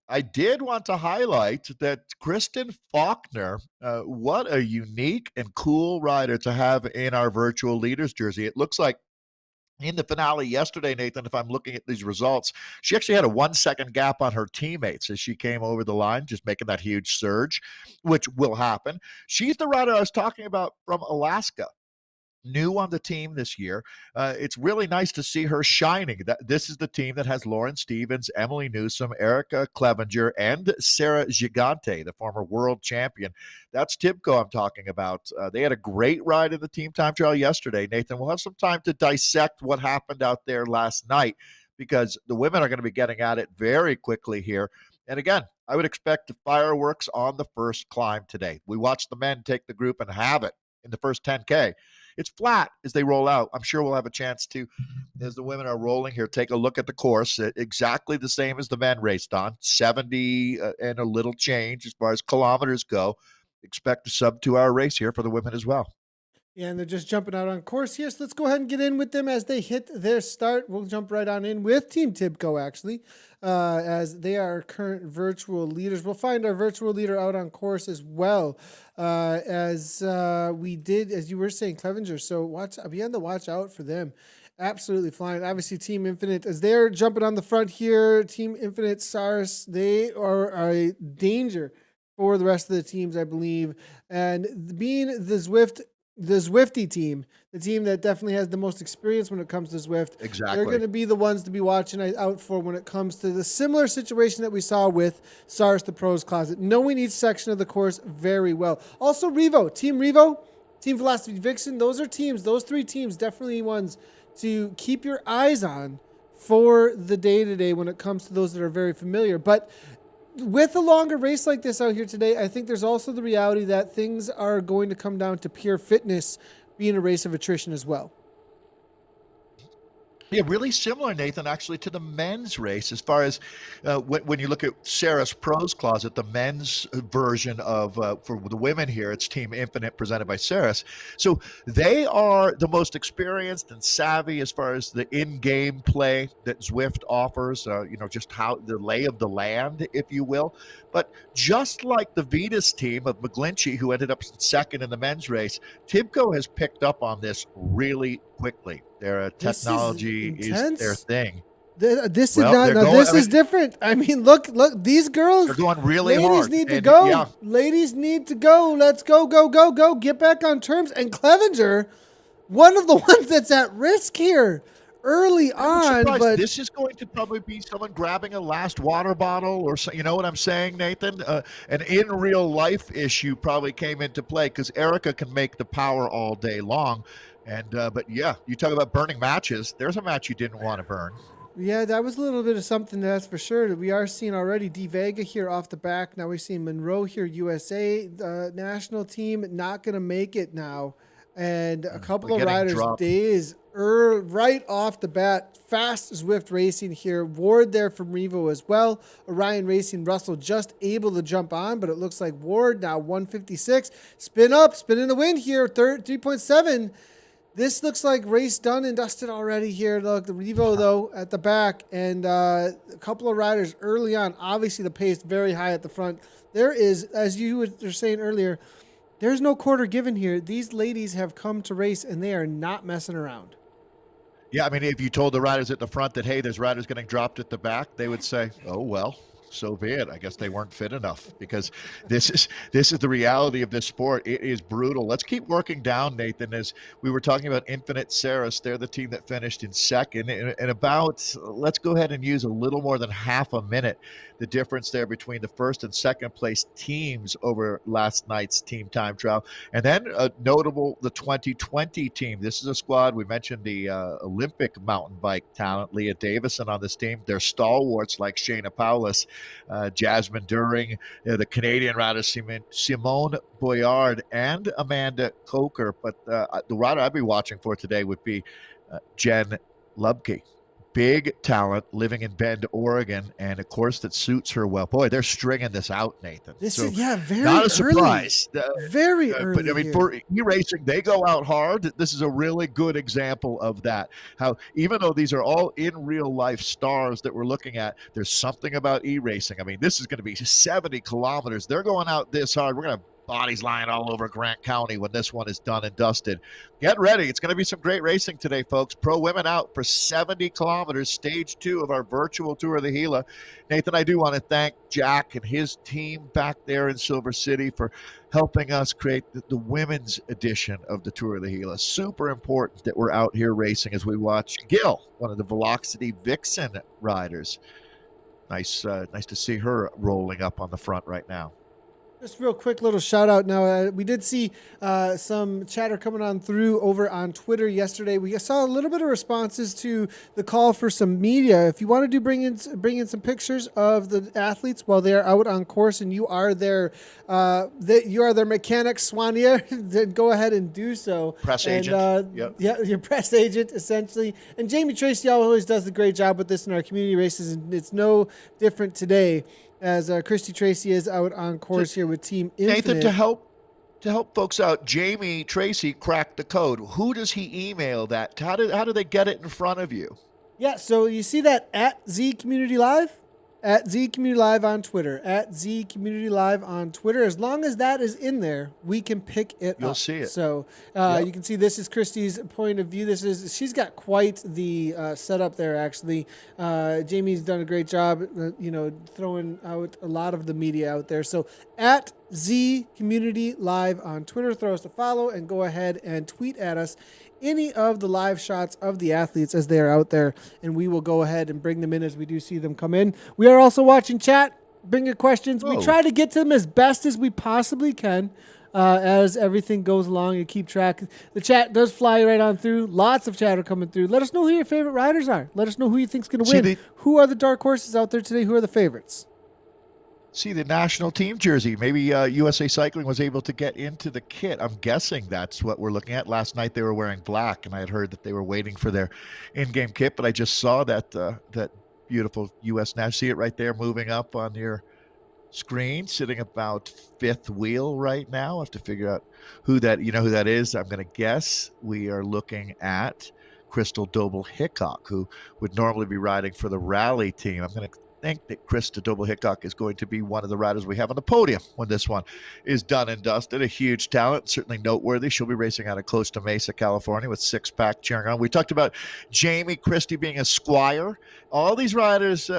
I did want to highlight that Kristen Faulkner, what a unique and cool rider to have in our virtual leaders jersey. It looks like in the finale yesterday, Nathan, if I'm looking at these results, she actually had a 1-second gap on her teammates as she came over the line, just making that huge surge, which will happen. She's the rider I was talking about from Alaska. New on the team this year. It's really nice to see her shining. This is the team that has Lauren Stevens, Emily Newsom, Erica Clevenger, and Sarah Gigante, the former world champion. That's TIBCO I'm talking about. They had a great ride in the team time trial yesterday. Nathan, we'll have some time to dissect what happened out there last night because the women are going to be getting at it very quickly here. And again, I would expect fireworks on the first climb today. We watched the men take the group and have it in the first 10K. It's flat as they roll out. I'm sure we'll have a chance to, as the women are rolling here, take a look at the course. Exactly the same as the men raced on, 70 and a little change as far as kilometers go. Expect a sub 2-hour race here for the women as well. Yeah, and they're just jumping out on course here. So let's go ahead and get in with them as they hit their start. We'll jump right on in with Team TIBCO, actually, as they are current virtual leaders. We'll find our virtual leader out on course as well, as we did, as you were saying, Clevenger. So be on the watch out for them. Absolutely flying. Obviously, Team Infinite, as they're jumping on the front here, Team Infinite, SARS, they are a danger for the rest of the teams, I believe. And being the Zwifty team, the team that definitely has the most experience when it comes to Zwift. Exactly. They're going to be the ones to be watching out for when it comes to the similar situation that we saw with SARS, the Pros Closet, knowing each section of the course very well. Also, Team Velocity Vixen, those three teams, definitely ones to keep your eyes on for the day-to-day when it comes to those that are very familiar. But with a longer race like this out here today, I think there's also the reality that things are going to come down to pure fitness being a race of attrition as well. Yeah, really similar, Nathan, actually, to the men's race as far as when you look at Sarah's Pros Closet, the men's version of, for the women here, it's Team Infinite presented by Sarah's. So they are the most experienced and savvy as far as the in-game play that Zwift offers, just how the lay of the land, if you will. But just like the Vetus team of McGlinchey, who ended up second in the men's race, TIBCO has picked up on this really quickly. Their technology is their thing. This is different. I mean, look, these girls. They're going really hard. Ladies need to go. Yeah. Ladies need to go. Let's go. Get back on terms. And Clevenger, one of the ones that's at risk here early on. But this is going to probably be someone grabbing a last water bottle or so, you know what I'm saying, Nathan? An in real life issue probably came into play because Erica can make the power all day long. And but yeah, you talk about burning matches. There's a match you didn't want to burn. Yeah, that was a little bit of something, that's for sure. We are seeing already D Vega here off the back. Now we're seeing Monroe here, USA, national team, not going to make it now. And a couple of riders, days right off the bat. Fast Zwift racing here. Ward there from Revo as well. Orion Racing, Russell just able to jump on, but it looks like Ward now 156. Spin in the wind here, 3.7. This looks like race done and dusted already here. Look, the Revo, though, at the back. And a couple of riders early on. Obviously, the pace very high at the front. There is, as you were saying earlier, there's no quarter given here. These ladies have come to race, and they are not messing around. Yeah, I mean, if you told the riders at the front that, hey, there's riders getting dropped at the back, they would say, oh, well. so be it. I guess they weren't fit enough, because this is the reality of this sport. It is brutal. Let's keep working down, Nathan. As we were talking about Infinite Ceres, they're the team that finished in second. And about, let's go ahead and use a little more than half a minute, the difference there between the first and second place teams over last night's team time trial. And then notable, the 2020 team. This is a squad. We mentioned the Olympic mountain bike talent, Leah Davison, on this team. They're stalwarts like Shayna Paulus, Jasmine During, the Canadian rider Simone Boyard, and Amanda Coker. But the rider I'd be watching for today would be Jen Lubke. Big talent, living in Bend, Oregon, and a course that suits her well. Boy, they're stringing this out, Nathan. This is very not a surprise. Very early. But I mean, for e-racing, they go out hard. This is a really good example of that. How even though these are all in real life stars that we're looking at, there's something about e-racing. I mean, this is going to be 70 kilometers. They're going out this hard. We're going to have bodies lying all over Grant County when this one is done and dusted. Get ready. It's going to be some great racing today, folks. Pro women out for 70 kilometers, stage 2 of our virtual tour of the Gila. Nathan, I do want to thank Jack and his team back there in Silver City for helping us create the women's edition of the Tour of the Gila. Super important that we're out here racing as we watch Gil, one of the Velocity Vixen riders. Nice to see her rolling up on the front right now. Just real quick little shout out now. We did see some chatter coming on through over on Twitter yesterday. We saw a little bit of responses to the call for some media. If you want to bring in some pictures of the athletes while they are out on course and you are their mechanic soigneur, then go ahead and do so. Press agent. Yep. Yeah, your press agent essentially. And Jamie Tracy always does a great job with this in our community races, and it's no different today, as Christy Tracy is out on course here with Team Infinite. Nathan, to help folks out, Jamie Tracy cracked the code. Who does he email that? How do they get it in front of you? Yeah, so you see that at Z Community Live? At Z Community Live on Twitter. At Z Community Live on Twitter. As long as that is in there, we can pick it up. You'll see it. So you can see this is Christy's point of view. She's got quite the setup there, actually. Jamie's done a great job, throwing out a lot of the media out there. So at Z Community Live on Twitter, throw us a follow and go ahead and tweet at us any of the live shots of the athletes as they are out there, and we will go ahead and bring them in as we do see them come in. We are also watching chat. Bring your questions. We try to get to them as best as we possibly can as everything goes along and keep track. The chat does fly right on through. Lots of chatter coming through. Let us know who your favorite riders are. Let us know who you think's going to win. Who are the dark horses out there today? Who are the favorites? See the national team jersey. Maybe USA Cycling was able to get into the kit. I'm guessing that's what we're looking at. Last night they were wearing black, and I had heard that they were waiting for their in-game kit, but I just saw that that beautiful US national. See it right there moving up on your screen, sitting about fifth wheel right now. I have to figure out who that is. I'm going to guess we are looking at Crystal Doble Hickok, who would normally be riding for the rally team. I'm going to think that Krista Doble Hickok is going to be one of the riders we have on the podium when this one is done and dusted. A huge talent, certainly noteworthy. She'll be racing out of Costa Mesa, California, with six-pack cheering on. We talked about Jamie Christie being a squire. All these riders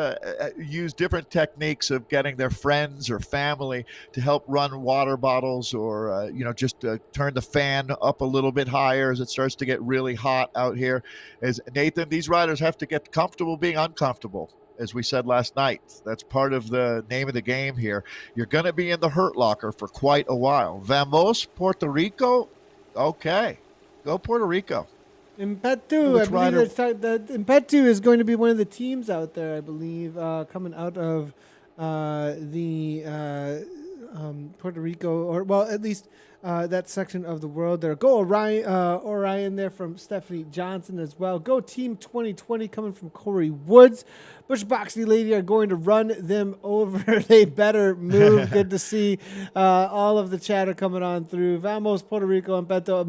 use different techniques of getting their friends or family to help run water bottles, or just turn the fan up a little bit higher as it starts to get really hot out here. As Nathan, these riders have to get comfortable being uncomfortable. As we said last night, that's part of the name of the game here. You're going to be in the hurt locker for quite a while. Vamos, Puerto Rico. Okay, go Puerto Rico. Impetu, I believe Impetu is going to be one of the teams out there, I believe, coming out of the Puerto Rico, or well, at least that section of the world there. Go Orion there from Stephanie Johnson as well. Go Team 2020 coming from Corey Woods. Bush Boxy Lady are going to run them over. They better move. Good to see all of the chatter coming on through. Vamos, Puerto Rico, Impeto.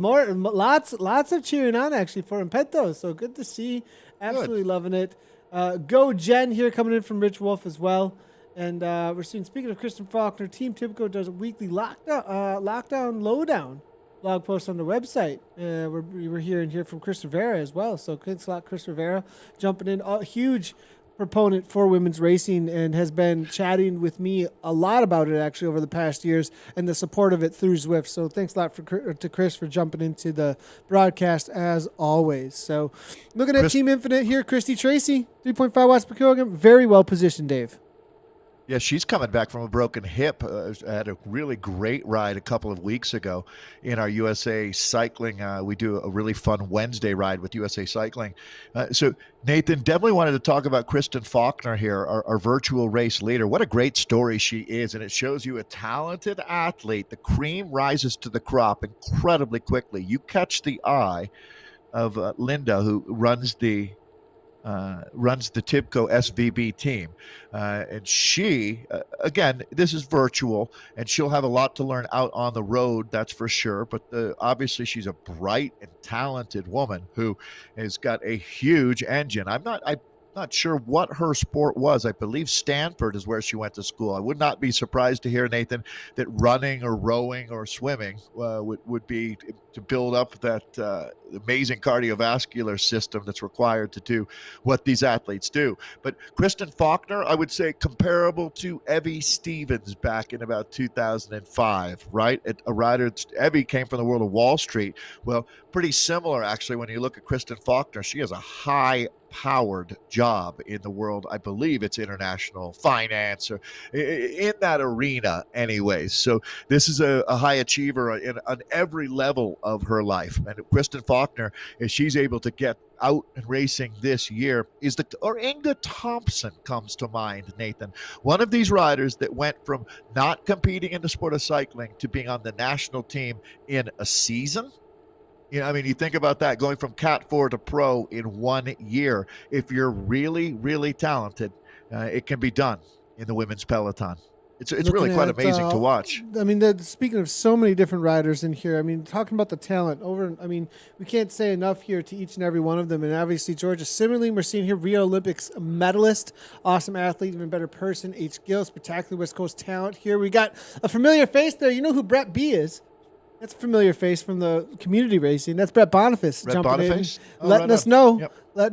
Lots of cheering on actually for Impeto. So good to see. Absolutely good. Loving it. Go Jen here coming in from Rich Wolf as well. And we're seeing, speaking of Kristen Faulkner, Team TIBCO does a weekly lockdown lowdown blog post on the website. We're hearing here from Chris Rivera as well. So thanks a lot, Chris Rivera, jumping in. Huge proponent for women's racing and has been chatting with me a lot about it actually over the past years and the support of it through Zwift. So thanks a lot to Chris for jumping into the broadcast as always. So looking at Team Infinite here, Christy Tracy, 3.5 watts per kilogram, very well positioned, Dave. Yeah, she's coming back from a broken hip. Had a really great ride a couple of weeks ago in our USA Cycling. We do a really fun Wednesday ride with USA Cycling. So, Nathan, definitely wanted to talk about Kristen Faulkner here, our virtual race leader. What a great story she is, and it shows you a talented athlete. The cream rises to the crop incredibly quickly. You catch the eye of Linda, who runs the TIBCO SVB team. And she, again, this is virtual, and she'll have a lot to learn out on the road, that's for sure. But obviously, she's a bright and talented woman who has got a huge engine. I'm not sure what her sport was. I believe Stanford is where she went to school. I would not be surprised to hear, Nathan, that running or rowing or swimming would be to build up that amazing cardiovascular system that's required to do what these athletes do. But Kristen Faulkner, I would say comparable to Evie Stevens back in about 2005, right? A rider, Evie came from the world of Wall Street. Well, pretty similar, actually, when you look at Kristen Faulkner. She has a high-powered job in the world. I believe it's international finance or in that arena anyways. So this is a high achiever on every level of her life. And Kristen Faulkner, if she's able to get out and racing this year, or Inga Thompson comes to mind, Nathan. One of these riders that went from not competing in the sport of cycling to being on the national team in a season. You know, I mean, you think about that, going from Cat 4 to Pro in 1 year. If you're really, really talented, it can be done in the women's peloton. It's really quite amazing to watch. I mean, speaking of so many different riders in here, I mean, talking about the talent we can't say enough here to each and every one of them. And obviously, Georgia Simmerling, we're seeing here, Rio Olympics medalist, awesome athlete, even better person, H. Gill, spectacular West Coast talent here. We got a familiar face there. You know who Brett B is. That's a familiar face from the community racing. That's Brett Boniface jumping in, letting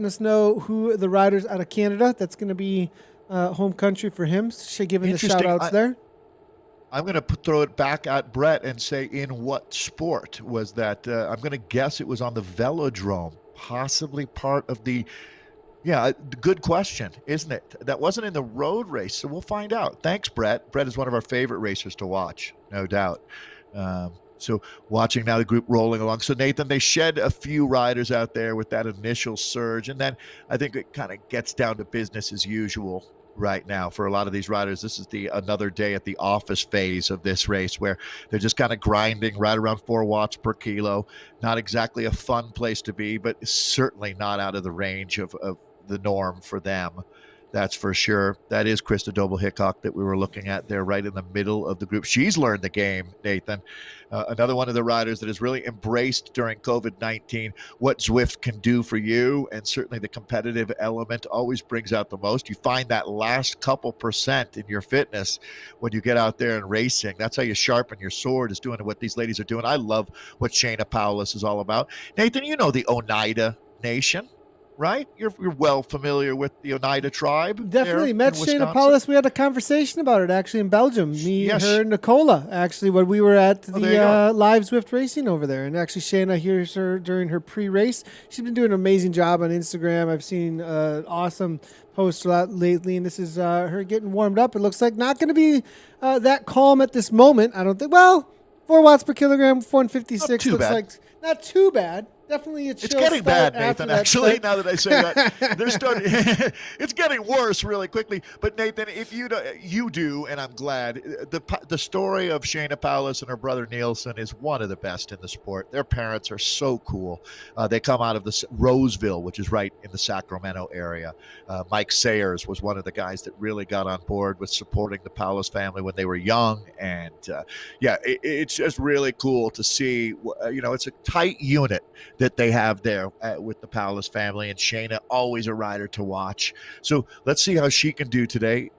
us know who the riders out of Canada. That's going to be home country for him. Giving the shout outs there. I'm going to throw it back at Brett and say, in what sport was that? I'm going to guess it was on the velodrome, possibly part of the. Yeah, good question, isn't it? That wasn't in the road race, so we'll find out. Thanks, Brett. Brett is one of our favorite racers to watch, no doubt. So watching now the group rolling along. So, Nathan, they shed a few riders out there with that initial surge, and then I think it kind of gets down to business as usual right now for a lot of these riders. This is another day at the office phase of this race where they're just kind of grinding right around 4 watts per kilo. Not exactly a fun place to be, but certainly not out of the range of the norm for them. That's for sure. That is Krista Doble-Hickok that we were looking at there right in the middle of the group. She's learned the game, Nathan. Another one of the riders that has really embraced during COVID-19 what Zwift can do for you, and certainly the competitive element always brings out the most. You find that last couple percent in your fitness when you get out there and racing. That's how you sharpen your sword, is doing what these ladies are doing. I love what Shayna Paulus is all about. Nathan, you know the Oneida Nation, right? You're well familiar with the Oneida tribe. Definitely met Shayna Paulus. We had a conversation about it actually in Belgium. Her, and Nicola, actually, when we were at the live Zwift racing over there. And actually, Shayna hears her during her pre-race. She's been doing an amazing job on Instagram. I've seen awesome posts a lot lately, and this is her getting warmed up. It looks like not going to be that calm at this moment. I don't think. Well, 4 watts per kilogram, 156 looks like not too bad. Definitely a chill. It's getting bad, Nathan, actually, start. now that I say that. They're starting. It's getting worse really quickly. But, Nathan, if you do, and I'm glad, the story of Shayna Paulus and her brother Nielsen is one of the best in the sport. Their parents are so cool. They come out of Roseville, which is right in the Sacramento area. Mike Sayers was one of the guys that really got on board with supporting the Paulus family when they were young. And, it's just really cool to see, it's a tight unit that they have there with the Paulus family, and Shayna, always a rider to watch. So let's see how she can do today.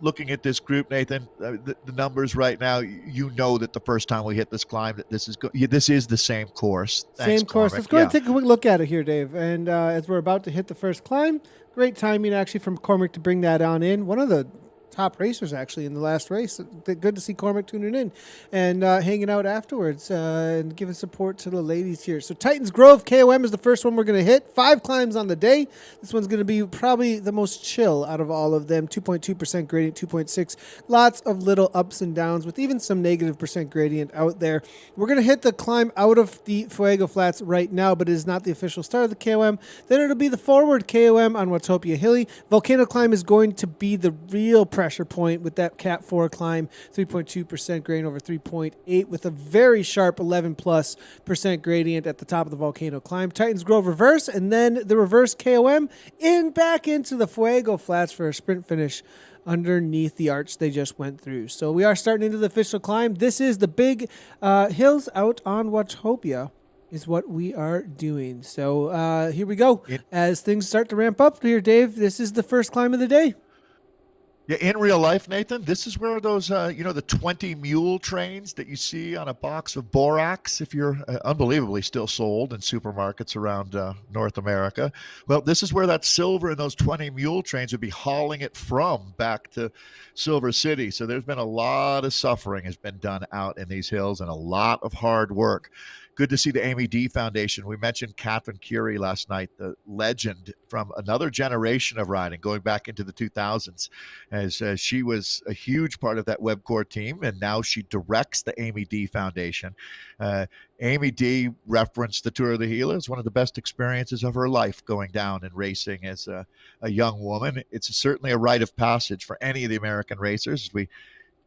looking at this group, Nathan, the numbers right now, you know that the first time we hit this climb, that this is the same course. Thanks, Same course. Cormac. Let's go ahead and take a quick look at it here, Dave. And as we're about to hit the first climb, great timing actually from Cormac to bring that on in. One of the top racers actually in the last race. Good to see Cormac tuning in and hanging out afterwards and giving support to the ladies here. So Titans Grove KOM is the first one we're going to hit. 5 climbs on the day. This one's going to be probably the most chill out of all of them. 2.2% gradient, 2.6. Lots of little ups and downs with even some negative percent gradient out there. We're going to hit the climb out of the Fuego Flats right now, but it is not the official start of the KOM. Then it'll be the forward KOM on Watopia Hilly. Volcano climb is going to be the real pressure point with that Cat 4 climb, 3.2% gradient over 3.8 with a very sharp 11+% gradient at the top of the volcano climb. Titans Grove reverse, and then the reverse KOM back into the Fuego Flats for a sprint finish underneath the arch they just went through. So we are starting into the official climb. This is the big hills out on Watopia is what we are doing. So here we go. As things start to ramp up here, Dave, this is the first climb of the day. Yeah, in real life, Nathan, this is where those, the 20 mule trains that you see on a box of borax, if you're unbelievably still sold in supermarkets around North America. Well, this is where that silver and those 20 mule trains would be hauling it from back to Silver City. So there's been a lot of suffering has been done out in these hills and a lot of hard work. Good to see the Amy D Foundation. We mentioned Catherine Curie last night, the legend from another generation of riding, going back into the 2000s, as she was a huge part of that WebCore team, and now she directs the Amy D Foundation. Amy D referenced the Tour of the Gila as one of the best experiences of her life going down and racing as a young woman. It's certainly a rite of passage for any of the American racers. We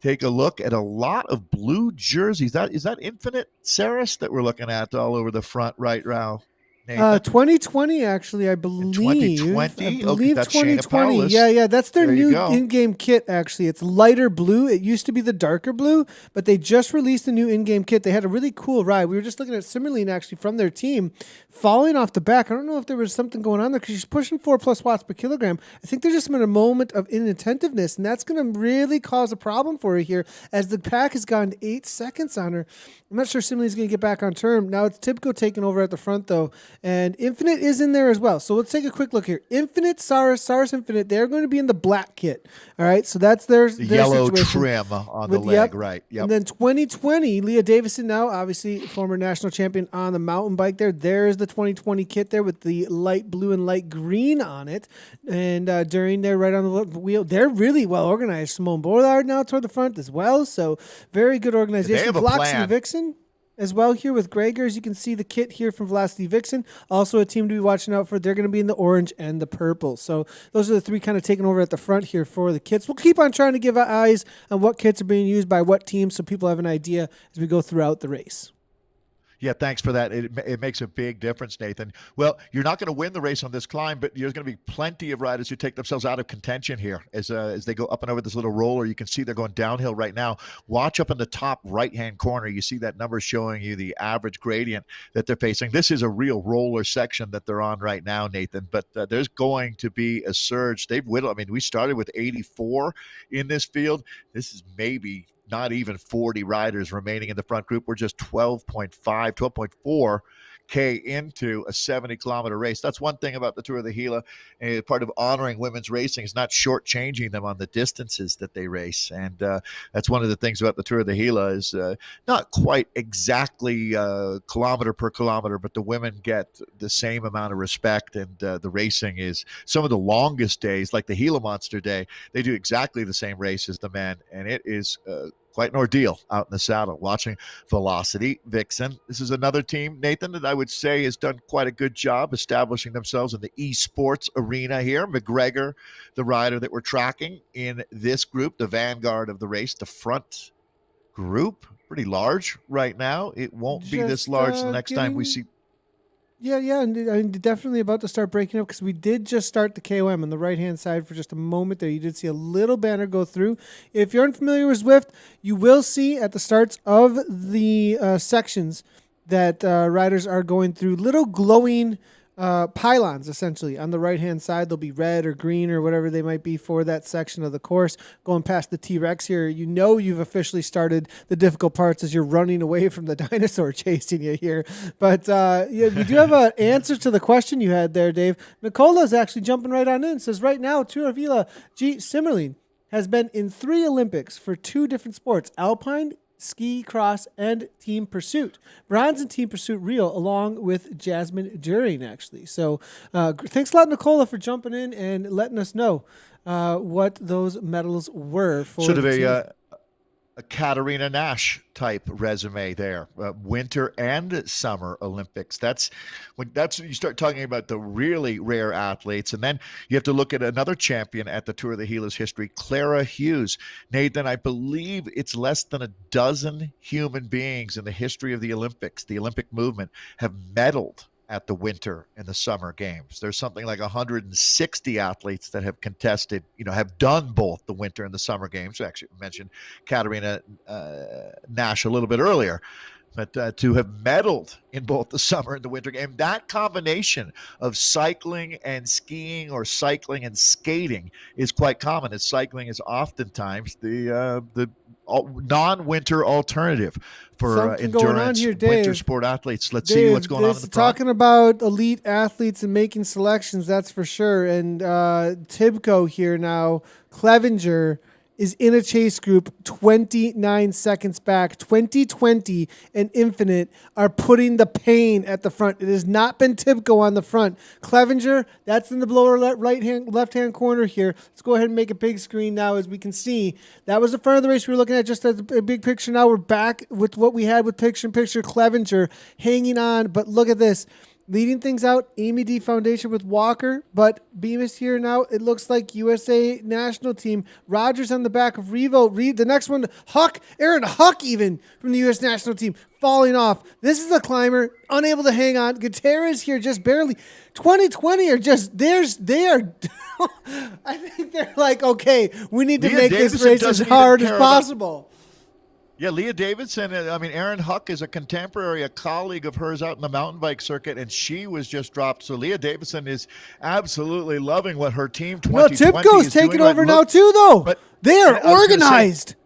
take a look at a lot of blue jerseys. Is that Infinite Saris that we're looking at all over the front right row? 2020, actually, I believe. 2020? I believe that's 2020. Yeah, that's their new in-game kit, actually. It's lighter blue. It used to be the darker blue, but they just released a new in-game kit. They had a really cool ride. We were just looking at Simmerline, actually, from their team, falling off the back. I don't know if there was something going on there because she's pushing 4+ watts per kilogram. I think there's just been a moment of inattentiveness, and that's going to really cause a problem for her here as the pack has gone 8 seconds on her. I'm not sure Simmerline's going to get back on term. Now it's TIBCO taking over at the front, though. And Infinite is in there as well. So let's take a quick look here. Infinite, Saris Infinite, they're going to be in the black kit. All right, so that's their yellow situation. Trim on the leg, right. Yep. And then 2020, Leah Davison now, obviously former national champion on the mountain bike there. There's the 2020 kit there with the light blue and light green on it. And during there right on the wheel, they're really well organized. Simone Bollard now toward the front as well. So very good organization. They have a plan. Vixen as well here with Gregor. As you can see the kit here from Velocity Vixen, also a team to be watching out for. They're going to be in the orange and the purple. So those are the three kind of taking over at the front here for the kits. We'll keep on trying to give eyes on what kits are being used by what teams so people have an idea as we go throughout the race. Yeah, thanks for that. It makes a big difference, Nathan. Well, you're not going to win the race on this climb, but there's going to be plenty of riders who take themselves out of contention here as they go up and over this little roller. You can see they're going downhill right now. Watch up in the top right-hand corner. You see that number showing you the average gradient that they're facing. This is a real roller section that they're on right now, Nathan, but there's going to be a surge. They've whittled. I mean, we started with 84 in this field. This is maybe not even 40 riders remaining in the front group. We're just 12.4 K into a 70-kilometer race. That's one thing about the Tour of the Gila. Part of honoring women's racing is not shortchanging them on the distances that they race. And that's one of the things about the Tour of the Gila is not quite exactly kilometer per kilometer, but the women get the same amount of respect. And the racing is some of the longest days, like the Gila Monster Day. They do exactly the same race as the men. And it is quite an ordeal out in the saddle. Watching Velocity Vixen. This is another team, Nathan, that I would say has done quite a good job establishing themselves in the esports arena here. McGregor, the rider that we're tracking in this group, the vanguard of the race, the front group, pretty large right now. It won't be this large the next time we see. Yeah, and I'm definitely about to start breaking up because we did just start the KOM on the right-hand side for just a moment there. You did see a little banner go through. If you're unfamiliar with Zwift, you will see at the starts of the sections that riders are going through little glowing pylons, essentially. On the right-hand side, they'll be red or green or whatever they might be for that section of the course. Going past the T-Rex here, you know you've officially started the difficult parts as you're running away from the dinosaur chasing you here. But yeah, we do have an answer to the question you had there, Dave. Nicola's actually jumping right on in. Says, right now, Tour of Gila, G. Simmerling has been in 3 Olympics for 2 different sports, alpine, ski, cross, and team pursuit. Bronze in team pursuit Rio, along with Jasmine During, actually. So thanks a lot, Nicola, for jumping in and letting us know what those medals were for sort of a Katarina Nash type resume there. Winter and Summer Olympics. That's when you start talking about the really rare athletes. And then you have to look at another champion at the Tour of the Gila's history, Clara Hughes. Nathan, I believe it's less than a dozen human beings in the history of the Olympics, the Olympic movement, have medaled at the Winter and the Summer Games. There's something like 160 athletes that have contested, have done both the Winter and the Summer Games. I actually mentioned Katarina Nash a little bit earlier. But to have medaled in both the Summer and the Winter Game, that combination of cycling and skiing or cycling and skating is quite common, as cycling is oftentimes the non-winter alternative for endurance winter sport athletes. Let's see what's going on in the front. Talking about elite athletes and making selections, that's for sure. And TIBCO here now, Clevenger is in a chase group 29 seconds back. 2020 and Infinite are putting the pain at the front. It has not been TIBCO on the front. Clevenger, that's in the lower left-hand corner here. Let's go ahead and make a big screen now as we can see. That was the front of the race we were looking at just as a big picture. Now we're back with what we had with picture-in-picture. Clevenger hanging on, but look at this. Leading things out, Amy D Foundation with Walker, but Bemis here now. It looks like USA national team. Rogers on the back of Revo. The next one, Huck, Aaron Huck even from the U.S. national team falling off. This is a climber, unable to hang on. Gutierrez here just barely. 2020 are just, they are, I think they're like, okay, we need to make this race as hard as possible. Yeah, Leah Davidson, Aaron Huck is a contemporary, a colleague of hers out in the mountain bike circuit, and she was just dropped. So Leah Davidson is absolutely loving what her team 2020 TIBCO's taking over now too, though. But they are organized.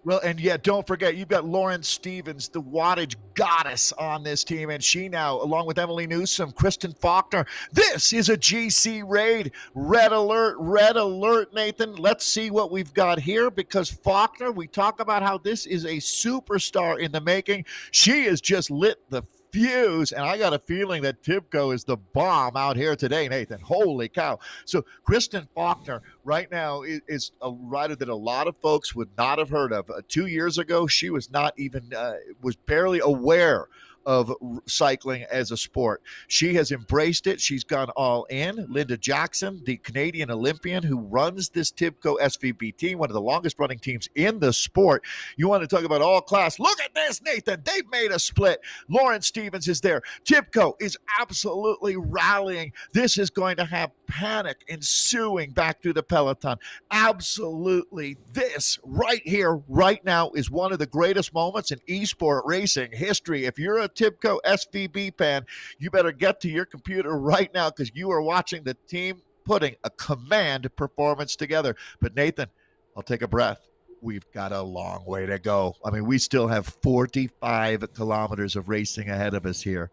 Well, and yet don't forget, you've got Lauren Stevens, the wattage goddess on this team, and she now, along with Emily Newsom, Kristen Faulkner. This is a GC raid. Red alert, Nathan. Let's see what we've got here, because Faulkner, we talk about how this is a superstar in the making. She has just lit the fuse, and I got a feeling that TIBCO is the bomb out here today, Nathan. Holy cow. So Kristen Faulkner right now is a rider that a lot of folks would not have heard of. 2 years ago, she was not even, was barely aware of cycling as a sport. She has embraced it. She's gone all in. Linda Jackson, the Canadian Olympian who runs this TIBCO SVBT, one of the longest running teams in the sport. You want to talk about all class. Look at this, Nathan. They've made a split. Lauren Stevens is there. TIBCO is absolutely rallying. This is going to have panic ensuing back through the peloton. Absolutely. This right here, right now, is one of the greatest moments in esport racing history. If you're a TIBCO SVB fan, you better get to your computer right now, because you are watching the team putting a command performance together. But Nathan, I'll take a breath. We've got a long way to go. We still have 45 kilometers of racing ahead of us here.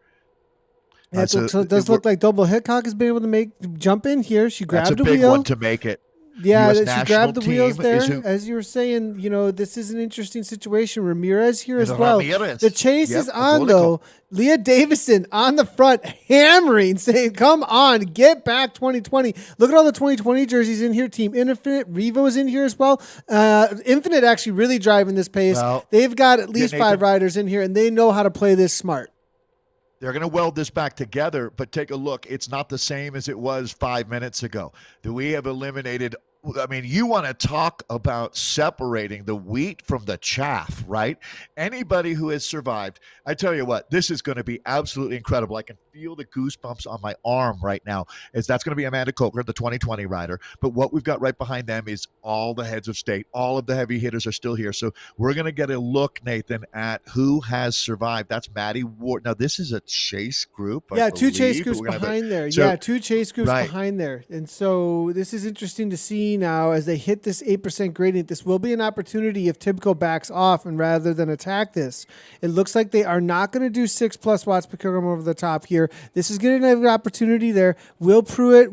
Yeah, it does look like Double Hickok has been able to jump in here. She grabbed the wheel. That's a big one to make it. Yeah, she grabbed the wheels there. As you were saying, this is an interesting situation. Ramirez here as well. The chase is on, though. Leah Davison on the front, hammering, saying, come on, get back 2020. Look at all the 2020 jerseys in here. Team Infinite, Revo is in here as well. Infinite actually really driving this pace. Well, they've got at least 5 riders in here, and they know how to play this smart. They're going to weld this back together, but take a look. It's not the same as it was 5 minutes ago. We have eliminated, you want to talk about separating the wheat from the chaff, right? Anybody who has survived, I tell you what, this is going to be absolutely incredible. I can feel the goosebumps on my arm right now, as that's going to be Amanda Coker, the 2020 rider. But what we've got right behind them is all the heads of state. All of the heavy hitters are still here. So we're going to get a look, Nathan, at who has survived. That's Maddie Ward. Now, this is a chase group. Yeah, I two chase believe, groups but we're gonna have behind there. so- Yeah, two chase groups Right. behind there. And so this is interesting to see now as they hit this 8% gradient. This will be an opportunity if TIBCO backs off and rather than attack this. It looks like they are not going to do 6+ watts per kilogram over the top here. This is going to have an opportunity there. Will Pruitt,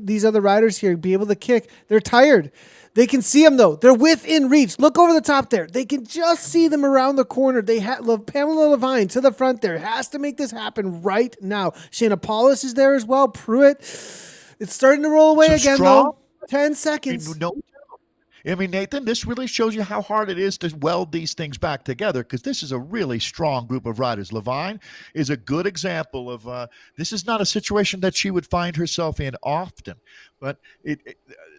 these other riders here be able to kick? They're tired. They can see them, though. They're within reach. Look over the top there. They can just see them around the corner. They have Pamela Levine to the front there. Has to make this happen right now. Shayna Paulus is there as well. Pruitt. It's starting to roll away again, strong. though. 10 seconds. I mean, Nathan, this really shows you how hard it is to weld these things back together, because this is a really strong group of riders. Levine is a good example of this is not a situation that she would find herself in often, but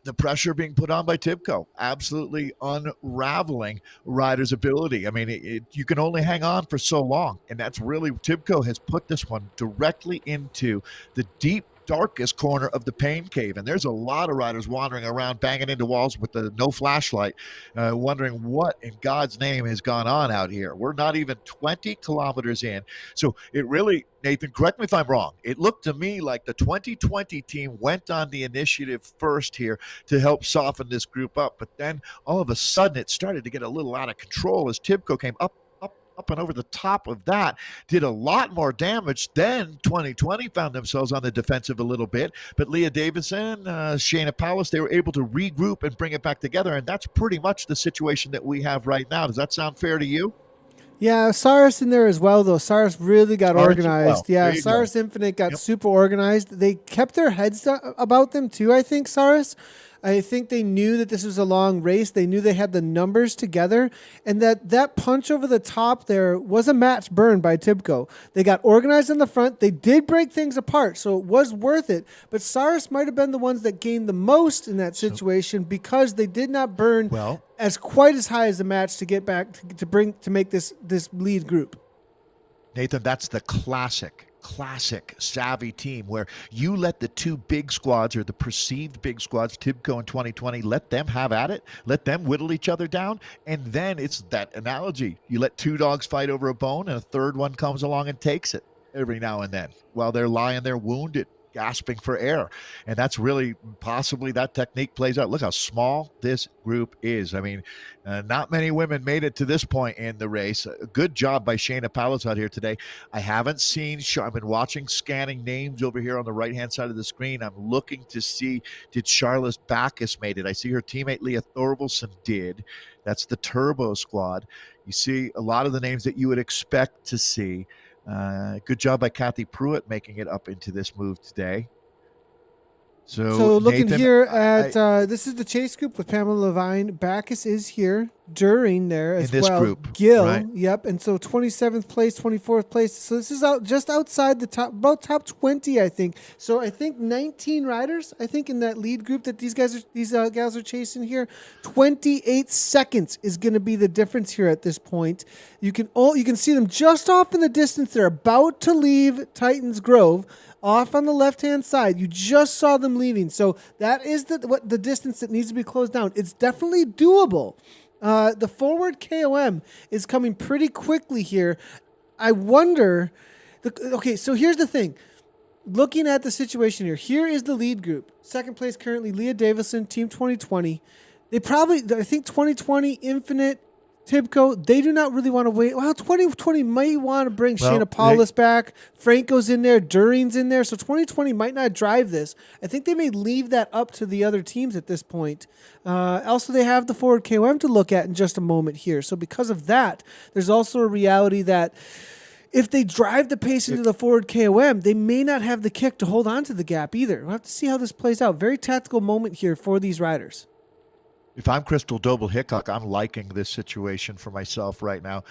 the pressure being put on by TIBCO, absolutely unraveling riders' ability. I mean, you can only hang on for so long, and that's really, TIBCO has put this one directly into the deep, darkest corner of the pain cave, and there's a lot of riders wandering around, banging into walls with no flashlight, wondering what in God's name has gone on out here. We're not even 20 kilometers in, so it really, Nathan, correct me if I'm wrong, it looked to me like the 2020 team went on the initiative first here to help soften this group up, but then all of a sudden it started to get a little out of control as TIBCO came up and over the top of that, did a lot more damage. Then 2020 found themselves on the defensive a little bit, but Leah Davidson, Shayna Paulus, they were able to regroup and bring it back together, and that's pretty much the situation that we have right now. Does that sound fair to you? Yeah, Saris in there as well, though. Saris really got organized. Yeah, Saris Infinite got super organized. They kept their heads about them, too, I think, Saris. I think they knew that this was a long race. They knew they had the numbers together, and that punch over the top there was a match burned by TIBCO. They got organized in the front. They did break things apart, so it was worth it. But Saris might have been the ones that gained the most in that situation because they did not burn as quite as high as the match to get back to make this lead group. Nathan, that's the classic savvy team where you let the two big squads, or the perceived big squads, TIBCO and 2020, let them have at it, let them whittle each other down, and then it's that analogy. You let two dogs fight over a bone, and a third one comes along and takes it every now and then while they're lying there wounded, gasping for air. And that's really possibly that technique plays out. Look how small this group is. I mean, not many women made it to this point in the race. A good job by Shayna Paulus out here today. I haven't seen, I've been watching, scanning names over here on the right-hand side of the screen. I'm looking to see, did Charlotte Backus made it? I see her teammate Leah Thorvaldsen did. That's the Turbo Squad. You see a lot of the names that you would expect to see. Good job by Kathy Pruitt making it up into this move today. So looking Nathan, here at this is the chase group with Pamela Levine. Backus is here during there as in this well. Group, Gill, right? Yep. And so 27th place, 24th place. So this is just outside the about top 20, I think. So I think 19 riders. I think in that lead group that these gals are chasing here. 28 seconds is going to be the difference here at this point. You can see them just off in the distance. They're about to leave Titans Grove. Off on the left-hand side, you just saw them leaving. So that is the distance that needs to be closed down. It's definitely doable. The forward KOM is coming pretty quickly here. I wonder. Okay, so here's the thing. Looking at the situation here is the lead group. Second place currently, Leah Davison, Team 2020. I think 2020, Infinite, TIBCO, they do not really want to wait. Well, 2020 might want to bring Shayna Paulus back. Franco's in there. During's in there. So 2020 might not drive this. I think they may leave that up to the other teams at this point. Also, they have the forward KOM to look at in just a moment here. So because of that, there's also a reality that if they drive the pace into the forward KOM, they may not have the kick to hold on to the gap either. We'll have to see how this plays out. Very tactical moment here for these riders. If I'm Crystal Doble Hickok, I'm liking this situation for myself right now.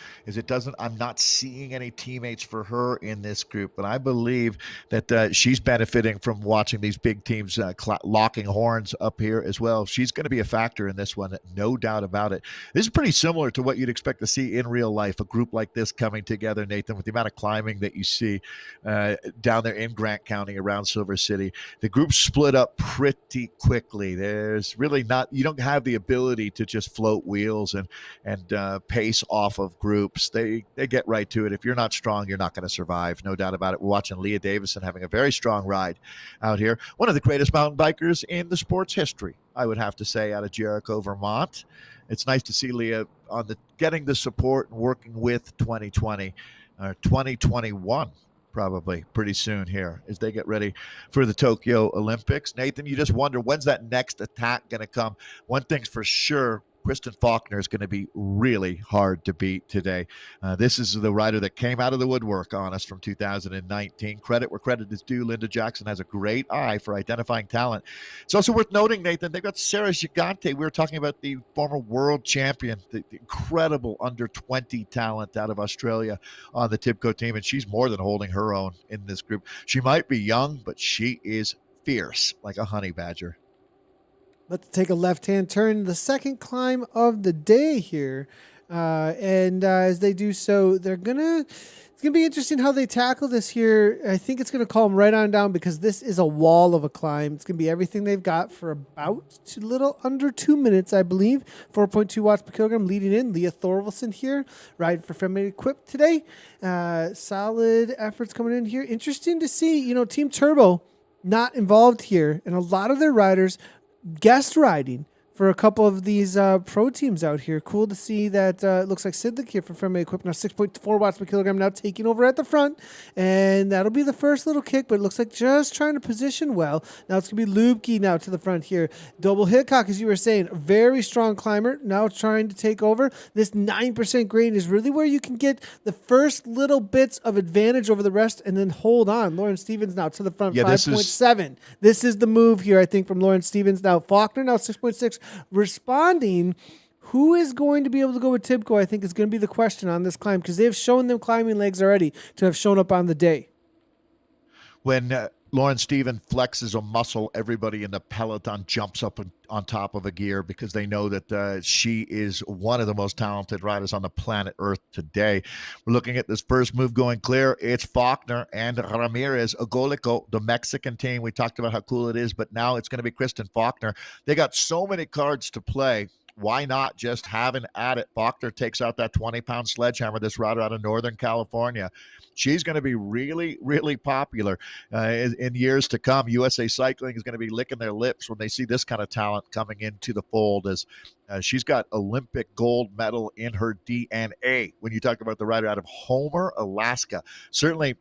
I'm not seeing any teammates for her in this group, but I believe that she's benefiting from watching these big teams locking horns up here as well. She's going to be a factor in this one, no doubt about it. This is pretty similar to what you'd expect to see in real life. A group like this coming together, Nathan, with the amount of climbing that you see down there in Grant County around Silver City. The group split up pretty quickly. There's really you don't have the ability to just float wheels and pace off of groups. They get right to it. If you're not strong, you're not going to survive. No doubt about it. We're watching Leah Davison having a very strong ride out here. One of the greatest mountain bikers in the sport's history, I would have to say, out of Jericho, Vermont. It's nice to see Leah getting the support and working with 2020 or 2021. Probably pretty soon here as they get ready for the Tokyo Olympics. Nathan, you just wonder, when's that next attack going to come? One thing's for sure, Kristen Faulkner is going to be really hard to beat today. This is the rider that came out of the woodwork on us from 2019. Credit where credit is due. Linda Jackson has a great eye for identifying talent. It's also worth noting, Nathan, they've got Sarah Gigante. We were talking about the former world champion, the incredible under 20 talent out of Australia on the TIBCO team, and she's more than holding her own in this group. She might be young, but she is fierce like a honey badger. Let's take a left-hand turn. The second climb of the day here. And as they do so, it's going to be interesting how they tackle this here. I think it's going to calm right on down because this is a wall of a climb. It's going to be everything they've got for about a little under 2 minutes, I believe. 4.2 watts per kilogram leading in. Leah Thorvaldsen here, riding for Femme Equipped today. Solid efforts coming in here. Interesting to see, Team Turbo not involved here. And a lot of their riders guest riding for a couple of these pro teams out here. Cool to see that it looks like Sidlik here from Femme Equipped now 6.4 watts per kilogram now taking over at the front. And that'll be the first little kick, but it looks like just trying to position well. Now it's going to be Lubke now to the front here. Doble Hickok, as you were saying, very strong climber, now trying to take over. This 9% grade is really where you can get the first little bits of advantage over the rest and then hold on. Lauren Stevens now to the front, 5.7. This is the move here, I think, from Lauren Stevens. Now Faulkner now 6.6. Responding, who is going to be able to go with TIBCO, I think, is going to be the question on this climb because they've shown them climbing legs already to have shown up on the day. When Lauren Stevens flexes a muscle, everybody in the peloton jumps up on top of a gear because they know that she is one of the most talented riders on the planet Earth today. We're looking at this first move going clear. It's Faulkner and Ramirez Agolico, the Mexican team. We talked about how cool it is, but now it's going to be Kristen Faulkner. They got so many cards to play. Why not just have an at it? Faulkner takes out that 20-pound sledgehammer, this rider out of Northern California. She's going to be really, really popular in years to come. USA Cycling is going to be licking their lips when they see this kind of talent coming into the fold as she's got Olympic gold medal in her DNA. When you talk about the rider out of Homer, Alaska, certainly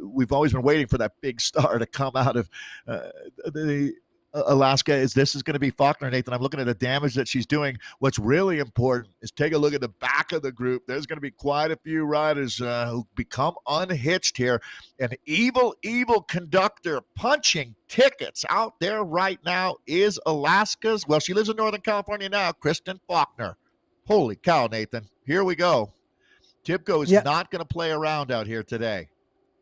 we've always been waiting for that big star to come out of the Alaska. This is going to be Faulkner, Nathan. I'm looking at the damage that she's doing. What's really important is take a look at the back of the group. There's going to be quite a few riders who become unhitched here. An evil conductor punching tickets out there right now is Alaska's. Well, she lives in Northern California now, Kristen Faulkner. Holy cow, Nathan. Here we go. TIBCO is not going to play around out here today.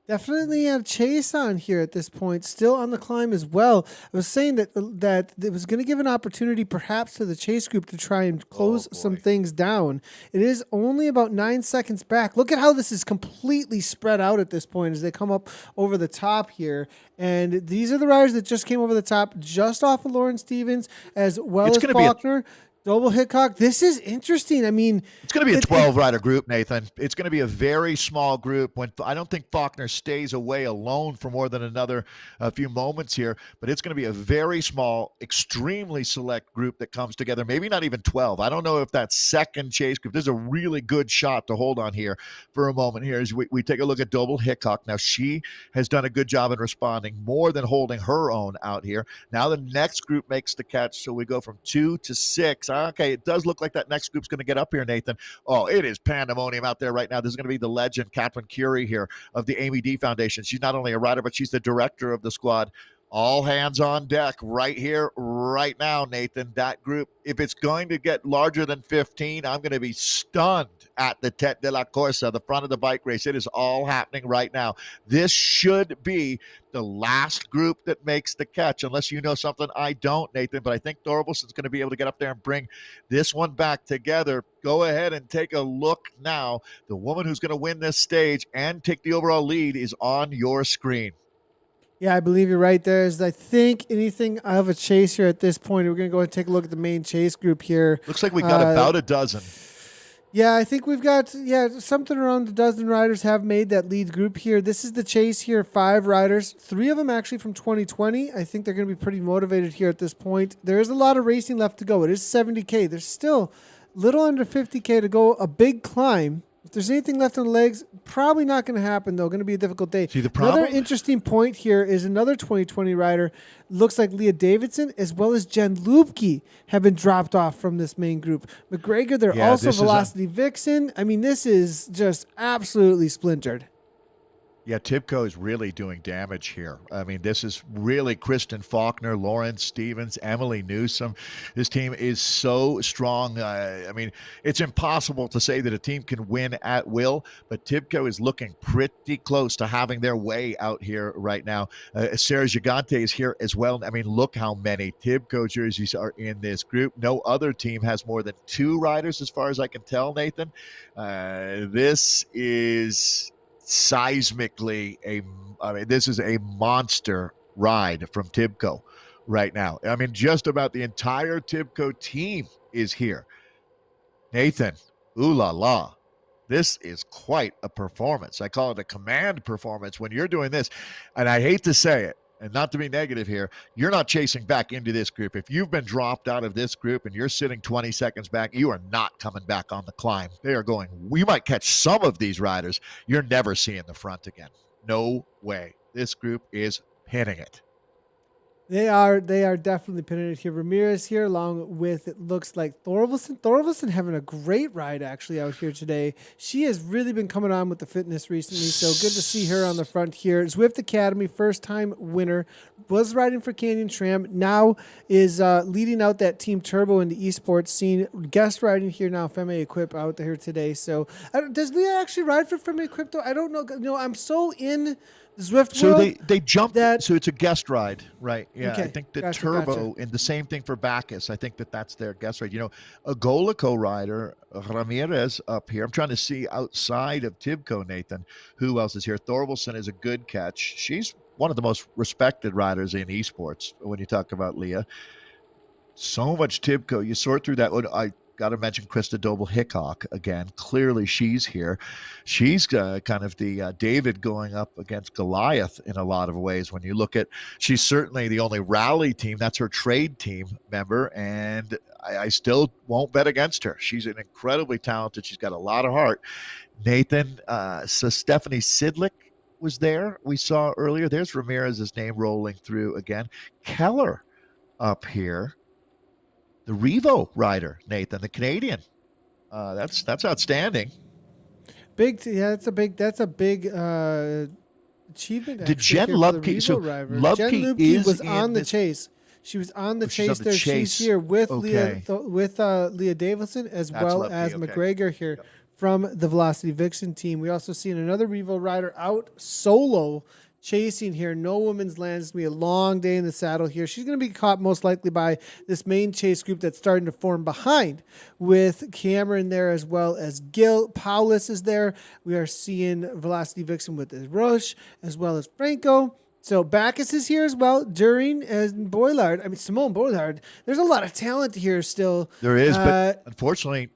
Definitely a chase on here at this point, still on the climb as well. I was saying that it was going to give an opportunity perhaps to the chase group to try and close some things down. It is only about 9 seconds back. Look at how this is completely spread out at this point as they come up over the top here. And these are the riders that just came over the top just off of Lauren Stevens as well as Faulkner. Doble Hickok. This is interesting. I mean, it's going to be a 12-rider group, Nathan. It's going to be a very small group. I don't think Faulkner stays away alone for more than another few moments here, but it's going to be a very small, extremely select group that comes together. Maybe not even 12. I don't know if that second chase group. There's a really good shot to hold on here for a moment here as we take a look at Doble Hickok. Now, she has done a good job in responding, more than holding her own out here. Now the next group makes the catch, so we go from 2 to 6. Okay, it does look like that next group's going to get up here, Nathan. Oh, it is pandemonium out there right now. This is going to be the legend, Catherine Curie here of the Amy D Foundation. She's not only a rider, but she's the director of the squad All hands on deck right here, right now, Nathan. That group, if it's going to get larger than 15, I'm going to be stunned at the Tête de la Corsa, the front of the bike race. It is all happening right now. This should be the last group that makes the catch, unless you know something I don't, Nathan. But I think Thorvaldsen's going to be able to get up there and bring this one back together. Go ahead and take a look now. The woman who's going to win this stage and take the overall lead is on your screen. Yeah, I believe you're right. There's, I think, anything of a chase here at this point. We're going to go and take a look at the main chase group here. Looks like we got about a dozen. Yeah, I think we've got, something around a dozen riders have made that lead group here. This is the chase here, 5 riders, 3 of them actually from 2020. I think they're going to be pretty motivated here at this point. There is a lot of racing left to go. It is 70K. There's still little under 50K to go, a big climb. If there's anything left on the legs, probably not going to happen, though. Going to be a difficult day. See, the problem? Another interesting point here is another 2020 rider. Looks like Leah Davidson as well as Jen Lubke have been dropped off from this main group. McGregor, they're also Velocity Vixen. I mean, this is just absolutely splintered. Yeah, TIBCO is really doing damage here. I mean, this is really Kristen Faulkner, Lauren Stevens, Emily Newsom. This team is so strong. I mean, it's impossible to say that a team can win at will, but TIBCO is looking pretty close to having their way out here right now. Sarah Gigante is here as well. I mean, look how many TIBCO jerseys are in this group. No other team has more than 2 riders as far as I can tell, Nathan. This is seismically this is a monster ride from TIBCO right now. I mean, just about the entire TIBCO team is here. Nathan, ooh la la. This is quite a performance. I call it a command performance when you're doing this. And I hate to say it, and not to be negative here, you're not chasing back into this group. If you've been dropped out of this group and you're sitting 20 seconds back, you are not coming back on the climb. They are going, we might catch some of these riders. You're never seeing the front again. No way. This group is pinning it. They are definitely pinning it here. Ramirez here, along with, it looks like Thorvaldsen. Thorvaldsen having a great ride actually out here today. She has really been coming on with the fitness recently, so good to see her on the front here. Zwift Academy, first-time winner, was riding for Canyon Tram, now is leading out that Team Turbo in the esports scene. Guest riding here now, Femme Equip out there today. So does Leah actually ride for Femme Equip though? I don't know. No, I'm so in Zwift so world they jumped that, so it's a guest ride, right? Yeah, okay. I think the Turbo and the same thing for Bacchus. I think that's their guest ride. You know, a Golico rider, Ramirez up here. I'm trying to see outside of TIBCO, Nathan, who else is here? Thorvaldsen is a good catch. She's one of the most respected riders in esports when you talk about Leah. So much TIBCO. You sort through that. I got to mention Krista Doble-Hickok again. Clearly, she's here. She's kind of the David going up against Goliath in a lot of ways. When you look at, she's certainly the only rally team. That's her trade team member, and I still won't bet against her. She's an incredibly talented. She's got a lot of heart. Nathan, so Stephanie Sidlick was there. We saw earlier. There's Ramirez's name rolling through again. Keller up here. The Revo rider, Nathan, the Canadian. That's outstanding. That's a big achievement. Did Jen Lubke? So Lubke was on the chase. She was on the chase there. She's here with Leah Davidson as well as McGregor here from the Velocity Vixen team. We also seen another Revo rider out solo chasing here. No woman's land. It's going to be a long day in the saddle here. She's going to be caught most likely by this main chase group that's starting to form behind, with Cameron there as well as Gil. Paulus is there. We are seeing Velocity Vixen with Rush as well as Franco. So Bacchus is here as well. During and Boillard. I mean, Simone Boillard. There's a lot of talent here still. There is, but unfortunately,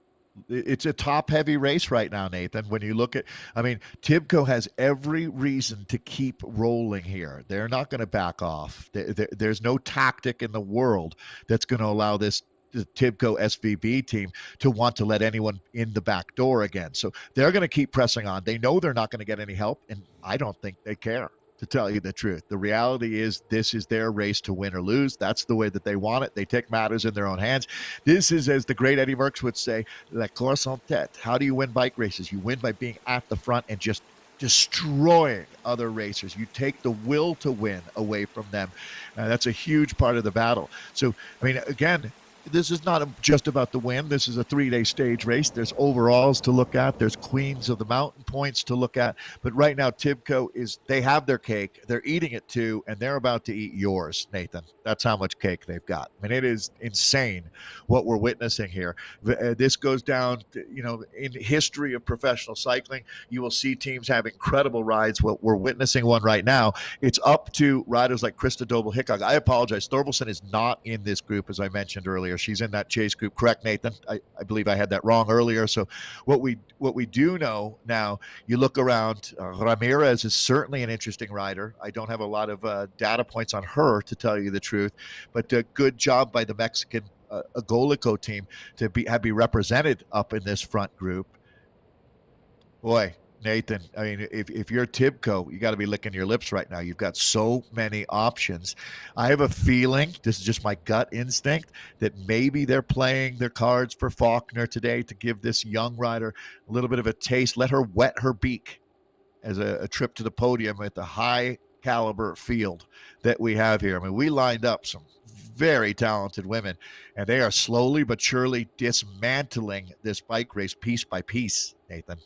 it's a top-heavy race right now, Nathan. When you look at, I mean, TIBCO has every reason to keep rolling here. They're not going to back off. There's no tactic in the world that's going to allow the TIBCO SVB team to want to let anyone in the back door again. So they're going to keep pressing on. They know they're not going to get any help, and I don't think they care, to tell you the truth. The reality is this is their race to win or lose. That's the way that they want it. They take matters in their own hands. This is, as the great Eddie Merckx would say, la course en tête. How do you win bike races? You win by being at the front and just destroying other racers. You take the will to win away from them. That's a huge part of the battle. So, I mean, again, this is not just about the win. This is a 3-day stage race. There's overalls to look at. There's queens of the mountain points to look at. But right now, TIBCO they have their cake. They're eating it too, and they're about to eat yours, Nathan. That's how much cake they've got. I mean, it is insane what we're witnessing here. This goes down, in history of professional cycling. You will see teams have incredible rides. Well, we're witnessing one right now. It's up to riders like Krista Dobel-Hickok. I apologize. Thorvaldsen is not in this group, as I mentioned earlier. She's in that chase group. Correct, Nathan? I believe I had that wrong earlier. So what we do know now, you look around, Ramirez is certainly an interesting rider. I don't have a lot of data points on her, to tell you the truth, but good job by the Mexican Agolico team to be represented up in this front group. Boy, Nathan, I mean, if you're TIBCO, you got to be licking your lips right now. You've got so many options. I have a feeling, this is just my gut instinct, that maybe they're playing their cards for Faulkner today to give this young rider a little bit of a taste, let her wet her beak as a trip to the podium at the high caliber field that we have here. I mean, we lined up some very talented women, and they are slowly but surely dismantling this bike race piece by piece, Nathan.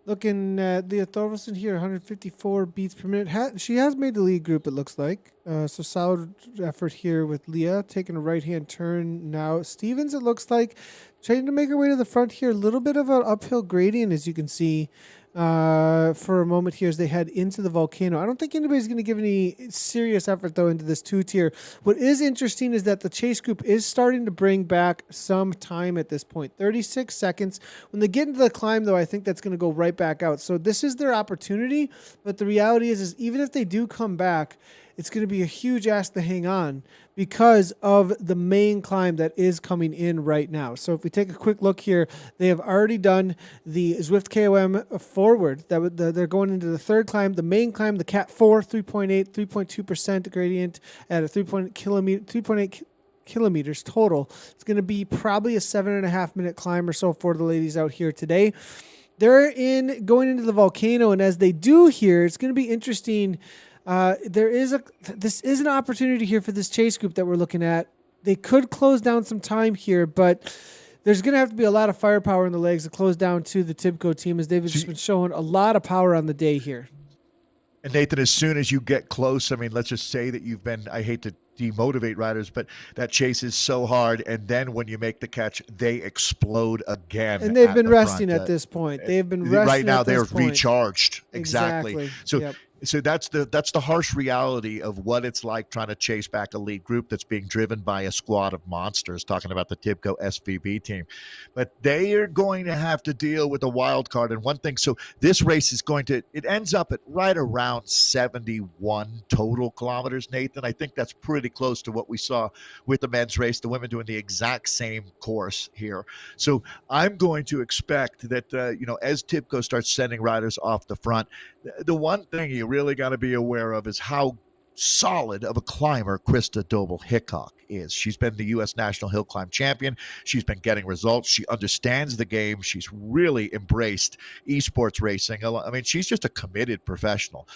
Looking at Leah Thorvaldsen here, 154 beats per minute. She has made the lead group, it looks like. So solid effort here with Leah, taking a right-hand turn now. Stevens, it looks like, trying to make her way to the front here. A little bit of an uphill gradient, as you can see, for a moment here as they head into the volcano. I don't think anybody's going to give any serious effort, though, into this two-tier. What is interesting is that the chase group is starting to bring back some time at this point. 36 seconds. When they get into the climb, though, I think that's going to go right back out. So this is their opportunity, but the reality is even if they do come back, it's going to be a huge ask to hang on because of the main climb that is coming in right now. So if we take a quick look here, they have already done the Zwift KOM forward. They're going into the third climb, the main climb, the Cat 4, 3.8, 3.2% gradient at a 3.8 kilometers total. It's going to be probably a 7.5 minute climb or so for the ladies out here today. They're going into the volcano, and as they do here, it's going to be interesting. This is an opportunity here for this chase group that we're looking at. They could close down some time here, but there's going to have to be a lot of firepower in the legs to close down to the TIBCO team, as they've just been showing a lot of power on the day here. And Nathan, as soon as you get close, I mean, let's just say that you've been, I hate to demotivate riders, but that chase is so hard, and then when you make the catch, they explode again. And they've been resting at this point. They've been resting right now. They're point. Recharged. Exactly. So. Yep. So that's the harsh reality of what it's like trying to chase back a lead group that's being driven by a squad of monsters, talking about the TIBCO SVB team. But they are going to have to deal with a wild card. And one thing, so this race is it ends up at right around 71 total kilometers, Nathan. I think that's pretty close to what we saw with the men's race, the women doing the exact same course here. So I'm going to expect that, as TIBCO starts sending riders off the front, the one thing you really got to be aware of is how solid of a climber Krista Dobel-Hickok is. She's been the U.S. National Hill Climb champion. She's been getting results. She understands the game. She's really embraced esports racing. I mean, she's just a committed professional.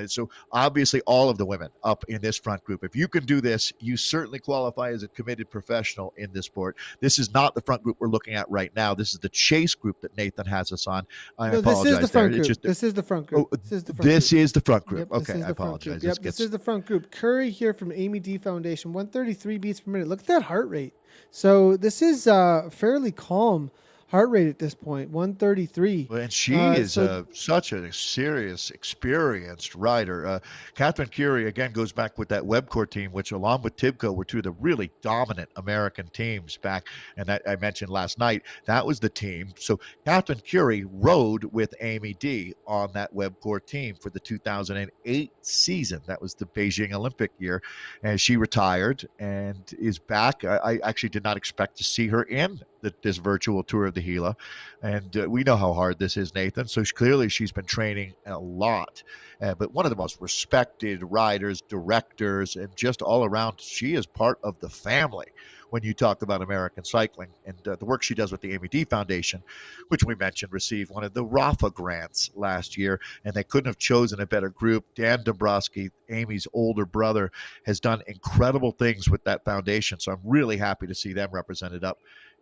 So obviously all of the women up in this front group, if you can do this, you certainly qualify as a committed professional in this sport. This is not the front group we're looking at right now. This is the chase group that Nathan has us on. I apologize. This is the front group. This is the front group. This is the front group. Yep, okay, I apologize. Yep, this is the front group. Curry here from Amy D Foundation, 133 beats per minute. Look at that heart rate. So this is fairly calm heart rate at this point, 133. Well, and she is such a serious, experienced rider. Catherine Curie, again, goes back with that Webcore team, which along with TIBCO were two of the really dominant American teams back. And that I mentioned last night, that was the team. So Catherine Curie rode with Amy D on that Webcore team for the 2008 season. That was the Beijing Olympic year. And she retired and is back. I actually did not expect to see her in this virtual tour of the Gila, and we know how hard this is, Nathan. So clearly she's been training a lot. But one of the most respected riders, directors, and just all around, she is part of the family when you talk about American cycling. And the work she does with the Amy D Foundation, which we mentioned received one of the RAFA grants last year, and they couldn't have chosen a better group. Dan Dombrowski, Amy's older brother, has done incredible things with that foundation. So I'm really happy to see them represented up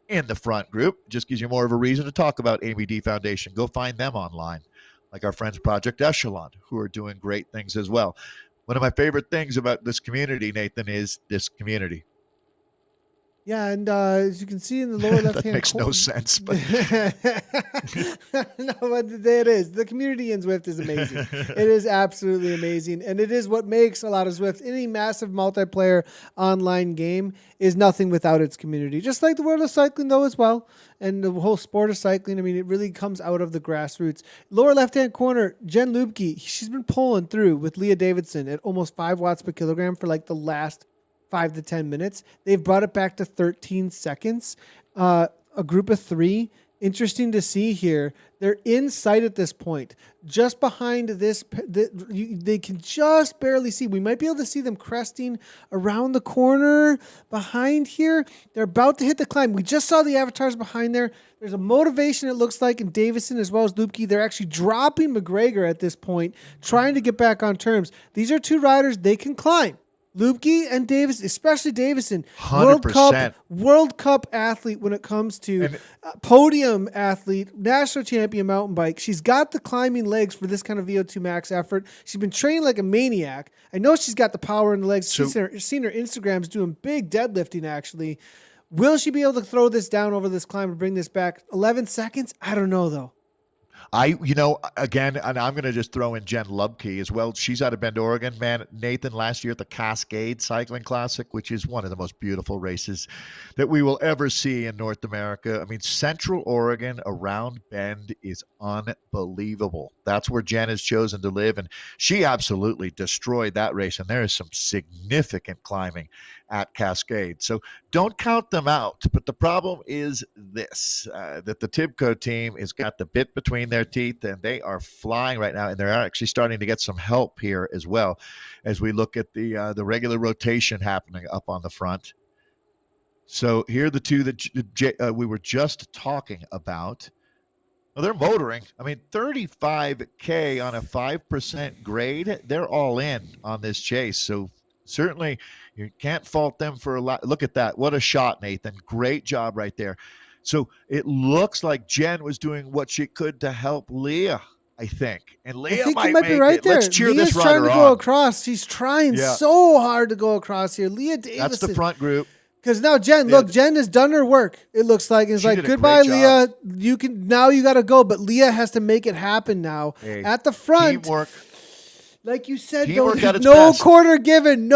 in the front group. Just gives you more of a reason to talk about Amy D Foundation. Go find them online, like our friends Project Echelon, who are doing great things as well. One of my favorite things about this community, Nathan, is this community. Yeah, and as you can see in the lower left-hand that makes no sense, but no, but it is. The community in Zwift is amazing. It is absolutely amazing, and it is what makes a lot of Zwift. Any massive multiplayer online game is nothing without its community. Just like the world of cycling, though, as well, and the whole sport of cycling. I mean, it really comes out of the grassroots. Lower left-hand corner, Jen Lubke. She's been pulling through with Leah Davidson at almost 5 watts per kilogram for like the last 5 to 10 minutes. They've brought it back to 13 seconds. A group of 3. Interesting to see here. They're in sight at this point. Just behind this, they can just barely see. We might be able to see them cresting around the corner behind here. They're about to hit the climb. We just saw the avatars behind there. There's a motivation, it looks like, in Davison as well as Lubke. They're actually dropping McGregor at this point, trying to get back on terms. These are 2 riders. They can climb. Lubke and Davis, especially Davison, 100%. World Cup athlete when it comes to podium athlete, national champion mountain bike. She's got the climbing legs for this kind of VO2 max effort. She's been training like a maniac. I know she's got the power in the legs. She's seen her Instagrams doing big deadlifting, actually. Will she be able to throw this down over this climb and bring this back? 11 seconds? I don't know, though. Again, and I'm going to just throw in Jen Lubke as well. She's out of Bend, Oregon, man. Nathan, last year at the Cascade Cycling Classic, which is one of the most beautiful races that we will ever see in North America. I mean, Central Oregon around Bend is unbelievable. That's where Jen has chosen to live, and she absolutely destroyed that race, and there is some significant climbing at Cascade. So don't count them out. But the problem is this, that the TIBCO team has got the bit between their teeth, and they are flying right now, and they're actually starting to get some help here as well as we look at the regular rotation happening up on the front. So here are the 2 that we were just talking about. Well, they're motoring. I mean, 35K on a 5% grade. They're all in on this chase. So certainly you can't fault them for a lot. Look at that. What a shot, Nathan. Great job right there. So it looks like Jen was doing what she could to help Leah, I think. And Leah might be right there. Let's cheer this rider on. Leah's trying to go across. She's trying so hard to go across here. Leah Davis. That's the front group. Because now Jen, look, Jen has done her work. It looks like it's like goodbye, Leah. You got to go, but Leah has to make it happen now at the front. Teamwork. Like you said, though, no quarter given.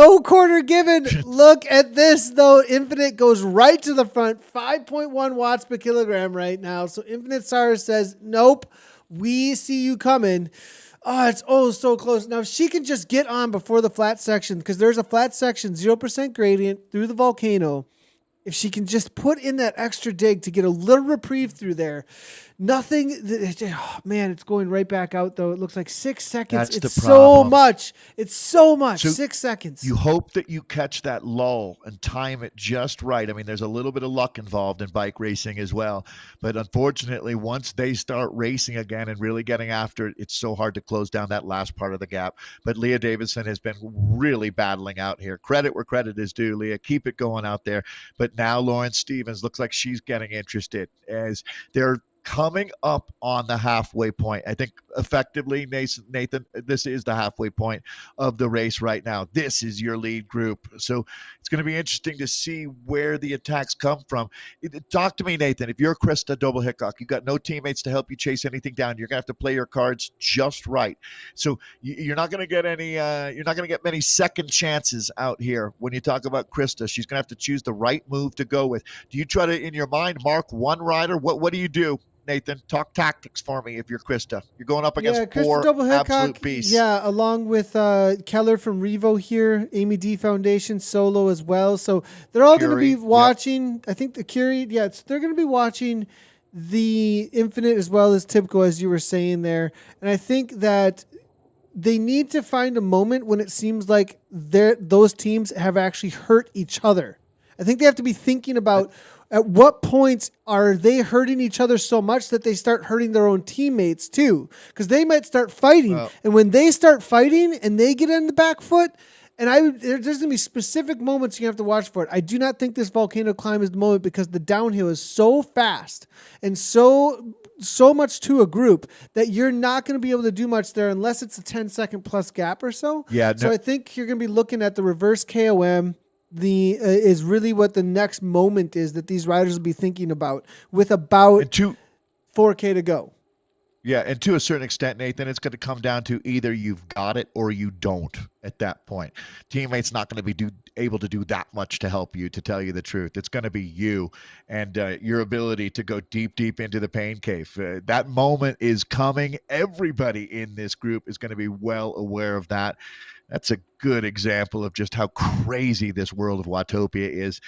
Look at this, though. Infinite goes right to the front, 5.1 watts per kilogram right now. So Infinite Cyrus says, nope, we see you coming. Oh, it's so close. Now, she can just get on before the flat section because there's a flat section, 0% gradient through the volcano. If she can just put in that extra dig to get a little reprieve through there, nothing. Oh, man, it's going right back out, though. It looks like 6 seconds. It's so much. It's so much. So 6 seconds. You hope that you catch that lull and time it just right. I mean, there's a little bit of luck involved in bike racing as well. But unfortunately, once they start racing again and really getting after it, it's so hard to close down that last part of the gap. But Leah Davidson has been really battling out here. Credit where credit is due, Leah. Keep it going out there. But now Lauren Stevens looks like she's getting interested as they're coming up on the halfway point. I think effectively, Nathan, this is the halfway point of the race right now. This is your lead group. So it's going to be interesting to see where the attacks come from. Talk to me, Nathan. If you're Krista Doble-Hickok, you've got no teammates to help you chase anything down. You're going to have to play your cards just right. So you're not going to get you're not going to get many second chances out here when you talk about Krista. She's going to have to choose the right move to go with. Do you try to, in your mind, mark one rider? What do you do, Nathan, talk tactics for me if you're Krista. You're going up against Krista four Double Hickok, absolute beasts. yeah, along with Keller from Revo here, Amy D Foundation solo as well. So they're all going to be watching. Yep. I think the Curie, they're going to be watching the Infinite as well as TIBCO, as you were saying there. And I think that they need to find a moment when it seems like those teams have actually hurt each other. I think they have to be thinking about at what points are they hurting each other so much that they start hurting their own teammates too? Because they might start fighting. And when they start fighting and they get in the back foot, and there's going to be specific moments you have to watch for it. I do not think this volcano climb is the moment because the downhill is so fast and so much to a group that you're not going to be able to do much there unless it's a 10-second plus gap or so. Yeah. So I think you're going to be looking at the reverse KOM. Is really what the next moment is that these riders will be thinking about with about 4K to go. Yeah, and to a certain extent, Nathan, it's going to come down to either you've got it or you don't at that point. Teammates not going to be able to do that much to help you, to tell you the truth. It's going to be you and your ability to go deep into the pain cave. That moment is coming. Everybody in this group is going to be well aware of that. That's a good example of just how crazy this world of Watopia is.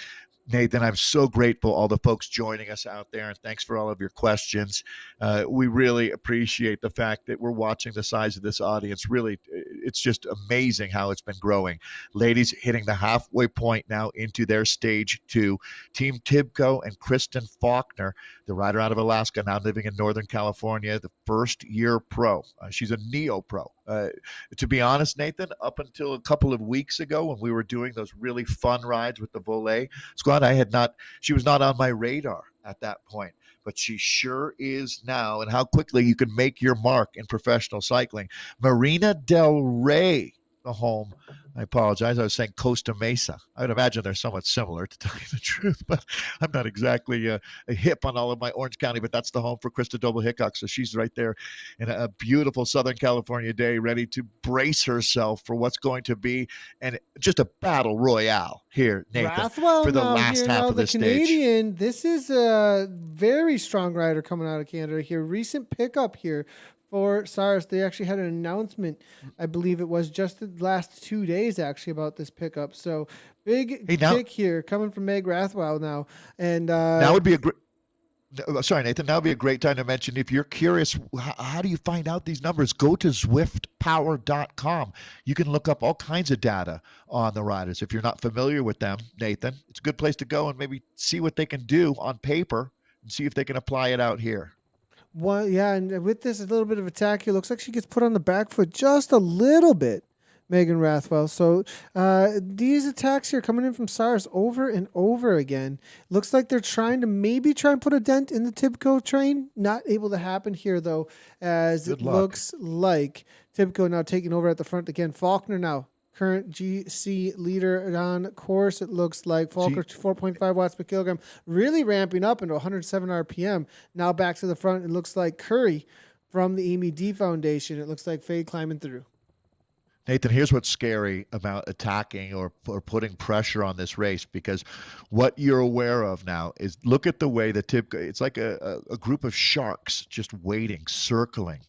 Nathan, I'm so grateful, all the folks joining us out there, and thanks for all of your questions. We really appreciate the fact that we're watching the size of this audience. Really, it's just amazing how it's been growing. Ladies hitting the halfway point now into their stage 2. Team TIBCO and Kristen Faulkner, the rider out of Alaska, now living in Northern California, the first-year pro. She's a neo-pro. To be honest, Nathan, up until a couple of weeks ago when we were doing those really fun rides with the Volet squad, she was not on my radar at that point, but she sure is now. And how quickly you can make your mark in professional cycling. Marina Del Rey, the home. I apologize. I was saying Costa Mesa. I would imagine they're somewhat similar, to tell you the truth, but I'm not exactly a hip on all of my Orange County, but that's the home for Krista Double Hickok. So she's right there in a beautiful Southern California day, ready to brace herself for what's going to be and just a battle royale here, Nathan, for the last half of the Canadian, this is a very strong rider coming out of Canada here. Recent pickup here for Cyrus. They actually had an announcement, I believe it was just the last 2 days actually, about this pickup. So big kick here coming from Meg Rathwell now. And that would be a great. Sorry, Nathan. That would be a great time to mention, if you're curious, how do you find out these numbers? Go to ZwiftPower.com. You can look up all kinds of data on the riders. If you're not familiar with them, Nathan, it's a good place to go and maybe see what they can do on paper and see if they can apply it out here. Well, yeah, and with this a little bit of attack here, looks like she gets put on the back foot just a little bit, Megan Rathwell. So these attacks here coming in from Cyrus over and over again. Looks like they're trying to put a dent in the TIBCO train. Not able to happen here, though, as it looks like TIBCO now taking over at the front again. Faulkner now, current GC leader on course. It looks like Faulkner 4.5 watts per kilogram, really ramping up into 107 RPM. Now back to the front. It looks like Curry from the Amy D Foundation. It looks like Fade climbing through. Nathan, here's what's scary about attacking or putting pressure on this race, because what you're aware of now is, look at the way the TIBCO, it's like a group of sharks just waiting, circling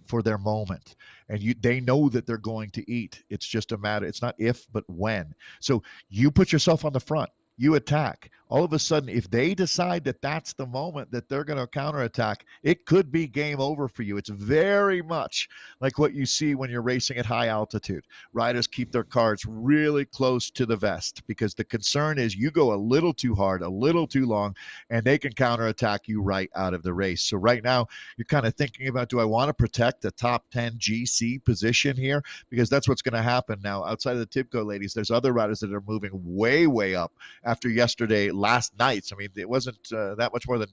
for their moment. And they know that they're going to eat. It's just a matter. It's not if, but when. So you put yourself on the front. You attack. All of a sudden, if they decide that that's the moment that they're going to counterattack, it could be game over for you. It's very much like what you see when you're racing at high altitude. Riders keep their cards really close to the vest because the concern is you go a little too hard, a little too long, and they can counterattack you right out of the race. So right now, you're kind of thinking about, do I want to protect the top 10 GC position here? Because that's what's going to happen now. Outside of the TIBCO ladies, there's other riders that are moving way, way up after yesterday, last night's. I mean, it wasn't that much more than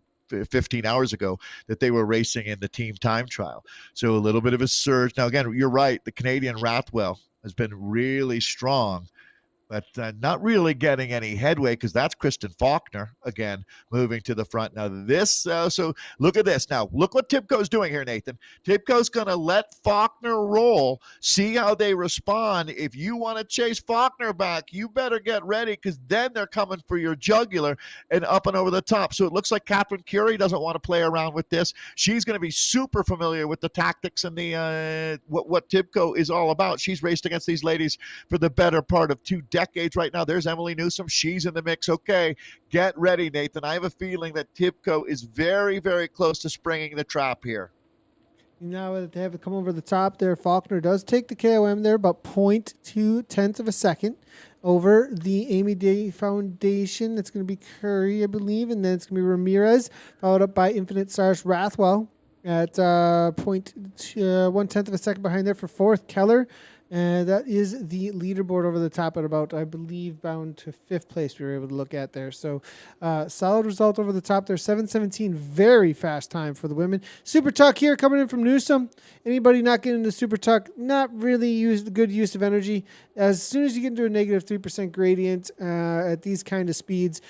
15 hours ago that they were racing in the team time trial. So a little bit of a surge. Now, again, you're right. The Canadian Rathwell has been really strong. but not really getting any headway because that's Kristen Faulkner again moving to the front. Now this, so look at this. Now look what TIBCO's doing here, Nathan. TIBCO's going to let Faulkner roll, see how they respond. If you want to chase Faulkner back, you better get ready because then they're coming for your jugular and up and over the top. So it looks like Catherine Curie doesn't want to play around with this. She's going to be super familiar with the tactics and the what TIBCO is all about. She's raced against these ladies for the better part of 2 decades right now. There's Emily Newsom. She's in the mix. Okay, get ready, Nathan. I have a feeling that TIBCO is very, very close to springing the trap here. Now that they have to come over the top there, Faulkner does take the KOM there, about 0.2 of a second over the Amy Day Foundation. It's going to be Curry, I believe, and then it's going to be Ramirez, followed up by Infinite Stars Rathwell at 0.1 of a second behind there for fourth. Keller. And that is the leaderboard over the top at about, I believe, bound to fifth place we were able to look at there. So solid result over the top there. 7:17, very fast time for the women. Super Tuck here coming in from Newsom. Anybody not getting into Super Tuck, not really good use of energy. As soon as you get into a negative 3% gradient at these kind of speeds,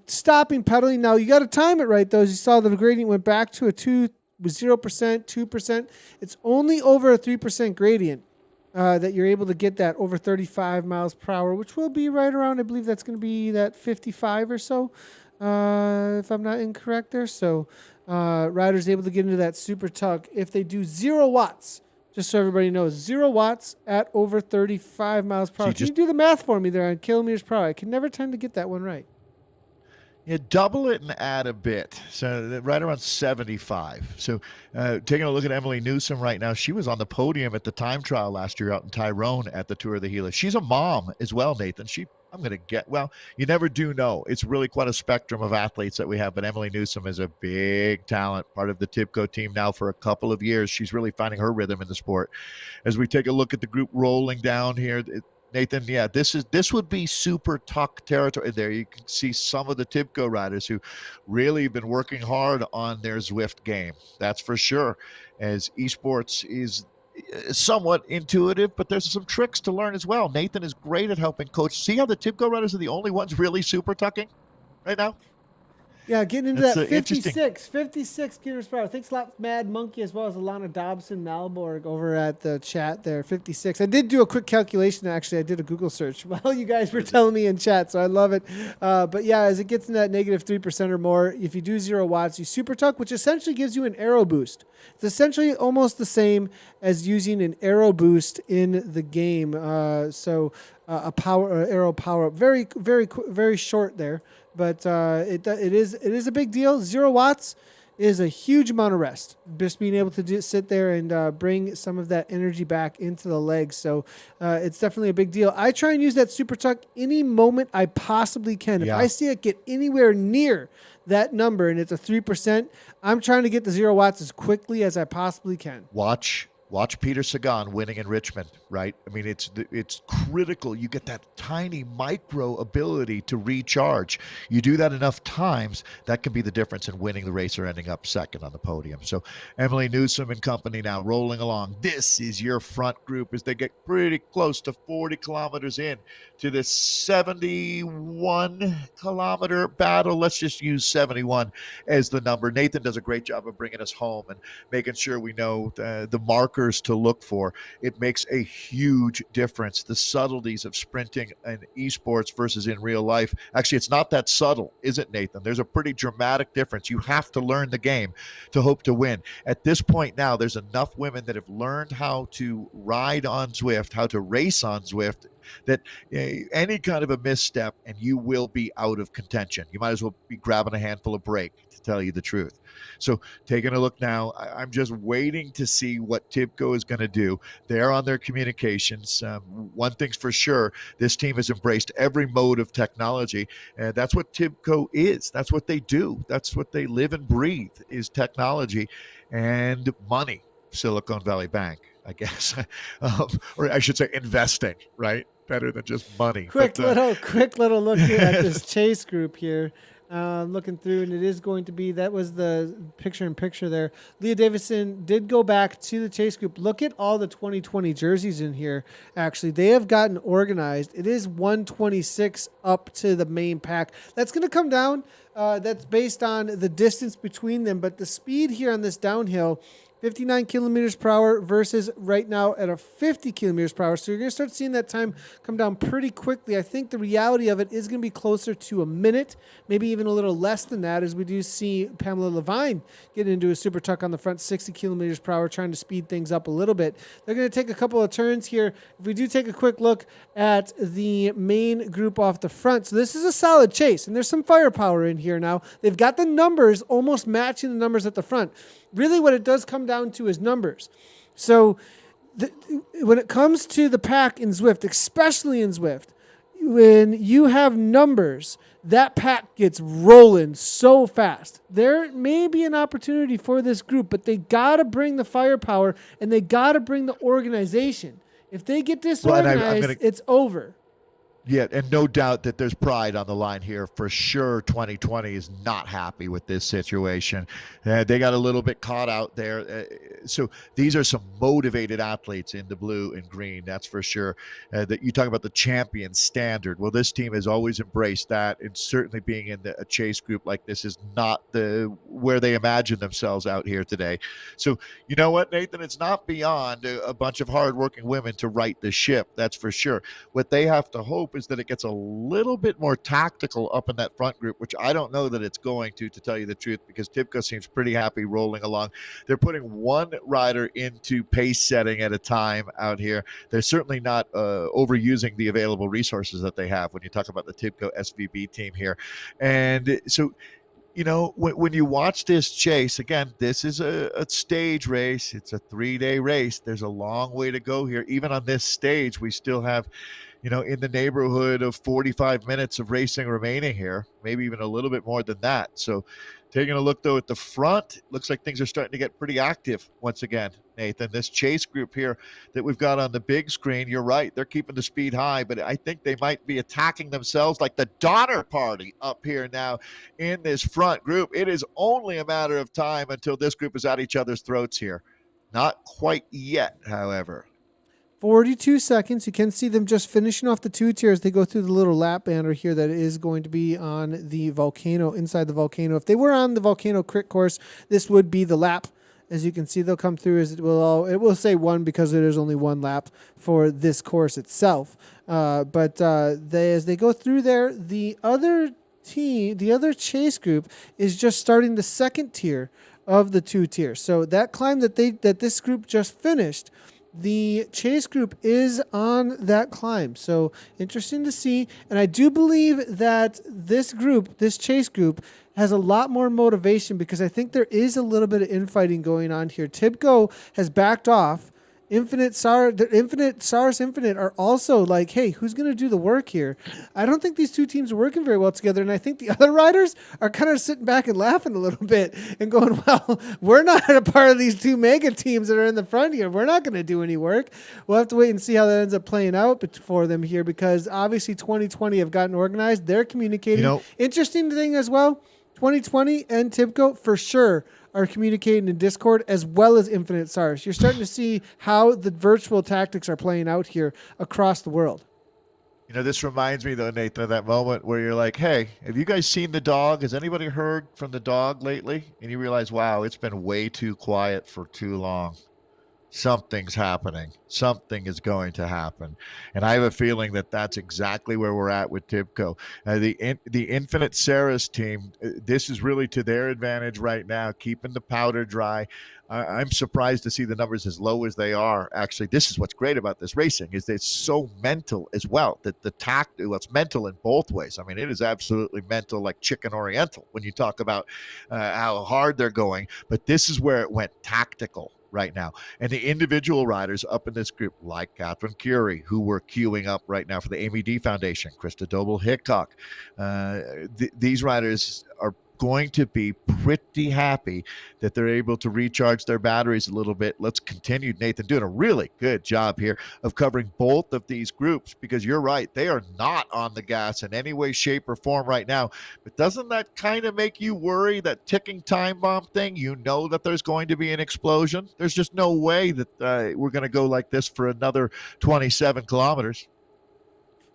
stopping pedaling. Now, you got to time it right, though. As you saw, the gradient went back to a 0%, 2%. It's only over a 3% gradient. That you're able to get that over 35 miles per hour, which will be right around, I believe that's going to be that 55 or so, if I'm not incorrect there. So riders able to get into that Super Tug if they do 0 watts, just so everybody knows, 0 watts at over 35 miles per hour. Can you do the math for me there on kilometers per hour? I can never tend to get that one right. Yeah, double it and add a bit. So right around 75. So taking a look at Emily Newsom right now, she was on the podium at the time trial last year out in Tyrone at the Tour of the Gila. She's a mom as well, Nathan. I'm going to get, well, you never do know. It's really quite a spectrum of athletes that we have, but Emily Newsom is a big talent, part of the TIBCO team now for a couple of years. She's really finding her rhythm in the sport. As we take a look at the group rolling down here, Nathan, yeah, this would be Super Tuck territory. There you can see some of the TIBCO riders who really have been working hard on their Zwift game. That's for sure, as esports is somewhat intuitive, but there's some tricks to learn as well. Nathan is great at helping coach. See how the TIBCO riders are the only ones really super tucking right now? Yeah, getting into that 56 kilometers per hour. Thanks a lot, Mad Monkey, as well as Alana Dobson Malborg over at the chat there. 56. I did do a quick calculation, actually. I did a Google search while you guys were telling me in chat, so I love it. But yeah, as it gets in that negative 3% or more, if you do 0 watts, you Super Tuck, which essentially gives you an aero boost. It's essentially almost the same as using an aero boost in the game. So a aero power up. Very, very, very short there. But it is a big deal. 0 watts is a huge amount of rest. Just being able to sit there and bring some of that energy back into the legs. So it's definitely a big deal. I try and use that Super Tuck any moment I possibly can. Yeah. If I see it get anywhere near that number and it's a 3%, I'm trying to get the 0 watts as quickly as I possibly can. Watch Peter Sagan winning in Richmond, right? I mean, it's critical. You get that tiny micro ability to recharge. You do that enough times, that can be the difference in winning the race or ending up second on the podium. So Emily Newsom and company now rolling along. This is your front group as they get pretty close to 40 kilometers in to this 71-kilometer battle. Let's just use 71 as the number. Nathan does a great job of bringing us home and making sure we know the markers to look for. It makes a huge difference. The subtleties of sprinting in esports versus in real life. Actually, it's not that subtle, is it, Nathan? There's a pretty dramatic difference. You have to learn the game to hope to win. At this point now, there's enough women that have learned how to ride on Zwift, how to race on Zwift, that any kind of a misstep and you will be out of contention. You might as well be grabbing a handful of brake, to tell you the truth. So taking a look now, I'm just waiting to see what TIBCO is going to do. They're on their communications. One thing's for sure, this team has embraced every mode of technology, and that's what TIBCO is. That's what they do. That's what they live and breathe, is technology and money. Silicon Valley Bank, I guess, or I should say investing, right? Better than just money. Quick little look here at this chase group here. Looking through, and it is going to be, that was the picture-in-picture there. Leah Davison did go back to the chase group. Look at all the 2020 jerseys in here. Actually, they have gotten organized. It is 126 up to the main pack. That's going to come down. That's based on the distance between them, but the speed here on this downhill, 59 kilometers per hour versus right now at a 50 kilometers per hour. So you're going to start seeing that time come down pretty quickly. I think the reality of it is going to be closer to a minute, maybe even a little less than that, as we do see Pamela Levine get into a super tuck on the front, 60 kilometers per hour, trying to speed things up a little bit. They're going to take a couple of turns here. If we do take a quick look at the main group off the front, so this is a solid chase, and there's some firepower in here now. They've got the numbers almost matching the numbers at the front. Really what it does come down to is numbers. So when it comes to the pack in Zwift, especially in Zwift, when you have numbers, that pack gets rolling so fast. There may be an opportunity for this group, but they got to bring the firepower and they got to bring the organization. If they get disorganized, it's over. Yeah, and no doubt that there's pride on the line here for sure. 2020 is not happy with this situation. They got a little bit caught out there. So these are some motivated athletes in the blue and green, that's for sure. That you talk about the champion standard. Well, this team has always embraced that, and certainly being in a chase group like this is not where they imagine themselves out here today. So you know what, Nathan? It's not beyond a bunch of hardworking women to right the ship, that's for sure. What they have to hope is that it gets a little bit more tactical up in that front group, which I don't know that it's going to tell you the truth, because TIBCO seems pretty happy rolling along. They're putting one rider into pace setting at a time out here. They're certainly not overusing the available resources that they have when you talk about the TIBCO SVB team here. And so, you know, when you watch this chase, again, this is a stage race. It's a 3-day race. There's a long way to go here. Even on this stage, we still have, you know, in the neighborhood of 45 minutes of racing remaining here, maybe even a little bit more than that. So taking a look, though, at the front, looks like things are starting to get pretty active once again, Nathan. This chase group here that we've got on the big screen, you're right, they're keeping the speed high, but I think they might be attacking themselves like the Donner Party up here now in this front group. It is only a matter of time until this group is at each other's throats here. Not quite yet, however. 42 seconds. You can see them just finishing off the two tiers. They go through the little lap banner here that is going to be on the volcano, inside the volcano. If they were on the volcano crit course, this would be the lap. As you can see, they'll come through as it will say one because there's only one lap for this course itself. But as they go through there, the other chase group is just starting the second tier of the two tiers. So that climb that this group just finished, the chase group is on that climb. So interesting to see. And I do believe that this chase group, has a lot more motivation because I think there is a little bit of infighting going on here. TIBCO has backed off. Sars Infinite are also like, hey, who's going to do the work here? I don't think these two teams are working very well together, and I think the other riders are kind of sitting back and laughing a little bit and going, well, we're not a part of these two mega teams that are in the front here. We're not going to do any work. We'll have to wait and see how that ends up playing out for them here, because obviously 2020 have gotten organized. They're communicating. Interesting thing as well, 2020 and TIBCO for sure are communicating in Discord as well as Infinite Sars. You're starting to see how the virtual tactics are playing out here across the world. You know, this reminds me, though, Nathan, of that moment where you're like, hey, have you guys seen the dog? Has anybody heard from the dog lately? And you realize, wow, it's been way too quiet for too long. Something's happening. Something is going to happen. And I have a feeling that that's exactly where we're at with TIBCO. The Infinite Saris team, this is really to their advantage right now, keeping the powder dry. I'm surprised to see the numbers as low as they are. Actually, this is what's great about this racing, is that it's so mental as well. That it's mental in both ways. I mean, it is absolutely mental, like Chicken Oriental, when you talk about how hard they're going. But this is where it went tactical right now. And the individual riders up in this group, like Catherine Curie, who we're queuing up right now for the Amy D Foundation, Krista Doble Hickok, these riders are going to be pretty happy that they're able to recharge their batteries a little bit. Let's continue, Nathan, doing a really good job here of covering both of these groups, because you're right, they are not on the gas in any way, shape, or form right now. But doesn't that kind of make you worry, that ticking time bomb thing? You know that there's going to be an explosion. There's just no way that we're going to go like this for another 27 kilometers.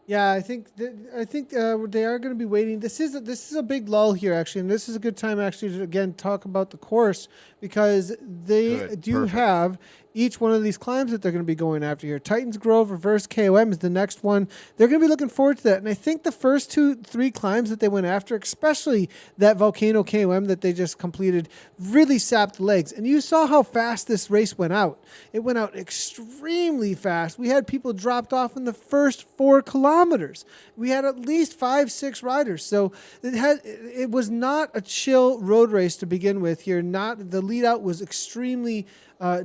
Yeah, I think they are going to be waiting. This is a big lull here, actually, and this is a good time actually to again talk about the course, because they have each one of these climbs that they're going to be going after here. Titans Grove Reverse KOM is the next one. They're going to be looking forward to that, and I think the first 2-3 climbs that they went after, especially that volcano KOM that they just completed, really sapped the legs. And you saw how fast this race went out. It went out extremely fast. We had people dropped off in the first 4 kilometers. We had at least 5-6 riders. So it was not a chill road race to begin with here. The lead out was extremely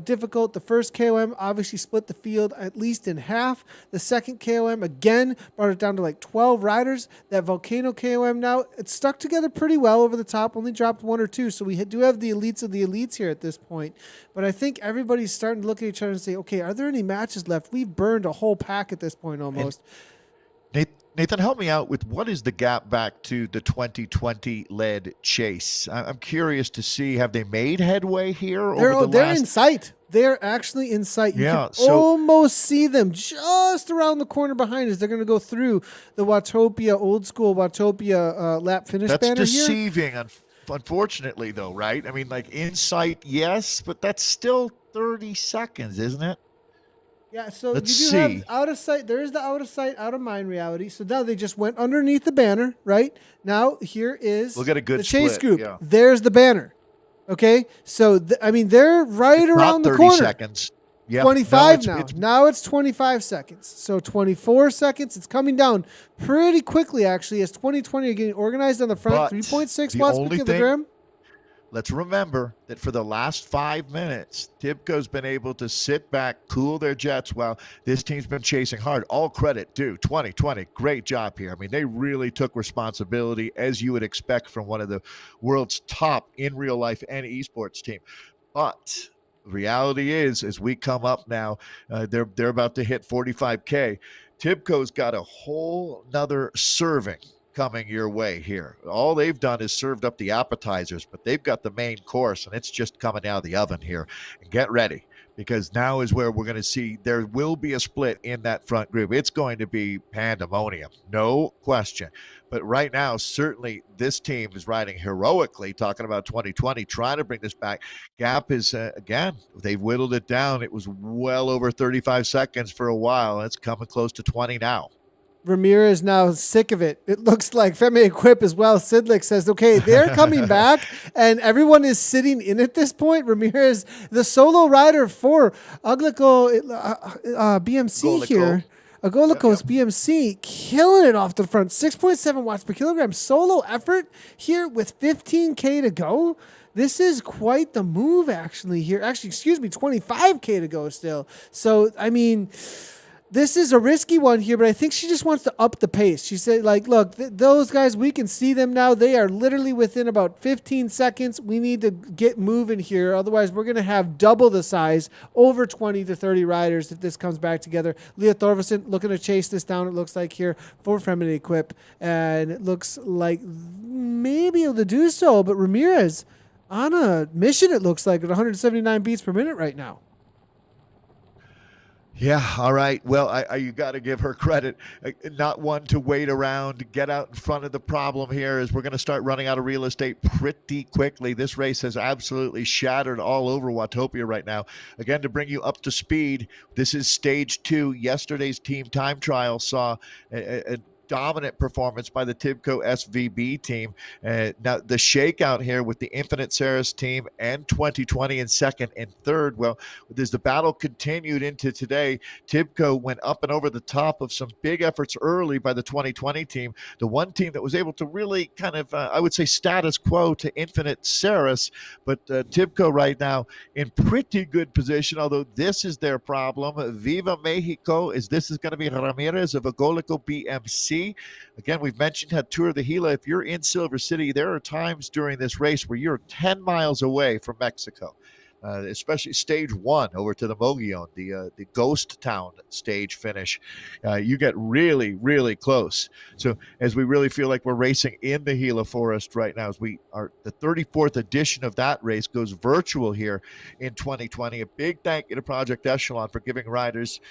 difficult. The first KOM obviously split the field at least in half. The second KOM again brought it down to like 12 riders. That volcano KOM now, it stuck together pretty well over the top, only dropped 1 or 2. So we do have the elites of the elites here at this point. But I think everybody's starting to look at each other and say, okay, are there any matches left? We've burned a whole pack at this point almost. Nathan, help me out with what is the gap back to the 2020 led chase? I'm curious to see, have they made headway here? They're in sight. They're actually in sight. You can almost see them just around the corner behind us. They're going to go through the Watopia, old school Watopia lap finish banner here. That's deceiving, unfortunately, though, right? I mean, like in sight, yes, but that's still 30 seconds, isn't it? Yeah, so you do have out of sight. There is the out of sight, out of mind reality. So now they just went underneath the banner, right? Now here is the chase group. Yeah. There's the banner. Okay, so they're right around the corner. 30 seconds. Yeah. 25 now. Now it's 25 seconds. So 24 seconds. It's coming down pretty quickly, actually, as 2020 are getting organized on the front. 3.6 watts per kilogram. Let's remember that for the last 5 minutes, TIBCO's been able to sit back, cool their jets while this team's been chasing hard. All credit due. 2020, great job here. I mean, they really took responsibility, as you would expect from one of the world's top in real life and esports team. But reality is, as we come up now, they're about to hit 45K. TIBCO's got a whole nother serving coming your way here. All they've done is served up the appetizers, but they've got the main course, and it's just coming out of the oven here. And get ready, because now is where we're going to see there will be a split in that front group. It's going to be pandemonium, no question. But right now, certainly this team is riding heroically, talking about 2020, trying to bring this back. Gap is, again, they've whittled it down. It was well over 35 seconds for a while. It's coming close to 20 now. Ramirez now sick of it. It looks like Femi Equip as well. Sidlick says, okay, they're coming back, and everyone is sitting in at this point. Ramirez, the solo rider for Uglico BMC here. Agolicos BMC killing it off the front. 6.7 watts per kilogram solo effort here with 15K to go. This is quite the move actually here. Actually, 25K to go still. So, I mean, this is a risky one here, but I think she just wants to up the pace. She said, like, look, those guys, we can see them now. They are literally within about 15 seconds. We need to get moving here. Otherwise, we're going to have double the size, over 20 to 30 riders if this comes back together. Leah Thorvaldsen looking to chase this down, it looks like here, for Feminine Equip. And it looks like maybe able to do so, but Ramirez on a mission, it looks like, at 179 beats per minute right now. Yeah, all right. Well, you got to give her credit. Not one to wait around, get out in front of the problem here, as we're going to start running out of real estate pretty quickly. This race has absolutely shattered all over Watopia right now. Again, to bring you up to speed, this is stage 2. Yesterday's team time trial saw a dominant performance by the TIBCO SVB team. Now the shakeout here with the Infinite Ceres team and 2020 in second and third. Well, as the battle continued into today, TIBCO went up and over the top of some big efforts early by the 2020 team. The one team that was able to really kind of, I would say, status quo to Infinite Ceres, but TIBCO right now in pretty good position, although this is their problem. Viva Mexico, this is going to be Ramirez of Agolico BMC. see. Again, we've mentioned how Tour of the Gila, if you're in Silver City, there are times during this race where you're 10 miles away from Mexico. Especially stage 1 over to the Mogollon, the ghost town stage finish. You get really, really close. So as we really feel like we're racing in the Gila Forest right now, as we are, the 34th edition of that race goes virtual here in 2020. A big thank you to Project Echelon for giving riders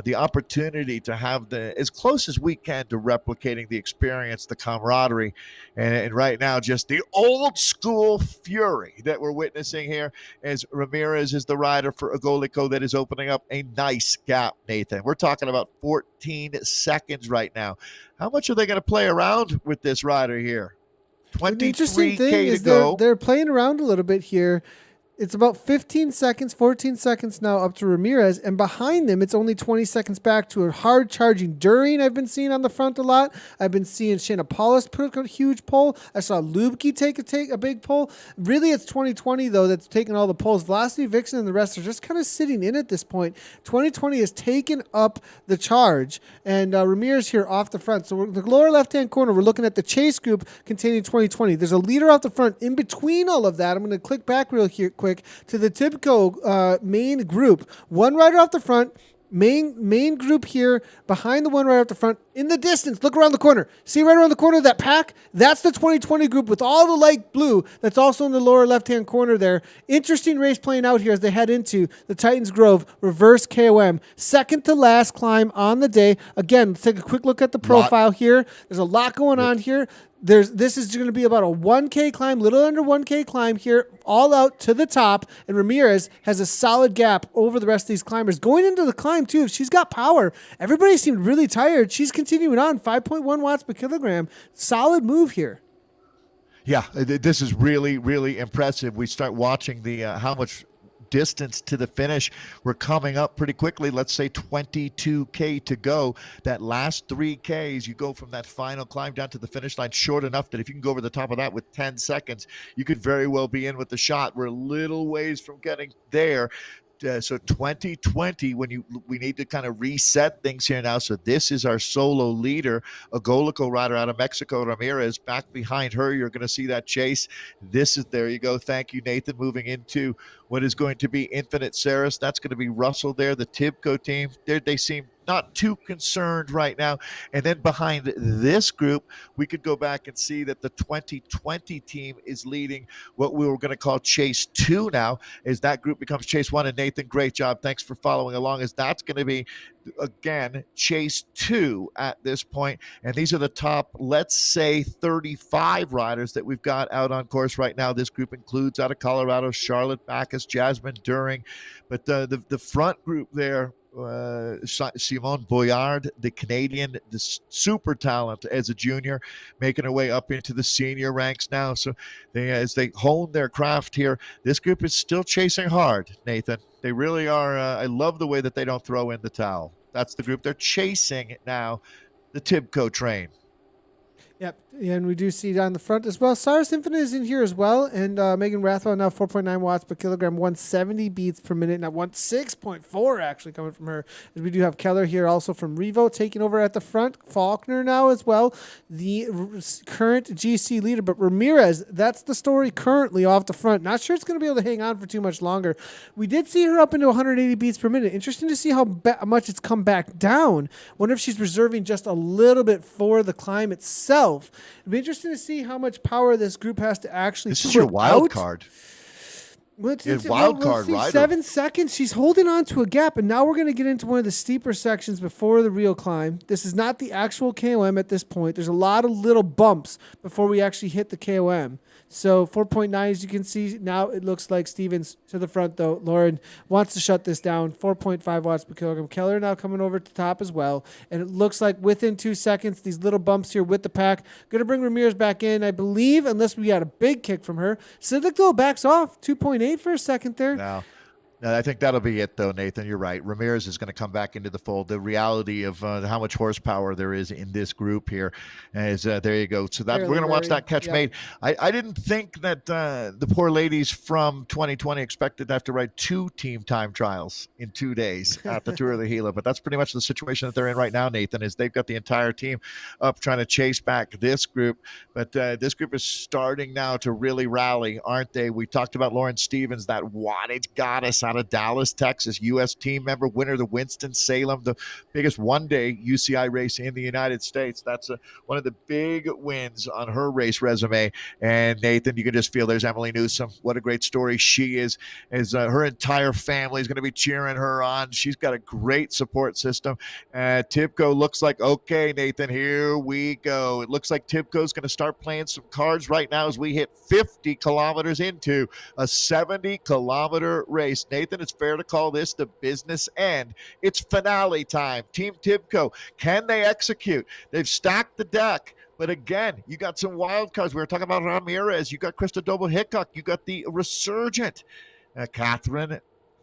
the opportunity to have as close as we can to replicating the experience, the camaraderie, and right now just the old school fury that we're witnessing here as Ramirez is the rider for Agolico that is opening up a nice gap, Nathan. We're talking about 14 seconds right now. How much are they going to play around with this rider here? 23K to go. They're playing around a little bit here. It's about 15 seconds, 14 seconds now up to Ramirez. And behind them, it's only 20 seconds back to a hard charging During I've been seeing on the front a lot. I've been seeing Shayna Paulus put a huge pull. I saw Lubke take a big pull. Really, it's 2020, though, that's taking all the pulls. Velocity, Vixen, and the rest are just kind of sitting in at this point. 2020 has taken up the charge. And Ramirez here off the front. So the lower left-hand corner, we're looking at the chase group containing 2020. There's a leader off the front. In between all of that, I'm going to click back real quick to the TIBCO main group. One rider off the front, main group here, behind the one rider off the front. In the distance, look around the corner. See right around the corner of that pack? That's the 2020 group with all the light blue. That's also in the lower left-hand corner there. Interesting race playing out here as they head into the Titans Grove Reverse KOM. Second to last climb on the day. Again, let's take a quick look at the profile here. There's a lot going on here. This is going to be about a 1K climb, little under 1K climb here, all out to the top. And Ramirez has a solid gap over the rest of these climbers. Going into the climb, too, she's got power. Everybody seemed really tired. She's continuing on, 5.1 watts per kilogram. Solid move here. Yeah, this is really, really impressive. We start watching the how much distance to the finish. We're coming up pretty quickly. Let's say 22K to go. That last 3Ks, you go from that final climb down to the finish line short enough that if you can go over the top of that with 10 seconds, you could very well be in with the shot. We're a little ways from getting there. So 2020, we need to kind of reset things here now. So this is our solo leader, a Agolico rider out of Mexico, Ramirez. Back behind her, you're going to see that chase. There you go. Thank you, Nathan. Moving into what is going to be Infinite Ceres. That's going to be Russell there, the TIBCO team. They seem not too concerned right now. And then behind this group, we could go back and see that the 2020 team is leading what we were going to call Chase 2 now, as that group becomes Chase 1. And Nathan, great job. Thanks for following along, as that's going to be, again, Chase 2 at this point. And these are the top, let's say, 35 riders that we've got out on course right now. This group includes out of Colorado, Charlotte Backus, Jasmine During. But the front group there, Simone Boyard, the Canadian, the super talent as a junior, making her way up into the senior ranks now. So as they hone their craft here, this group is still chasing hard, Nathan. They really are. I love the way that they don't throw in the towel. That's the group they're chasing now, the TIBCO train. Yep, and we do see down the front as well. Cyrus Infinite is in here as well, and Megan Rathwell now 4.9 watts per kilogram, 170 beats per minute, now 16.4 actually coming from her. As we do have Keller here also from Revo taking over at the front. Faulkner now as well, the current GC leader, but Ramirez, that's the story currently off the front. Not sure it's going to be able to hang on for too much longer. We did see her up into 180 beats per minute. Interesting to see how much it's come back down. Wonder if she's reserving just a little bit for the climb itself. It'd be interesting to see how much power this group has to actually This is your wild card. Wild card rider. 7 seconds. She's holding on to a gap, and now we're going to get into one of the steeper sections before the real climb. This is not the actual KOM at this point. There's a lot of little bumps before we actually hit the KOM. So 4.9, as you can see, now it looks like Stevens to the front, though. Lauren wants to shut this down. 4.5 watts per kilogram. Keller now coming over to top as well. And it looks like within 2 seconds, these little bumps here with the pack. Going to bring Ramirez back in, I believe, unless we got a big kick from her. Siddick, though, backs off. 2.8 for a second there. Now, No, I think that'll be it, though, Nathan. You're right. Ramirez is going to come back into the fold. The reality of how much horsepower there is in this group here is there you go. So that we're Marilyn going to watch Murray. that catch Yep. made. I didn't think that the poor ladies from 2020 expected to have to ride 2 team time trials in 2 days at the Tour of the Gila, but that's pretty much the situation that they're in right now, Nathan, is they've got the entire team up trying to chase back this group. But this group is starting now to really rally, aren't they? We talked about Lauren Stevens, that wattage goddess out of Dallas, Texas, U.S. team member, winner of the Winston-Salem, the biggest one-day UCI race in the United States. That's one of the big wins on her race resume. And Nathan, you can just feel there's Emily Newsom. What a great story she is. Her entire family is going to be cheering her on. She's got a great support system. TIBCO looks like, okay, Nathan, here we go. It looks like TIBCO's going to start playing some cards right now as we hit 50 kilometers into a 70-kilometer race. Nathan, it's fair to call this the business end. It's finale time. Team TIBCO, can they execute? They've stacked the deck. But again, you got some wild cards. We were talking about Ramirez. You got Krista Doble-Hickok. You got the resurgent Catherine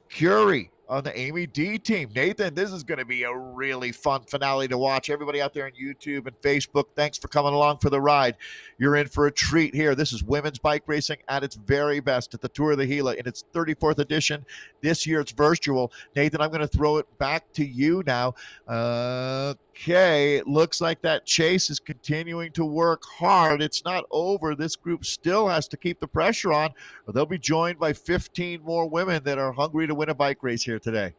Curie on the Amy D team. Nathan, this is going to be a really fun finale to watch. Everybody out there on YouTube and Facebook, thanks for coming along for the ride. You're in for a treat here. This is women's bike racing at its very best at the Tour of the Gila in its 34th edition. This year it's virtual. Nathan, I'm going to throw it back to you now. Okay, it looks like that chase is continuing to work hard. It's not over. This group still has to keep the pressure on, or they'll be joined by 15 more women that are hungry to win a bike race here today.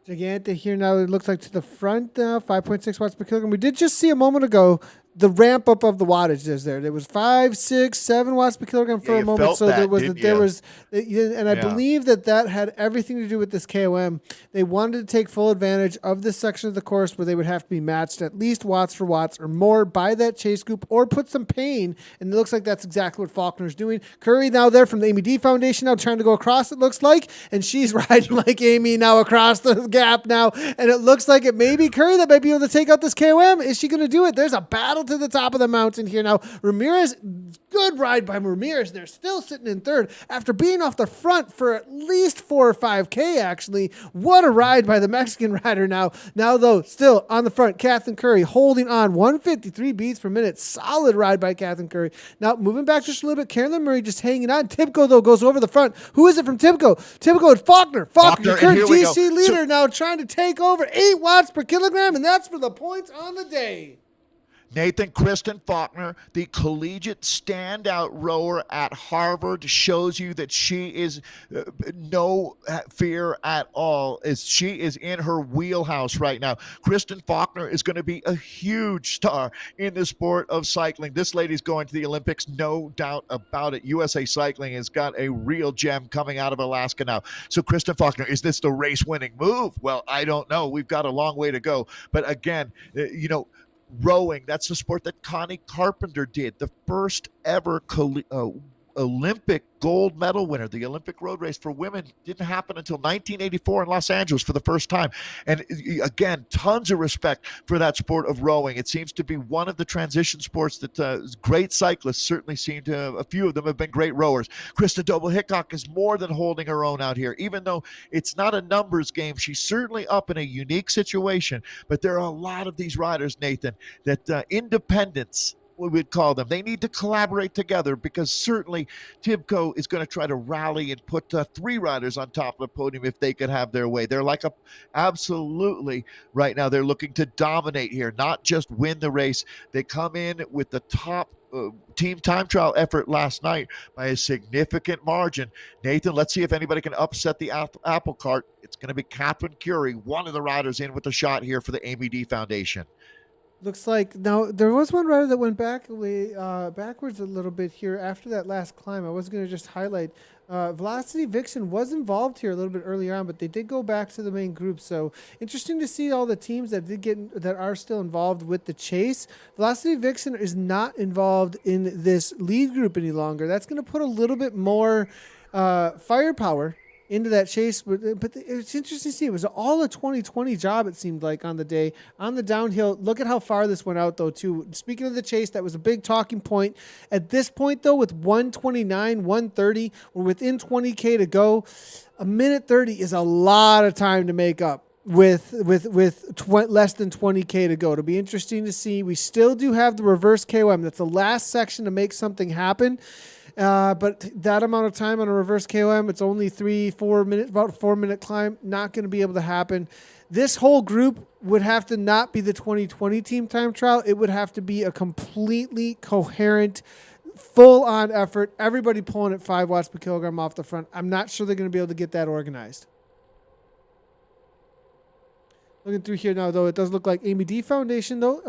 Gigante here now. It looks like to the front now, 5.6 watts per kilogram. We did just see a moment ago the ramp up of the wattage is there. There was 5, 6, 7 watts per kilogram for a moment. So there was, and I believe that had everything to do with this KOM. They wanted to take full advantage of this section of the course where they would have to be matched at least watts for watts or more by that chase group or put some pain. And it looks like that's exactly what Faulkner's doing. Curry now there from the Amy D Foundation now trying to go across, it looks like, and she's riding like Amy now across the gap now. And it looks like it may be Curry that might be able to take out this KOM. Is she going to do it? There's a battle to the top of the mountain here now. Ramirez, good ride by Ramirez. They're still sitting in third after being off the front for at least 4 or 5K, actually. What a ride by the Mexican rider now. Now, though, still on the front, Catherine Curry holding on. 153 beats per minute. Solid ride by Catherine Curry. Now, moving back just a little bit, Carolyn Murray just hanging on. TIBCO, though, goes over the front. Who is it from TIBCO? TIBCO and Faulkner. Faulkner, current GC leader, now trying to take over 8 watts per kilogram, and that's for the points on the day. Nathan, Kristen Faulkner, the collegiate standout rower at Harvard, shows you that she is no fear at all. She is in her wheelhouse right now. Kristen Faulkner is going to be a huge star in the sport of cycling. This lady's going to the Olympics, no doubt about it. USA Cycling has got a real gem coming out of Alaska now. So Kristen Faulkner, is this the race-winning move? Well, I don't know. We've got a long way to go. But again, rowing, that's the sport that Connie Carpenter did, the first ever Olympic gold medal winner. The Olympic road race for women didn't happen until 1984 in Los Angeles for the first time. And again, tons of respect for that sport of rowing. It seems to be one of the transition sports that great cyclists certainly seem to have. A few of them have been great rowers. Krista Doble-Hickok is more than holding her own out here. Even though it's not a numbers game, she's certainly up in a unique situation. But there are a lot of these riders, Nathan, that independence, we would call them, they need to collaborate together, because certainly TIBCO is going to try to rally and put 3 riders on top of the podium if they could have their way. They're like absolutely right now, they're looking to dominate here, not just win the race. They come in with the top team time trial effort last night by a significant margin. Nathan, let's see if anybody can upset the apple cart. It's going to be Catherine Curie, one of the riders in with a shot here for the Amy D Foundation. Looks like now there was one rider that went backwards a little bit here after that last climb. I was going to just highlight Velocity Vixen was involved here a little bit earlier on, but they did go back to the main group. So interesting to see all the teams that are still involved with the chase. Velocity Vixen is not involved in this lead group any longer. That's going to put a little bit more firepower into that chase. But it's interesting to see. It was all a 2020 job, it seemed like, on the day. On the downhill, look at how far this went out, though, too. Speaking of the chase, that was a big talking point. At this point, though, with 129, 130, we're within 20K to go. A minute 30 is a lot of time to make up with less than 20K to go. It'll be interesting to see. We still do have the reverse KOM. That's the last section to make something happen. But that amount of time on a reverse KOM, it's only 3-4 minutes, about a 4-minute climb. Not going to be able to happen. This whole group would have to not be the 2020 team time trial. It would have to be a completely coherent, full-on effort. Everybody pulling at 5 watts per kilogram off the front. I'm not sure they're going to be able to get that organized. Looking through here now, though, it does look like Amy D Foundation, though,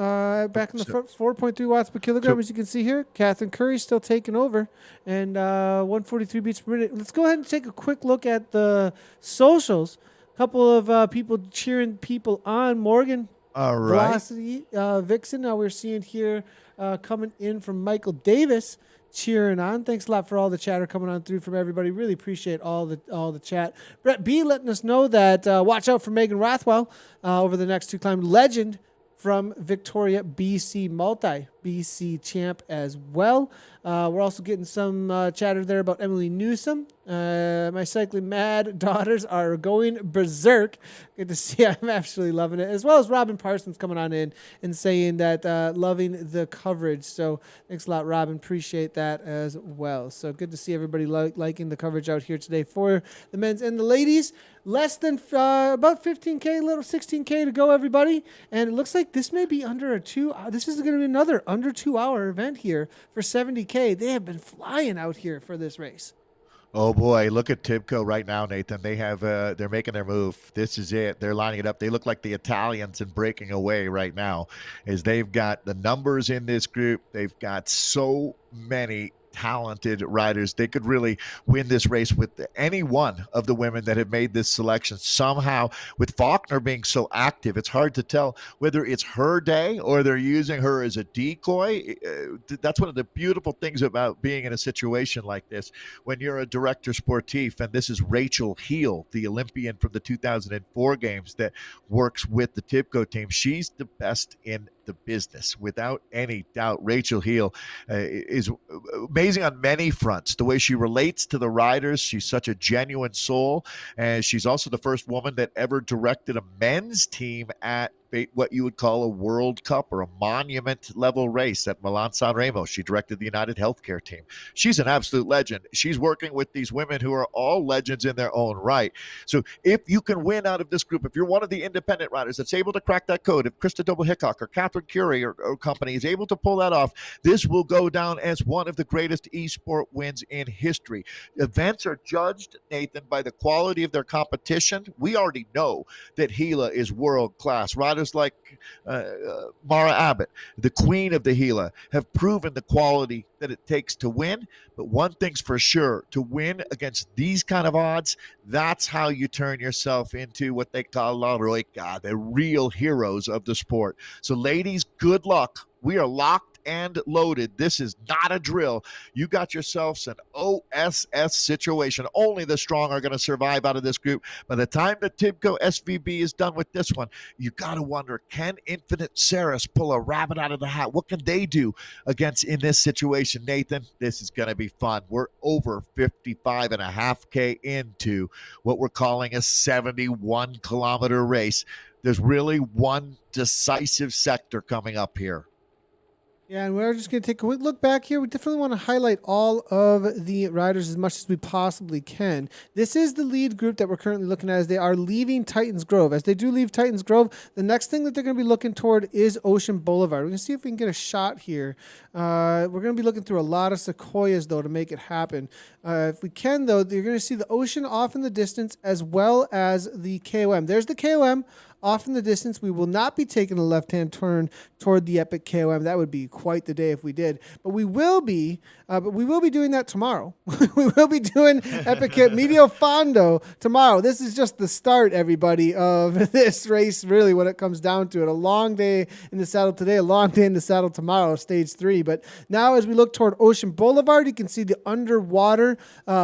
back in the front, 4.3 watts per kilogram, as you can see here. Catherine Curry still taking over, and 143 beats per minute. Let's go ahead and take a quick look at the socials. A couple of people cheering people on. Morgan, all right. Velocity, Vixen. Now we're seeing here coming in from Michael Davis, cheering on. Thanks a lot for all the chatter coming on through from everybody. Really appreciate all the chat. Brett B letting us know that watch out for Megan Rothwell over the next 2 climbs. Legend from Victoria, BC Multi, BC champ as well. We're also getting some chatter there about Emily Newsom. My cycling mad daughters are going berserk. Good to see. I'm actually loving it. As well as Robin Parsons coming on in and saying that loving the coverage. So thanks a lot, Robin. Appreciate that as well. So good to see everybody liking the coverage out here today for the men's and the ladies. Less than about 15K, little 16K to go, everybody. And it looks like this may be under a 2. This is going to be another under 2-hour event here for 70K. They have been flying out here for this race. Oh boy, look at TIBCO right now, Nathan. They have they're making their move. This is it. They're lining it up. They look like the Italians in Breakaway right now, as they've got the numbers in this group. They've got so many talented riders. They could really win this race with any one of the women that have made this selection somehow. With Faulkner being so active, it's hard to tell whether it's her day or they're using her as a decoy. That's one of the beautiful things about being in a situation like this when you're a director sportif, and this is Rachel Heel, the Olympian from the 2004 games that works with the TIBCO team. She's the best in the business, without any doubt. Rachel Heel is amazing on many fronts. The way she relates to the riders, she's such a genuine soul, and she's also the first woman that ever directed a men's team at what you would call a World Cup or a monument level race at Milan-San Remo. She directed the United Healthcare team. She's an absolute legend. She's working with these women who are all legends in their own right. So if you can win out of this group, if you're one of the independent riders that's able to crack that code, if Krista Doble-Hickok or Catherine Curie or company is able to pull that off, this will go down as one of the greatest esport wins in history. Events are judged, Nathan, by the quality of their competition. We already know that Gila is world class. Riders like Mara Abbott, the queen of the Gila, have proven the quality that it takes to win. But one thing's for sure, to win against these kind of odds, that's how you turn yourself into what they call La Roica, the real heroes of the sport. So ladies, good luck. We are locked and loaded. This is not a drill. You got yourselves an OSS situation. Only the strong are going to survive out of this group. By the time the TIBCO SVB is done with this one, you got to wonder, can Infinite Ceres pull a rabbit out of the hat? What can they do against in this situation, Nathan? This is going to be fun. We're over 55.5K into what we're calling a 71-kilometer race. There's really one decisive sector coming up here. Yeah, and we're just going to take a quick look back here. We definitely want to highlight all of the riders as much as we possibly can. This is the lead group that we're currently looking at as they are leaving Titans Grove. As they do leave Titans Grove, the next thing that they're going to be looking toward is Ocean Boulevard. We're going to see if we can get a shot here. We're going to be looking through a lot of sequoias, though, to make it happen. If we can, though, you're going to see the ocean off in the distance as well as the KOM. There's the KOM off in the distance. We will not be taking a left-hand turn toward the Epic KOM. That would be quite the day if we did. But we will be doing that tomorrow. We will be doing Epic Medio Fondo tomorrow. This is just the start, everybody, of this race, really, when it comes down to it. A long day in the saddle today, a long day in the saddle tomorrow, stage 3. But now as we look toward Ocean Boulevard, you can see the underwater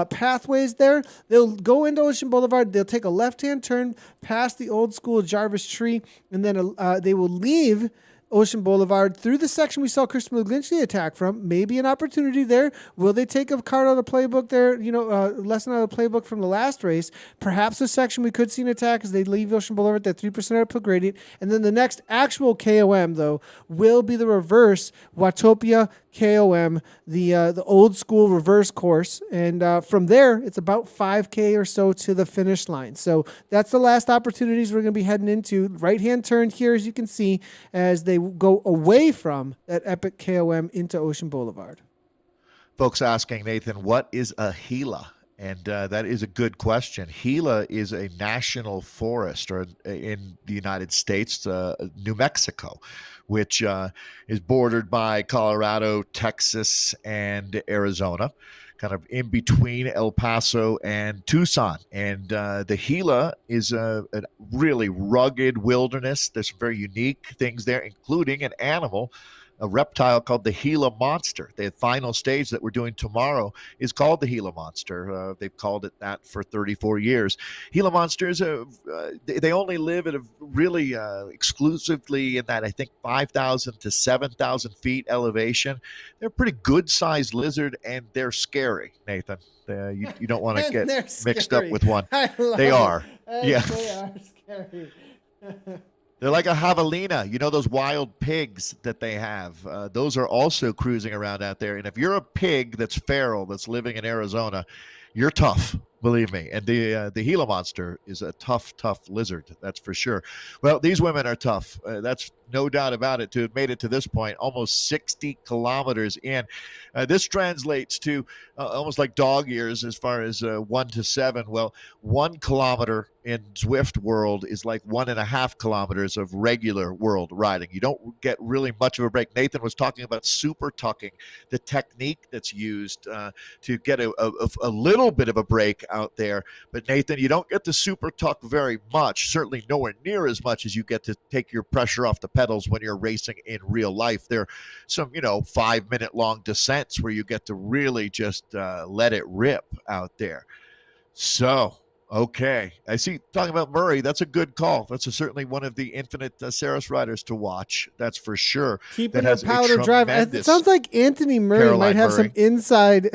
pathways there. They'll go into Ocean Boulevard. They'll take a left-hand turn past the old school Jarvis Tree, and then they will leave Ocean Boulevard through the section we saw Chris McGlinchey attack from. Maybe an opportunity there. Will they take a card out of the playbook there? Lesson out of the playbook from the last race. Perhaps a section we could see an attack as they leave Ocean Boulevard at that 3% output gradient. And then the next actual KOM, though, will be the reverse Watopia KOM, the old school reverse course. And from there, it's about 5K or so to the finish line. So that's the last opportunities we're going to be heading into. Right-hand turn here, as you can see, as they go away from that Epic KOM into Ocean Boulevard. Folks asking, Nathan, what is a Gila? And that is a good question. Gila is a national forest or in the United States, New Mexico, which is bordered by Colorado, Texas, and Arizona, kind of in between El Paso and Tucson. And the Gila is a really rugged wilderness. There's some very unique things there, including an animal, a reptile called the Gila monster. The final stage that we're doing tomorrow is called the Gila monster. They've called it that for 34 years. Gila monsters, they only live at a really exclusively in that, I think, 5,000 to 7,000 feet elevation. They're a pretty good-sized lizard, and they're scary, Nathan. You don't want to get mixed up with one. They are. Yeah. They are scary. They're like a javelina. You know those wild pigs that they have? Those are also cruising around out there. And if you're a pig that's feral, that's living in Arizona, you're tough, believe me. And the Gila monster is a tough lizard, that's for sure. Well, these women are tough. That's no doubt about it. To have made it to this point, almost 60 kilometers in. This translates to almost like dog years as far as 1 to 7. Well, 1 kilometer in Zwift world is like 1.5 kilometers of regular world riding. You don't get really much of a break. Nathan was talking about super tucking, the technique that's used to get a little bit of a break out there. But Nathan, you don't get to super tuck very much, certainly nowhere near as much as you get to take your pressure off the pedals when you're racing in real life. There are some, 5-minute long descents where you get to really just let it rip out there. So, okay. I see talking about Murray. That's a good call. That's certainly one of the Infinite Saris riders to watch. That's for sure. Keeping a powder drive. It sounds like Anthony Murray might have some inside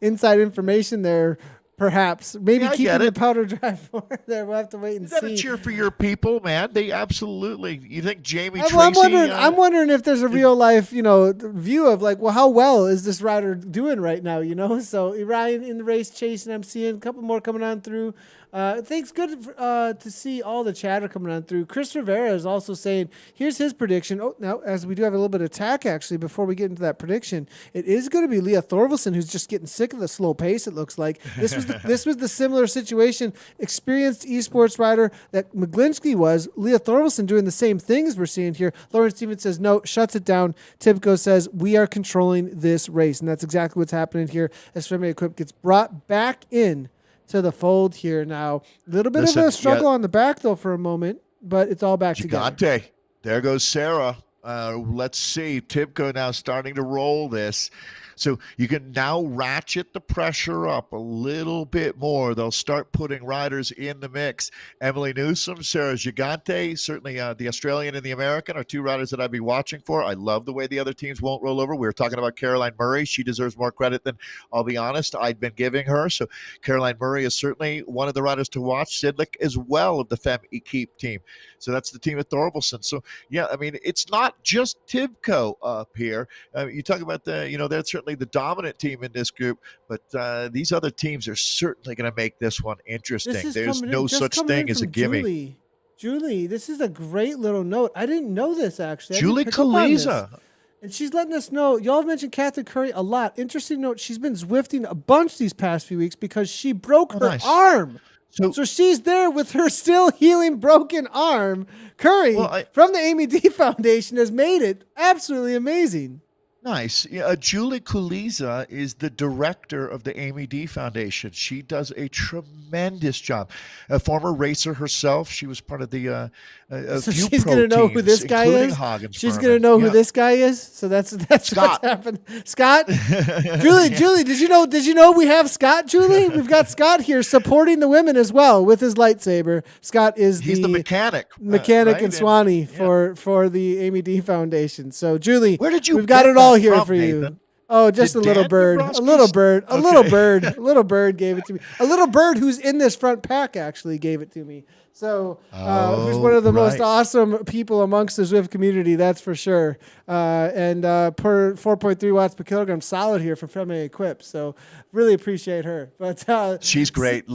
inside information there. Perhaps. Maybe keeping the powder dry for there. We'll have to wait and see. You got to cheer for your people, man. They absolutely. You think Jamie Tracy... I'm wondering if there's a real life, view of like, well, how well is this rider doing right now, So Ryan in the race chasing, I'm seeing a couple more coming on through. Thanks. Good to see all the chatter coming on through. Chris Rivera is also saying, here's his prediction. Oh, now, as we do have a little bit of attack, actually, before we get into that prediction, it is going to be Leah Thorvaldsen, who's just getting sick of the slow pace, it looks like. This was the similar situation, experienced esports rider that McGlinchey was. Leah Thorvaldsen doing the same thing as we're seeing here. Lauren Stevens says, no, shuts it down. TIBCO says, we are controlling this race. And that's exactly what's happening here as Femi Equip gets brought back in to the fold here now. A little bit of a struggle on the back, though, for a moment, but it's all back together. There goes Sarah. Let's see. TIBCO now starting to roll this. So you can now ratchet the pressure up a little bit more. They'll start putting riders in the mix. Emily Newsom, Sarah Gigante, certainly the Australian and the American are two riders that I'd be watching for. I love the way the other teams won't roll over. We were talking about Caroline Murray. She deserves more credit than, I'll be honest, I'd been giving her. So Caroline Murray is certainly one of the riders to watch. Sidlick as well of the Fem Equipe team. So that's the team at Thorvaldsen. So, yeah, I mean, it's not just TIBCO up here. You talk about they're certainly the dominant team in this group, but these other teams are certainly going to make this one interesting. There's no such thing as a gimme. Julie, this is a great little note. I didn't know this, actually. Julie Kaliza. And she's letting us know, y'all have mentioned Catherine Curry a lot. Interesting note, she's been Zwifting a bunch these past few weeks because she broke her arm. So she's there with her still healing broken arm. Curry from the Amy D Foundation has made it absolutely amazing. Nice. Yeah, Julie Kuliza is the director of the Amy D Foundation. She does a tremendous job. A former racer herself, she was part of the So few she's pro going to know teams, who this guy including is. Hagens She's Berman. going to know who Yeah. this guy is. So that's Scott. what's happened. Scott, Julie, did you know we have Scott? Julie, we've got Scott here supporting the women as well with his lightsaber. Scott is He's the mechanic, mechanic right? in Swanee And, for the Amy D Foundation. So Julie, where did you we've got get it all that here from, for you. Nathan? Oh, just Did a little Dan bird, Dombrowski's- a little bird, a Okay. little bird, a little bird gave it to me. A little bird who's in this front pack actually gave it to me. So who's one of the most awesome people amongst the Zwift community, that's for sure. And per 4.3 watts per kilogram, solid here from Femme Equip. So really appreciate her. But she's great.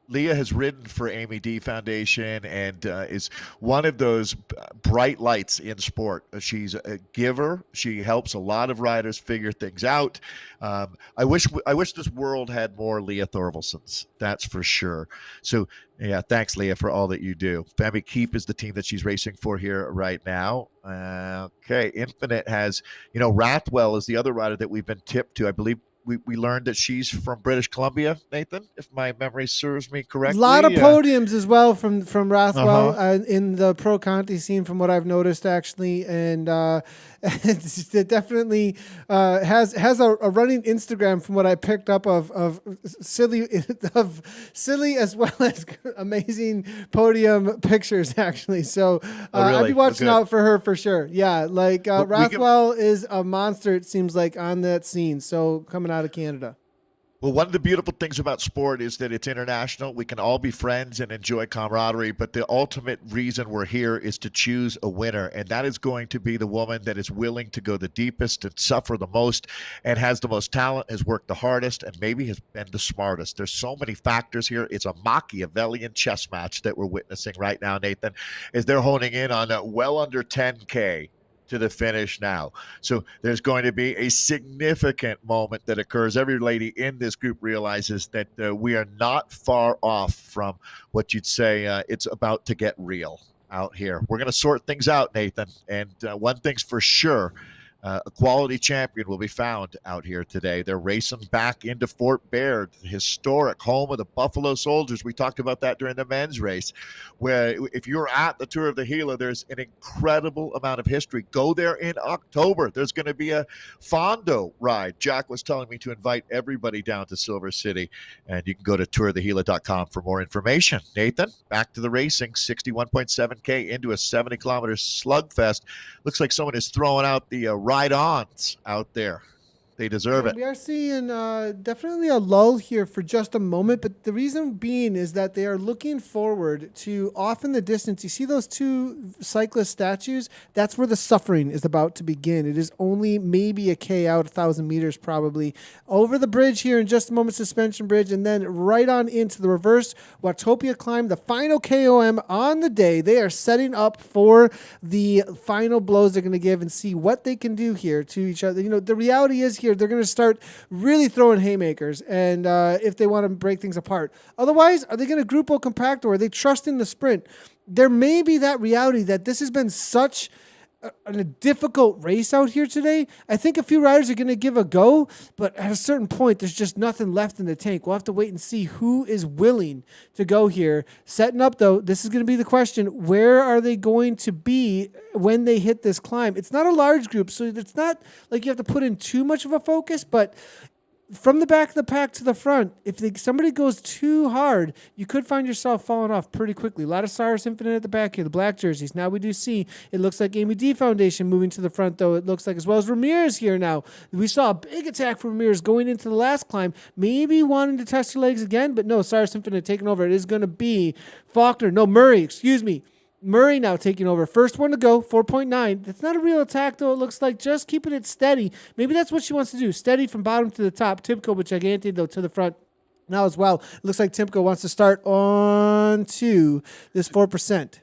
Leah has ridden for Amy D Foundation and is one of those bright lights in sport. She's a giver. She helps a lot of riders figure things out. I wish this world had more Leah Thorvaldsons. That's for sure. So yeah, thanks Leah for all that you do. Femi Keep is the team that she's racing for here right now. Okay, Infinite has, Rathwell is the other rider that we've been tipped to. I believe we learned that she's from British Columbia, Nathan, if my memory serves me correctly. A lot of podiums as well from Rathwell in the Pro Conti scene, from what I've noticed actually, and it definitely has a running Instagram from what I picked up of silly as well as amazing podium pictures actually. So really? I'd be watching out for her for sure. Yeah, like Rathwell is a monster. It seems like on that scene. So coming out of Canada. Well, one of the beautiful things about sport is that it's international. We can all be friends and enjoy camaraderie, but the ultimate reason we're here is to choose a winner, and that is going to be the woman that is willing to go the deepest and suffer the most and has the most talent, has worked the hardest, and maybe has been the smartest. There's so many factors here. It's a Machiavellian chess match that we're witnessing right now, Nathan, as they're honing in on well under 10K to the finish now. So there's going to be a significant moment that occurs. Every lady in this group realizes that we are not far off from what you'd say it's about to get real out here. We're going to sort things out, Nathan. And one thing's for sure, a quality champion will be found out here today. They're racing back into Fort Baird, the historic home of the Buffalo Soldiers. We talked about that during the men's race, where if you're at the Tour of the Gila, there's an incredible amount of history. Go there in October. There's going to be a Fondo ride. Jack was telling me to invite everybody down to Silver City, and you can go to tourofthegila.com for more information. Nathan, back to the racing, 61.7K into a 70-kilometer slugfest. Looks like someone is throwing out the ride-ons out there. They deserve it. We are seeing definitely a lull here for just a moment, but the reason being is that they are looking forward to off in the distance. You see those two cyclist statues? That's where the suffering is about to begin. It is only maybe a K out, 1,000 meters probably. Over the bridge here in just a moment, suspension bridge, and then right on into the reverse Watopia climb, the final KOM on the day. They are setting up for the final blows they're going to give and see what they can do here to each other. The reality is here, they're going to start really throwing haymakers, and if they want to break things apart. Otherwise, are they going to grupo compacto? Are they trusting the sprint? There may be that reality that this has been such a difficult race out here today. I think a few riders are going to give a go, but at a certain point, there's just nothing left in the tank. We'll have to wait and see who is willing to go here. Setting up, though, this is going to be the question. Where are they going to be when they hit this climb? It's not a large group, so it's not like you have to put in too much of a focus, but from the back of the pack to the front, if somebody goes too hard, you could find yourself falling off pretty quickly. A lot of Cyrus Infinite at the back here, the black jerseys. Now we do see, it looks like Amy D Foundation moving to the front, though, it looks like, as well as Ramirez here now. We saw a big attack from Ramirez going into the last climb, maybe wanting to test your legs again, but no, Cyrus Infinite taking over. It is going to be Murray now taking over. First one to go, 4.9. That's not a real attack, though. It looks like just keeping it steady. Maybe that's what she wants to do. Steady from bottom to the top. TIBCO with Gigante, though, to the front now as well. It looks like TIBCO wants to start on to this 4%.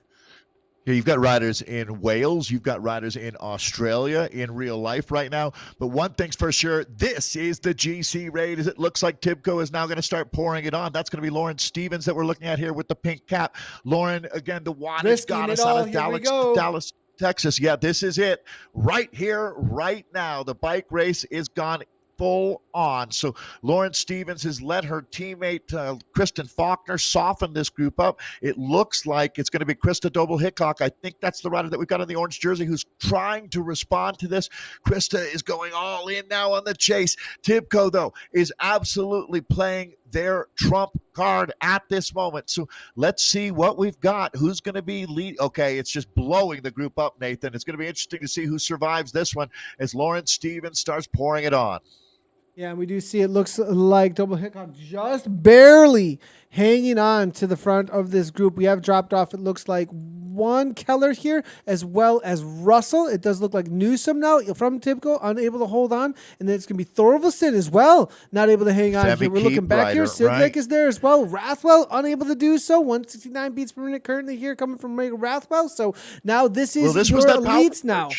Yeah, you've got riders in Wales, you've got riders in Australia in real life right now. But one thing's for sure, this is the GC raid. As it looks like TIBCO is now going to start pouring it on. That's going to be Lauren Stevens that we're looking at here with the pink cap. Lauren, again, the wattage goddess out of Dallas, Texas. Yeah, this is it. Right here, right now. The bike race is gone full on. So Lauren Stevens has let her teammate Kristen Faulkner soften this group up. It looks like it's going to be Krista Doble-Hickok. I think that's the rider that we've got in the orange jersey who's trying to respond to this. Krista is going all in now on the chase. TIBCO, though, is absolutely playing their trump card at this moment. So let's see what we've got. Who's going to be lead? Okay, it's just blowing the group up, Nathan. It's going to be interesting to see who survives this one as Lauren Stevens starts pouring it on. Yeah, and we do see it looks like Doble-Hickok just barely hanging on to the front of this group. We have dropped off, it looks like, one Keller here, as well as Russell. It does look like Newsom now from TIBCO, unable to hold on. And then it's going to be Thorvaldsen as well, not able to hang on here. We're looking back here. Sidlick is there as well. Rathwell, unable to do so. 169 beats per minute currently here coming from Megan Rathwell. So now this is your elites now.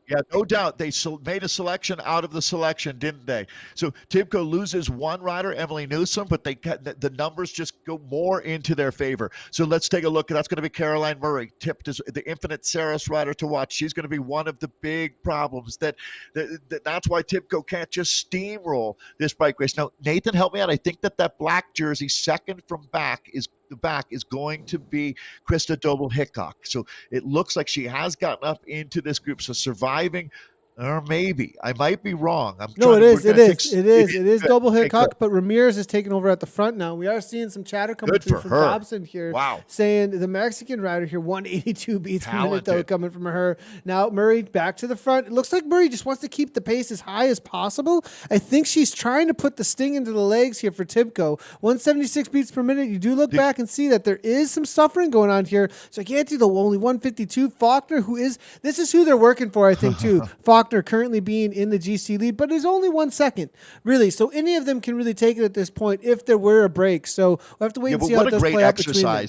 Yeah, no doubt. They made a selection out of the selection, didn't they? So TIBCO loses one rider, Emily Newsom, but the numbers just go more into their favor. So let's take a look. That's going to be Caroline Murray, tipped as the Infinite Saris rider to watch. She's going to be one of the big problems. That's why TIBCO can't just steamroll this bike race. Now, Nathan, help me out. I think that black jersey, second from back, is going to be Krista Doble-Hickok. So it looks like she has gotten up into this group. So surviving, or maybe I might be wrong. It is Doble-Hickok, but Ramirez is taking over at the front now. We are seeing some chatter coming through from Dobson here. Wow. Saying the Mexican rider here, 182 beats per minute though coming from her. Now Murray back to the front. It looks like Murray just wants to keep the pace as high as possible. I think she's trying to put the sting into the legs here for TIBCO. 176 beats per minute. You do look back and see that there is some suffering going on here. So I can't do the only 152. Faulkner, this is who they're working for, I think, too. Faulkner currently being in the GC lead, but there's only 1 second, really. So any of them can really take it at this point if there were a break. So we'll have to wait and see how it does play out between them.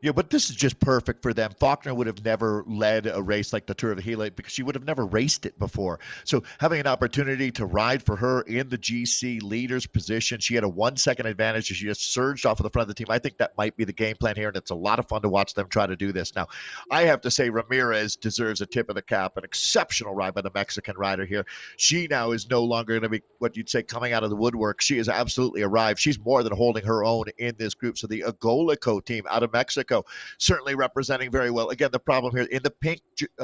Yeah, but this is just perfect for them. Faulkner would have never led a race like the Tour of Gila because she would have never raced it before. So having an opportunity to ride for her in the GC leader's position, she had a 1 second advantage. She just surged off of the front of the team. I think that might be the game plan here, and it's a lot of fun to watch them try to do this. Now, I have to say Ramirez deserves a tip of the cap, an exceptional ride by the Mexican rider here. She now is no longer going to be what you'd say coming out of the woodwork. She has absolutely arrived. She's more than holding her own in this group. So the Agolico team out of Mexico, certainly representing very well. Again, the problem here in the pink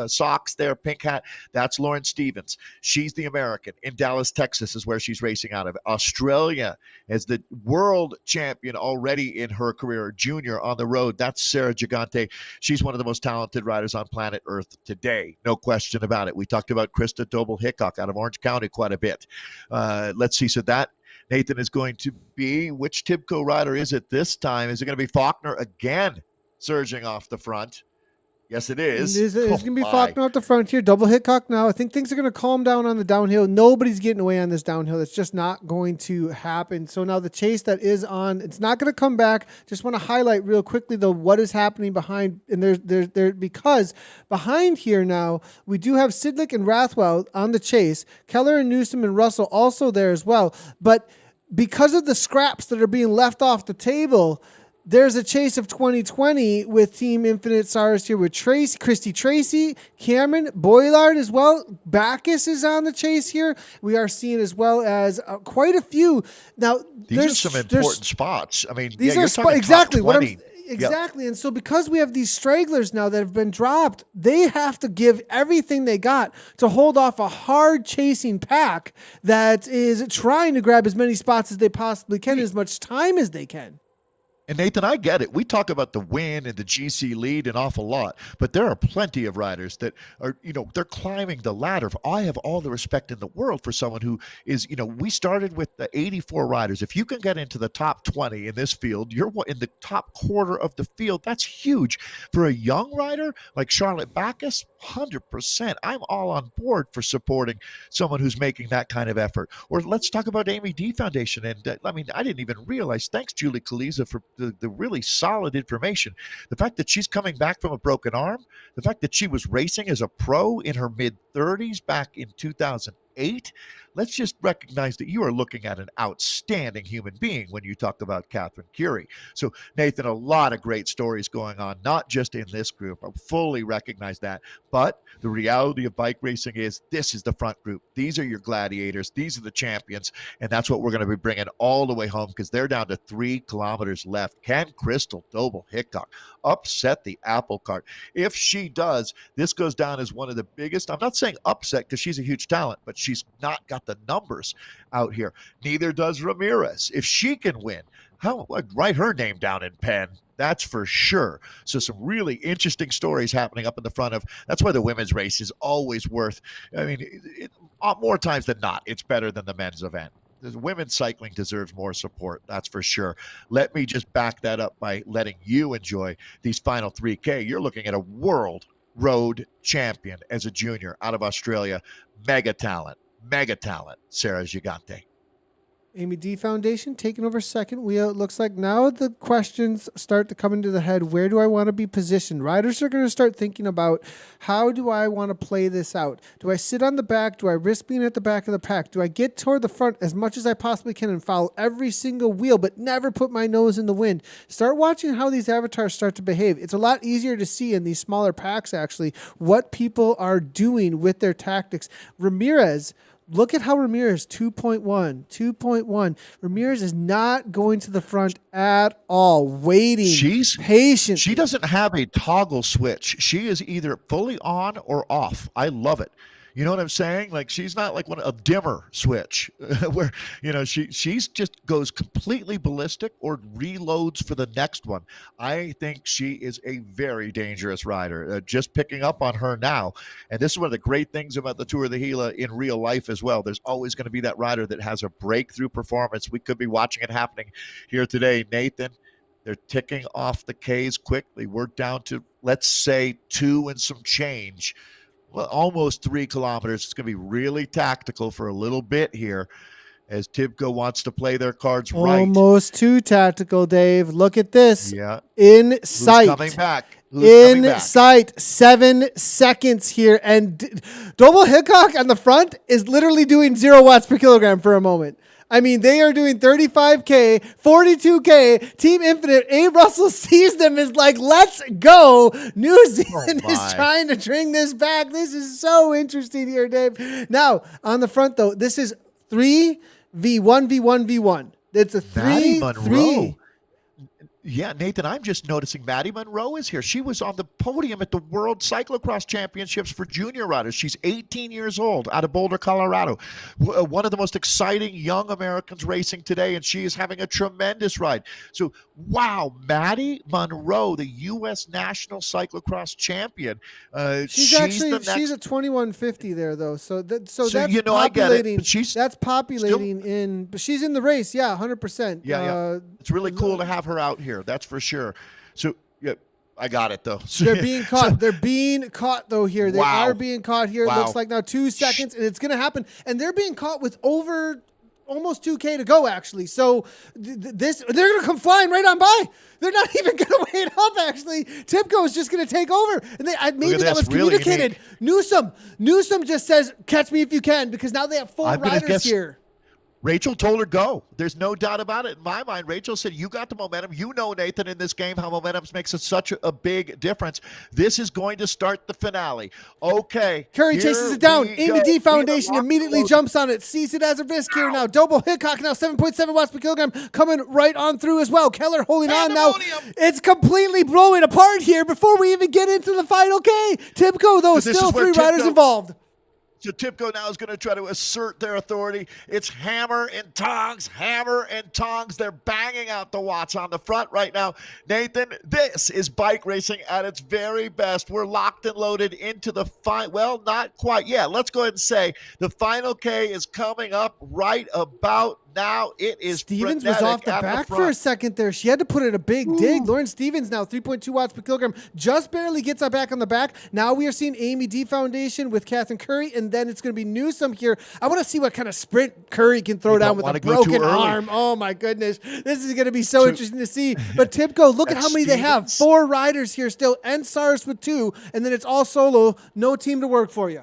socks there, pink hat, that's Lauren Stevens. She's the American. In Dallas, Texas is where she's racing out of. Australia as the world champion already in her career, junior on the road. That's Sarah Gigante. She's one of the most talented riders on planet Earth today. No question about it. We talked about Krista Doble-Hickok out of Orange County quite a bit. Let's see. So that, Nathan, is going to be, which TIBCO rider is it this time? Is it going to be Faulkner again? Surging off the front. Yes, it is. It's going to be Faulkner off the front here. Doble-Hickok now. I think things are going to calm down on the downhill. Nobody's getting away on this downhill. It's just not going to happen. So now the chase that is on, it's not going to come back. Just want to highlight real quickly, though, what is happening behind. And because behind here now, we do have Sidlick and Rathwell on the chase. Keller and Newsom and Russell also there as well. But because of the scraps that are being left off the table, there's a chase of 2020 with Team Infinite Saris here with Christy Tracy, Cameron, Boylard as well. Bacchus is on the chase here. We are seeing as well as quite a few. Now, these are some important spots. I mean, these are exactly what I'm. Exactly. Yep. And so because we have these stragglers now that have been dropped, they have to give everything they got to hold off a hard chasing pack that is trying to grab as many spots as they possibly can, as much time as they can. And Nathan, I get it. We talk about the win and the GC lead an awful lot, but there are plenty of riders that are, they're climbing the ladder. I have all the respect in the world for someone who is, we started with the 84 riders. If you can get into the top 20 in this field, you're in the top quarter of the field. That's huge. For a young rider like Charlotte Bacchus, 100%. I'm all on board for supporting someone who's making that kind of effort. Or let's talk about Amy D Foundation. And I didn't even realize, thanks Julie Kaliza for the really solid information. The fact that she's coming back from a broken arm, the fact that she was racing as a pro in her mid-30s back in 2008. Let's just recognize that you are looking at an outstanding human being when you talk about Catherine Curie. So, Nathan, a lot of great stories going on, not just in this group. I fully recognize that. But the reality of bike racing is this is the front group. These are your gladiators. These are the champions. And that's what we're going to be bringing all the way home because they're down to 3 kilometers left. Can Crystal Doble Hickok upset the apple cart? If she does, this goes down as one of the biggest, I'm not saying upset because she's a huge talent, but she's not got the numbers out here. Neither does Ramirez. If she can win, I'd write her name down in pen. That's for sure. So some really interesting stories happening up in the front of. That's why the women's race is always worth. I mean, more times than not, it's better than the men's event. The women's cycling deserves more support. That's for sure. Let me just back that up by letting you enjoy these final 3K. You're looking at a world road champion as a junior out of Australia. Mega talent, Sarah Gigante. Amy D Foundation taking over second wheel. It looks like now the questions start to come into the head. Where do I want to be positioned? Riders are going to start thinking about, how do I want to play this out? Do I sit on the back? Do I risk being at the back of the pack? Do I get toward the front as much as I possibly can and follow every single wheel but never put my nose in the wind? Start watching how these avatars start to behave. It's a lot easier to see in these smaller packs, actually, what people are doing with their tactics. Ramirez, look at how Ramirez, 2.1. Ramirez is not going to the front at all, waiting, She's patient. She doesn't have a toggle switch. She is either fully on or off. I love it. You know what I'm saying? Like, she's not like a dimmer switch where, she's just goes completely ballistic or reloads for the next one. I think she is a very dangerous rider. Just picking up on her now. And this is one of the great things about the Tour of the Gila in real life as well. There's always going to be that rider that has a breakthrough performance. We could be watching it happening here today. Nathan, they're ticking off the Ks quickly. We're down to, let's say, 2 and some change. Well, almost 3 kilometers. It's going to be really tactical for a little bit here as TIBCO wants to play their cards right. Almost too tactical, Dave. Look at this. Yeah. In sight. Who's coming back? Sight. 7 seconds here. And Doble Hickok on the front is literally doing 0 watts per kilogram for a moment. I mean, they are doing 35K, 42K, Team Infinite. A. Russell sees them as like, let's go. New Zealand is trying to bring this back. This is so interesting here, Dave. Now, on the front, though, this is 3v1v1v1. It's a 3-3. Yeah, Nathan, I'm just noticing Maddie Monroe is here. She was on the podium at the World Cyclocross Championships for junior riders. She's 18 years old out of Boulder, Colorado. One of the most exciting young Americans racing today, and she is having a tremendous ride. So, wow, Maddie Monroe, the U.S. National Cyclocross champion. She's a 2150 there, though. So that's populating. I get it, but that's populating but she's in the race. Yeah, 100%. Yeah. It's really cool to have her out here. That's for sure. So, yeah, I got it, though. They're being caught. They're being caught, though, here. They are being caught here. It looks like now 2 seconds, and it's going to happen. And they're being caught with over almost 2K to go, actually. So they're going to come flying right on by. They're not even going to wait up, actually. TIBCO is just going to take over. And maybe that was communicated. Newsom just says, catch me if you can, because now they have 4 riders here. Rachel told her go. There's no doubt about it. In my mind, Rachel said, you got the momentum. You know, Nathan, in this game, how momentum makes such a big difference. This is going to start the finale. Okay. Curry chases it down. Amy D Foundation immediately jumps on it. Sees it as a risk here now. Doble Hickok now 7.7 watts per kilogram coming right on through as well. Keller holding on now. It's completely blowing apart here before we even get into the final K. TIBCO, though, still 3 riders involved. So TIBCO now is going to try to assert their authority. It's hammer and tongs. They're banging out the watts on the front right now. Nathan, this is bike racing at its very best. We're locked and loaded into the final. Well, not quite. Yeah, let's go ahead and say the final K is coming up right about now it is Stevens was off the back for a second there. She had to put in a big dig. Lauren Stevens now 3.2 watts per kilogram. Just barely gets her back on the back. Now we are seeing Amy D Foundation with Catherine Curry, and then it's going to be Newsome here. I want to see what kind of sprint Curry can throw down with a broken arm. Oh, my goodness. This is going to be so interesting to see. But TIBCO, look at how many they have. 4 riders here still, and Sars with 2, and then it's all solo. No team to work for you.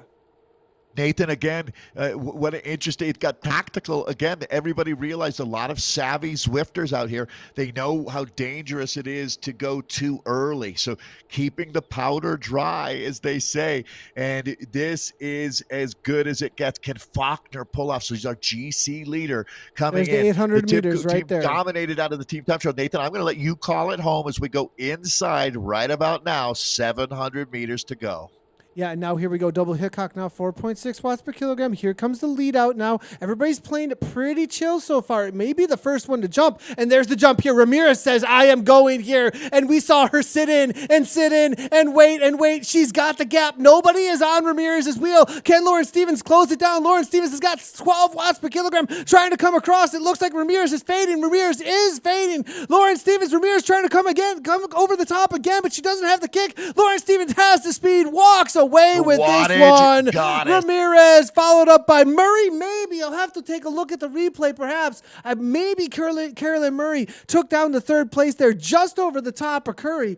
Nathan, again, what an interesting, it got tactical. Again, everybody realized a lot of savvy Zwifters out here, they know how dangerous it is to go too early. So keeping the powder dry, as they say, and this is as good as it gets. Can Faulkner pull off? So he's our GC leader coming in. The 800 meters right there. Dominated out of the team time show. Nathan, I'm going to let you call it home as we go inside right about now. 700 meters to go. Yeah, and now here we go. Double Hickok now, 4.6 watts per kilogram. Here comes the lead out now. Everybody's playing it pretty chill so far. It may be the first one to jump, and there's the jump here. Ramirez says, I am going here, and we saw her sit in and wait. She's got the gap. Nobody is on Ramirez's wheel. Can Lauren Stevens close it down? Lauren Stevens has got 12 watts per kilogram trying to come across. It looks like Ramirez is fading. Ramirez is fading. Lauren Stevens, Ramirez trying to come over the top again, but she doesn't have the kick. Lauren Stevens has the speed, walks away with this one. Ramirez followed up by Murray. Maybe I'll have to take a look at the replay perhaps. Maybe Carolyn Murray took down the 3rd place there just over the top of Curry.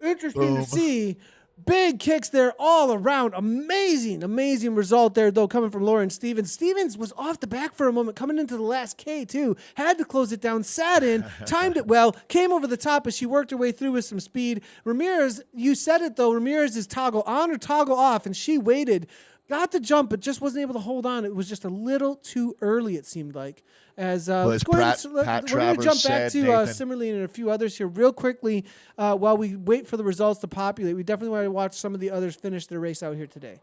Interesting to see. Big kicks there all around. Amazing result there, though, coming from Lauren Stevens. Stevens was off the back for a moment, coming into the last K, too. Had to close it down, sat in, timed it well, came over the top as she worked her way through with some speed. Ramirez, you said it, though, Ramirez is toggle on or toggle off, and she waited. Got the jump, but just wasn't able to hold on. It was just a little too early, it seemed like. As we're going to jump back to similarly and a few others here real quickly while we wait for the results to populate. We definitely want to watch some of the others finish their race out here today.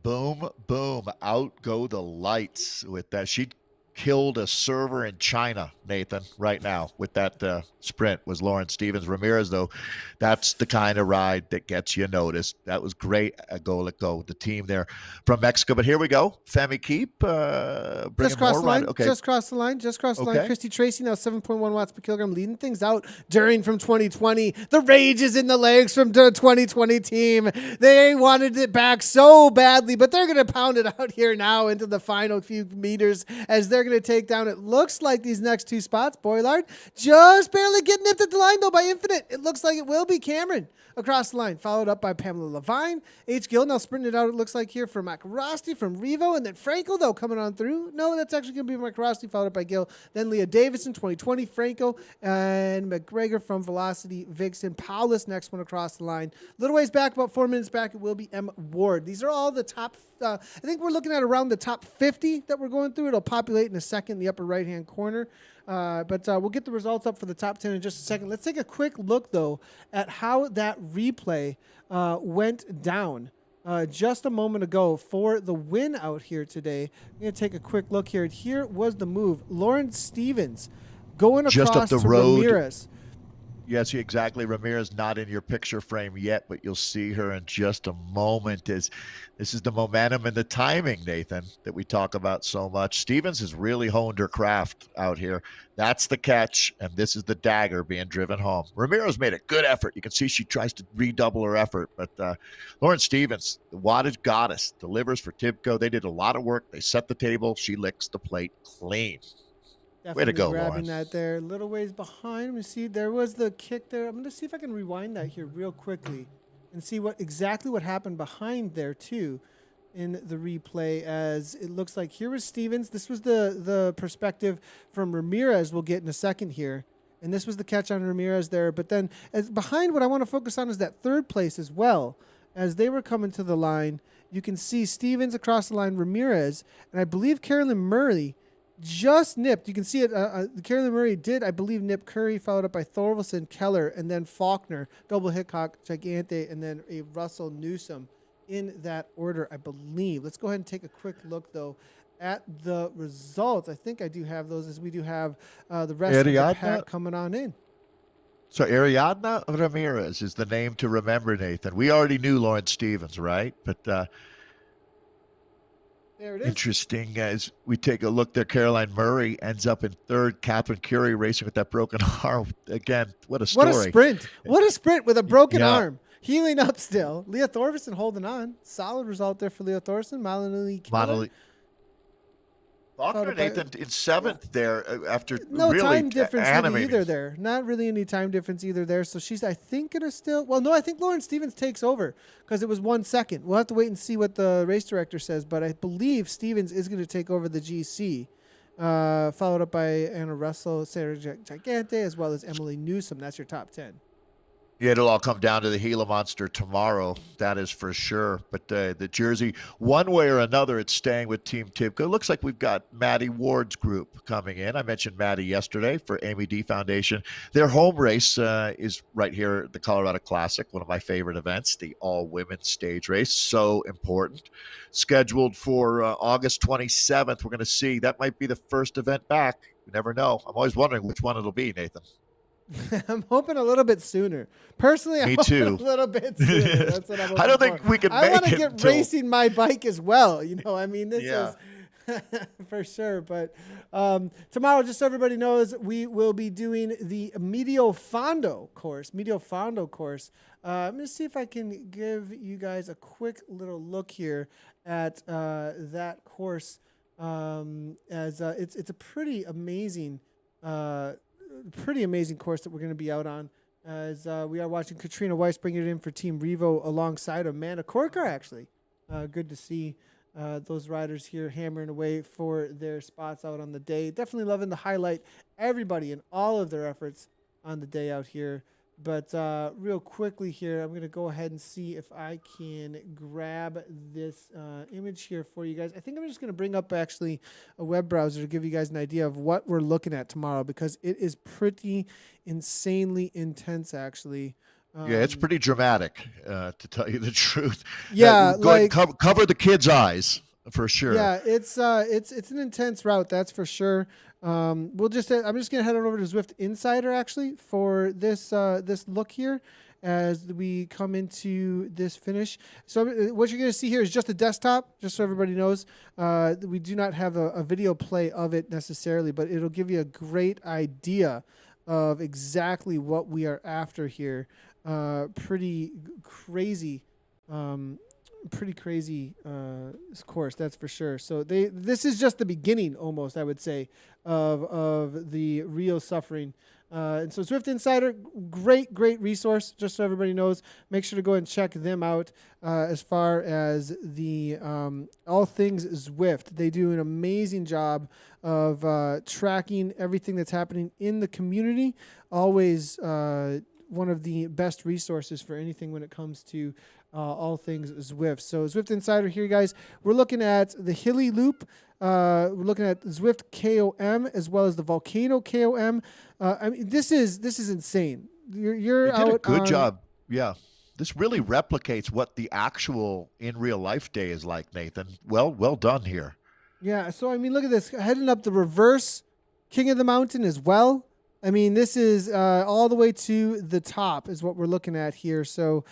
Boom, boom. Out go the lights with that. She killed a server in China, Nathan, right now with that sprint was Lauren Stevens. Ramirez, though, that's the kind of ride that gets you noticed. That was great. Let go. The team there from Mexico. But here we go. Femi Keep. Just cross the line. Okay. Just cross the line. Christy Tracy now 7.1 watts per kilogram, leading things out during from 2020. The rage is in the legs from the 2020 team. They wanted it back so badly, but they're going to pound it out here now into the final few meters as they're going to take down, it looks like, these next 2 spots. Boylard just barely getting nipped at the line, though, by Infinite. It looks like it will be Cameron across the line, followed up by Pamela Levine. H. Gill now sprinting it out, it looks like, here from Macarosti, from Revo, and then Franco, though, coming on through. No, that's actually going to be Macarosti, followed up by Gill. Then Leah Davidson, 2020, Franco, and McGregor from Velocity, Vixen. Paulus, next one across the line. Little ways back, about 4 minutes back, it will be M. Ward. These are all the top, I think we're looking at around the top 50 that we're going through. It'll populate in a second in the upper right-hand corner. But we'll get the results up for the top 10 in just a second. Let's take a quick look, though, at how that replay went down just a moment ago for the win out here today. I'm going to take a quick look here. Here was the move. Lauren Stevens going across just up the to road. Ramirez. Yes, exactly. Ramirez not in your picture frame yet, but you'll see her in just a moment. This is the momentum and the timing, Nathan, that we talk about so much. Stevens has really honed her craft out here. That's the catch, and this is the dagger being driven home. Ramirez made a good effort. You can see she tries to redouble her effort, but Lauren Stevens, the wattage goddess, delivers for TIBCO. They did a lot of work. They set the table. She licks the plate clean. Definitely way to go, grabbing Lawrence. that there. Little ways behind. Let me see. There was the kick there. I'm going to see if I can rewind that here real quickly and see exactly what happened behind there, too, in the replay, as it looks like here was Stevens. This was the perspective from Ramirez we'll get in a second here. And this was the catch on Ramirez there. But then as behind, what I want to focus on is that 3rd place as well. As they were coming to the line, you can see Stevens across the line, Ramirez, and I believe Carolyn Murray just nipped. You can see it. Carolyn Murray did, I believe, nip Curry, followed up by Thorvaldsen, Keller, and then Faulkner, double Hickok, Gigante, and then a Russell Newsome in that order, I believe. Let's go ahead and take a quick look, though, at the results. I think I do have those, as we do have the rest of the pack coming on in. So Ariadna Ramirez is the name to remember, Nathan. We already knew Lauren Stevens, right? But There it is. Interesting. As we take a look there, Caroline Murray ends up in third. Catherine Curie racing with that broken arm. Again, what a story. What a sprint. What a sprint with a broken Yeah. arm. Healing up still. Leah Thorvison holding on. Solid result there for Leah Thorvison. Malini Keller. Faulkner, Nathan, in seventh there after No really time difference really animating. either there. Not really any time difference either there. So she's, I think, going to still. Well, no, I think Lauren Stevens takes over because it was 1 second. We'll have to wait and see what the race director says. But I believe Stevens is going to take over the GC. Followed up by Anna Russell, Sarah Gigante, as well as Emily Newsom. That's your top 10. Yeah, it'll all come down to the Gila Monster tomorrow. That is for sure. But the jersey, one way or another, it's staying with Team TIBCO. It looks like we've got Maddie Ward's group coming in. I mentioned Maddie yesterday for Amy D Foundation. Their home race is right here at the Colorado Classic, one of my favorite events, the all-women stage race. So important. Scheduled for August 27th. We're going to see. That might be the first event back. You never know. I'm always wondering which one it'll be, Nathan. I'm hoping a little bit sooner. Personally, I'm hoping a little bit sooner. That's what I'm hoping I don't for. think we can I make want to it get until... racing my bike as well. You know, I mean, this is for sure. But tomorrow, just so everybody knows, we will be doing the Medio Fondo course. I'm going to see if I can give you guys a quick little look here at that course. As it's a pretty amazing course that we're going to be out on, as we are watching Katrina Weiss bringing it in for Team Revo alongside Amanda Corker, actually. Good to see those riders here hammering away for their spots out on the day. Definitely loving to highlight everybody and all of their efforts on the day out here. But real quickly here, I'm going to go ahead and see if I can grab this image here for you guys. I think I'm just going to bring up actually a web browser to give you guys an idea of what we're looking at tomorrow, because it is pretty insanely intense, actually. Yeah, it's pretty dramatic, to tell you the truth. Yeah, go ahead and cover the kids' eyes for sure. Yeah, it's an intense route, that's for sure. I'm just gonna head on over to Zwift Insider actually for this look here as we come into this finish. So what you're gonna see here is just a desktop, just so everybody knows. We do not have a video play of it necessarily, but it'll give you a great idea of exactly what we are after here. Pretty crazy course, that's for sure. So this is just the beginning, almost, I would say, of the real suffering. And so Zwift Insider, great resource, just so everybody knows. Make sure to go and check them out as far as the all things Zwift. They do an amazing job of tracking everything that's happening in the community. Always one of the best resources for anything when it comes to all things Zwift. So Zwift Insider here, guys. We're looking at the Hilly Loop. We're looking at Zwift KOM as well as the Volcano KOM. I mean, this is insane. You're out. Did a good job. Yeah, this really replicates what the actual in real life day is like, Nathan. Well done here. Yeah. So I mean, look at this. Heading up the reverse King of the Mountain as well. I mean, this is all the way to the top is what we're looking at here. So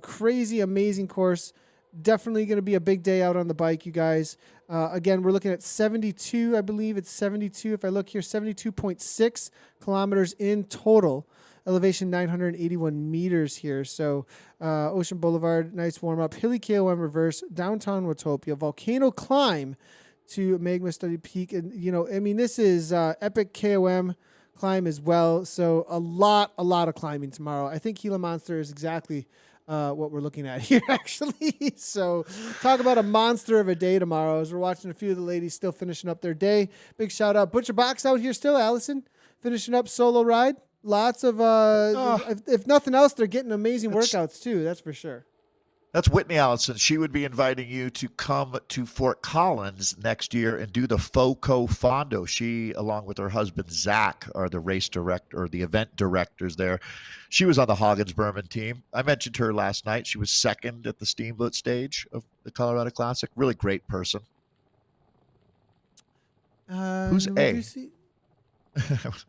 crazy, amazing course. Definitely going to be a big day out on the bike, you guys. Again, we're looking at 72, I believe it's 72. If I look here, 72.6 kilometers in total. Elevation 981 meters here. So Ocean Boulevard, nice warm up. Hilly KOM reverse, downtown Watopia, volcano climb to Magma Study Peak. And, you know, I mean, this is Epic KOM climb as well. So a lot of climbing tomorrow. I think Gila Monster is exactly what we're looking at here, actually. So talk about a monster of a day tomorrow as we're watching a few of the ladies still finishing up their day. Big shout out. Butcher Box out here still, Allison, finishing up solo ride. Lots of, if nothing else, they're getting amazing workouts too. That's for sure. That's Whitney Allison. She would be inviting you to come to Fort Collins next year and do the FOCO Fondo. She, along with her husband, Zach, are the race director or the event directors there. She was on the Hoggins-Berman team. I mentioned her last night. She was second at the Steamboat stage of the Colorado Classic. Really great person. Who's A?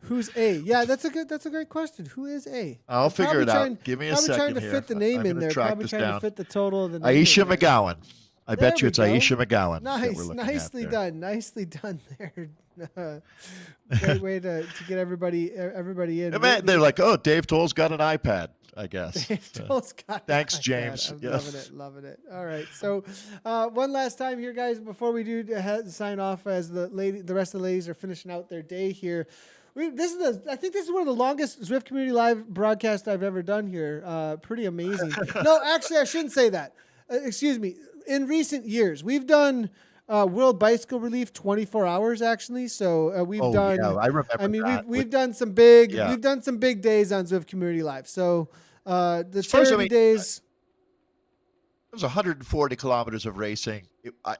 Who's A? Yeah, that's a great question. Who is A? I'll figure it out. Give me a second trying to here. fit the name in there. Probably trying to fit the total of the name. Aisha McGowan. I There bet you we it's go. Aisha McGowan that we're Nice, looking nicely at there. done, nicely done there. Great way to get everybody in. Man, they're Whitney, like, oh, Dave Toll's got an iPad, I guess. Dave Toll's got an Thanks, iPad. James. I'm loving Yes. it, loving it. All right, so one last time here, guys, before we do sign off, as the rest of the ladies are finishing out their day here. I think this is one of the longest Zwift Community Live broadcasts I've ever done here. Pretty amazing. No, actually, I shouldn't say that. Excuse me. In recent years, we've done World Bicycle Relief 24 hours actually. So we've done. Yeah, I remember I mean, that. we've done some big Yeah. we've done some big days on Zwift Community Live. So the As far as, charity days. It was 140 kilometers of racing.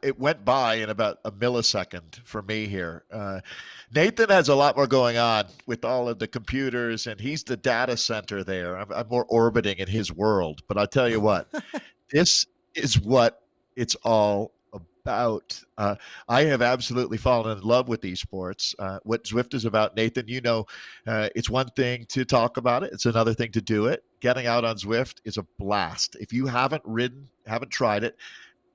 It went by in about a millisecond for me here. Nathan has a lot more going on with all of the computers, and he's the data center there. I'm more orbiting in his world. But I'll tell you what, this is what it's all about. I have absolutely fallen in love with these sports. What Zwift is about, Nathan, it's one thing to talk about it. It's another thing to do it. Getting out on Zwift is a blast. If you haven't ridden, haven't tried it,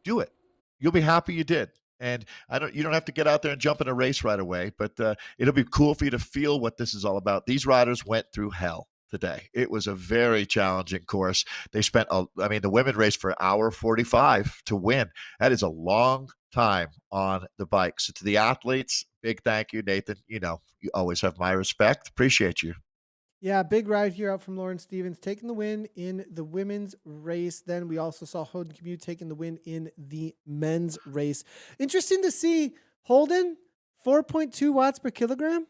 do it. You'll be happy you did. And you don't have to get out there and jump in a race right away, but it'll be cool for you to feel what this is all about. These riders went through hell today. It was a very challenging course. They spent, the women raced for an hour 45 to win. That is a long time on the bike. So to the athletes, big thank you, Nathan. You always have my respect. Appreciate you. Yeah, big ride here out from Lauren Stevens, taking the win in the women's race. Then we also saw Holden Commute taking the win in the men's race. Interesting to see Holden, 4.2 watts per kilogram.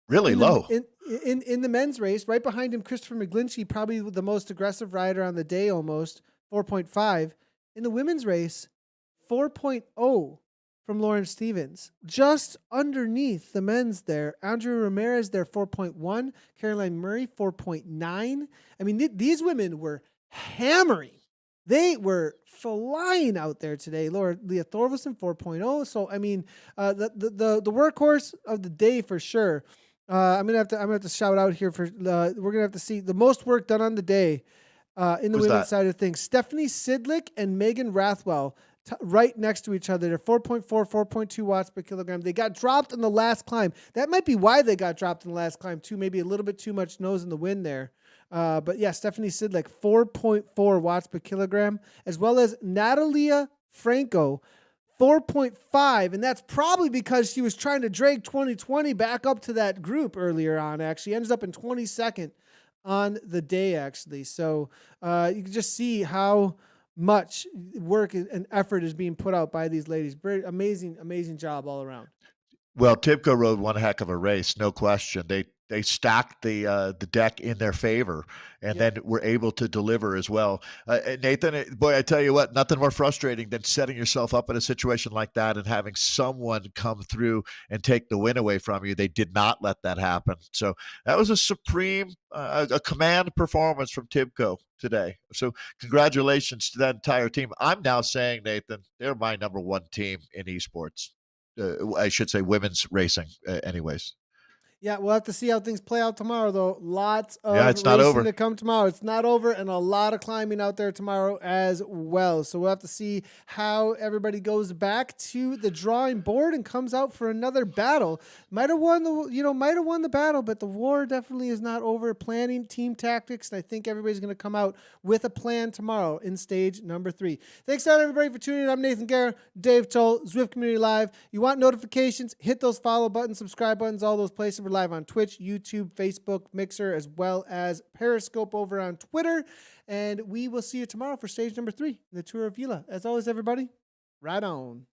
Really low. In the men's race. Right behind him, Christopher McGlinchey, probably the most aggressive rider on the day almost, 4.5. In the women's race, 4.0 from Lauren Stevens. Just underneath the men's there. Andrew Ramirez there, 4.1. Caroline Murray, 4.9. I mean, these women were hammering. They were flying out there today. Leah Thorvaldsen, 4.0. So, I mean, the workhorse of the day for sure. I'm gonna have to shout out here for we're gonna have to see the most work done on the day in the women's side of things. Stephanie Sidlick and Megan Rathwell right next to each other. They're 4.4, 4.2 watts per kilogram. They got dropped in the last climb. That might be why they got dropped in the last climb too. Maybe a little bit too much nose in the wind there. But yeah, Stephanie Sidlick, 4.4 watts per kilogram, as well as Natalia Franco, 4.5, and that's probably because she was trying to drag 2020 back up to that group earlier on, actually. Ends up in 22nd on the day, actually. So you can just see how much work and effort is being put out by these ladies. Very amazing job all around. Well, TIBCO rode one heck of a race, no question. They stacked the deck in their favor, and then were able to deliver as well. Nathan, boy, I tell you what, nothing more frustrating than setting yourself up in a situation like that and having someone come through and take the win away from you. They did not let that happen. So that was a supreme, a command performance from TIBCO today. So congratulations to that entire team. I'm now saying, Nathan, they're my number one team in esports. I should say women's racing, anyways. Yeah, we'll have to see how things play out tomorrow, though. Lots of it's not over. racing to come tomorrow. It's not over, and a lot of climbing out there tomorrow as well. So we'll have to see how everybody goes back to the drawing board and comes out for another battle. Might have won the battle, but the war definitely is not over. Planning, team tactics, and I think everybody's going to come out with a plan tomorrow in stage number 3. Thanks out everybody for tuning in. I'm Nathan Guerra, Dave Toll, Zwift Community Live. You want notifications? Hit those follow buttons, subscribe buttons, all those places. We're live on Twitch, YouTube, Facebook, Mixer, as well as Periscope over on Twitter. And we will see you tomorrow for stage number 3 in the Tour of Gila. As always, everybody, ride on.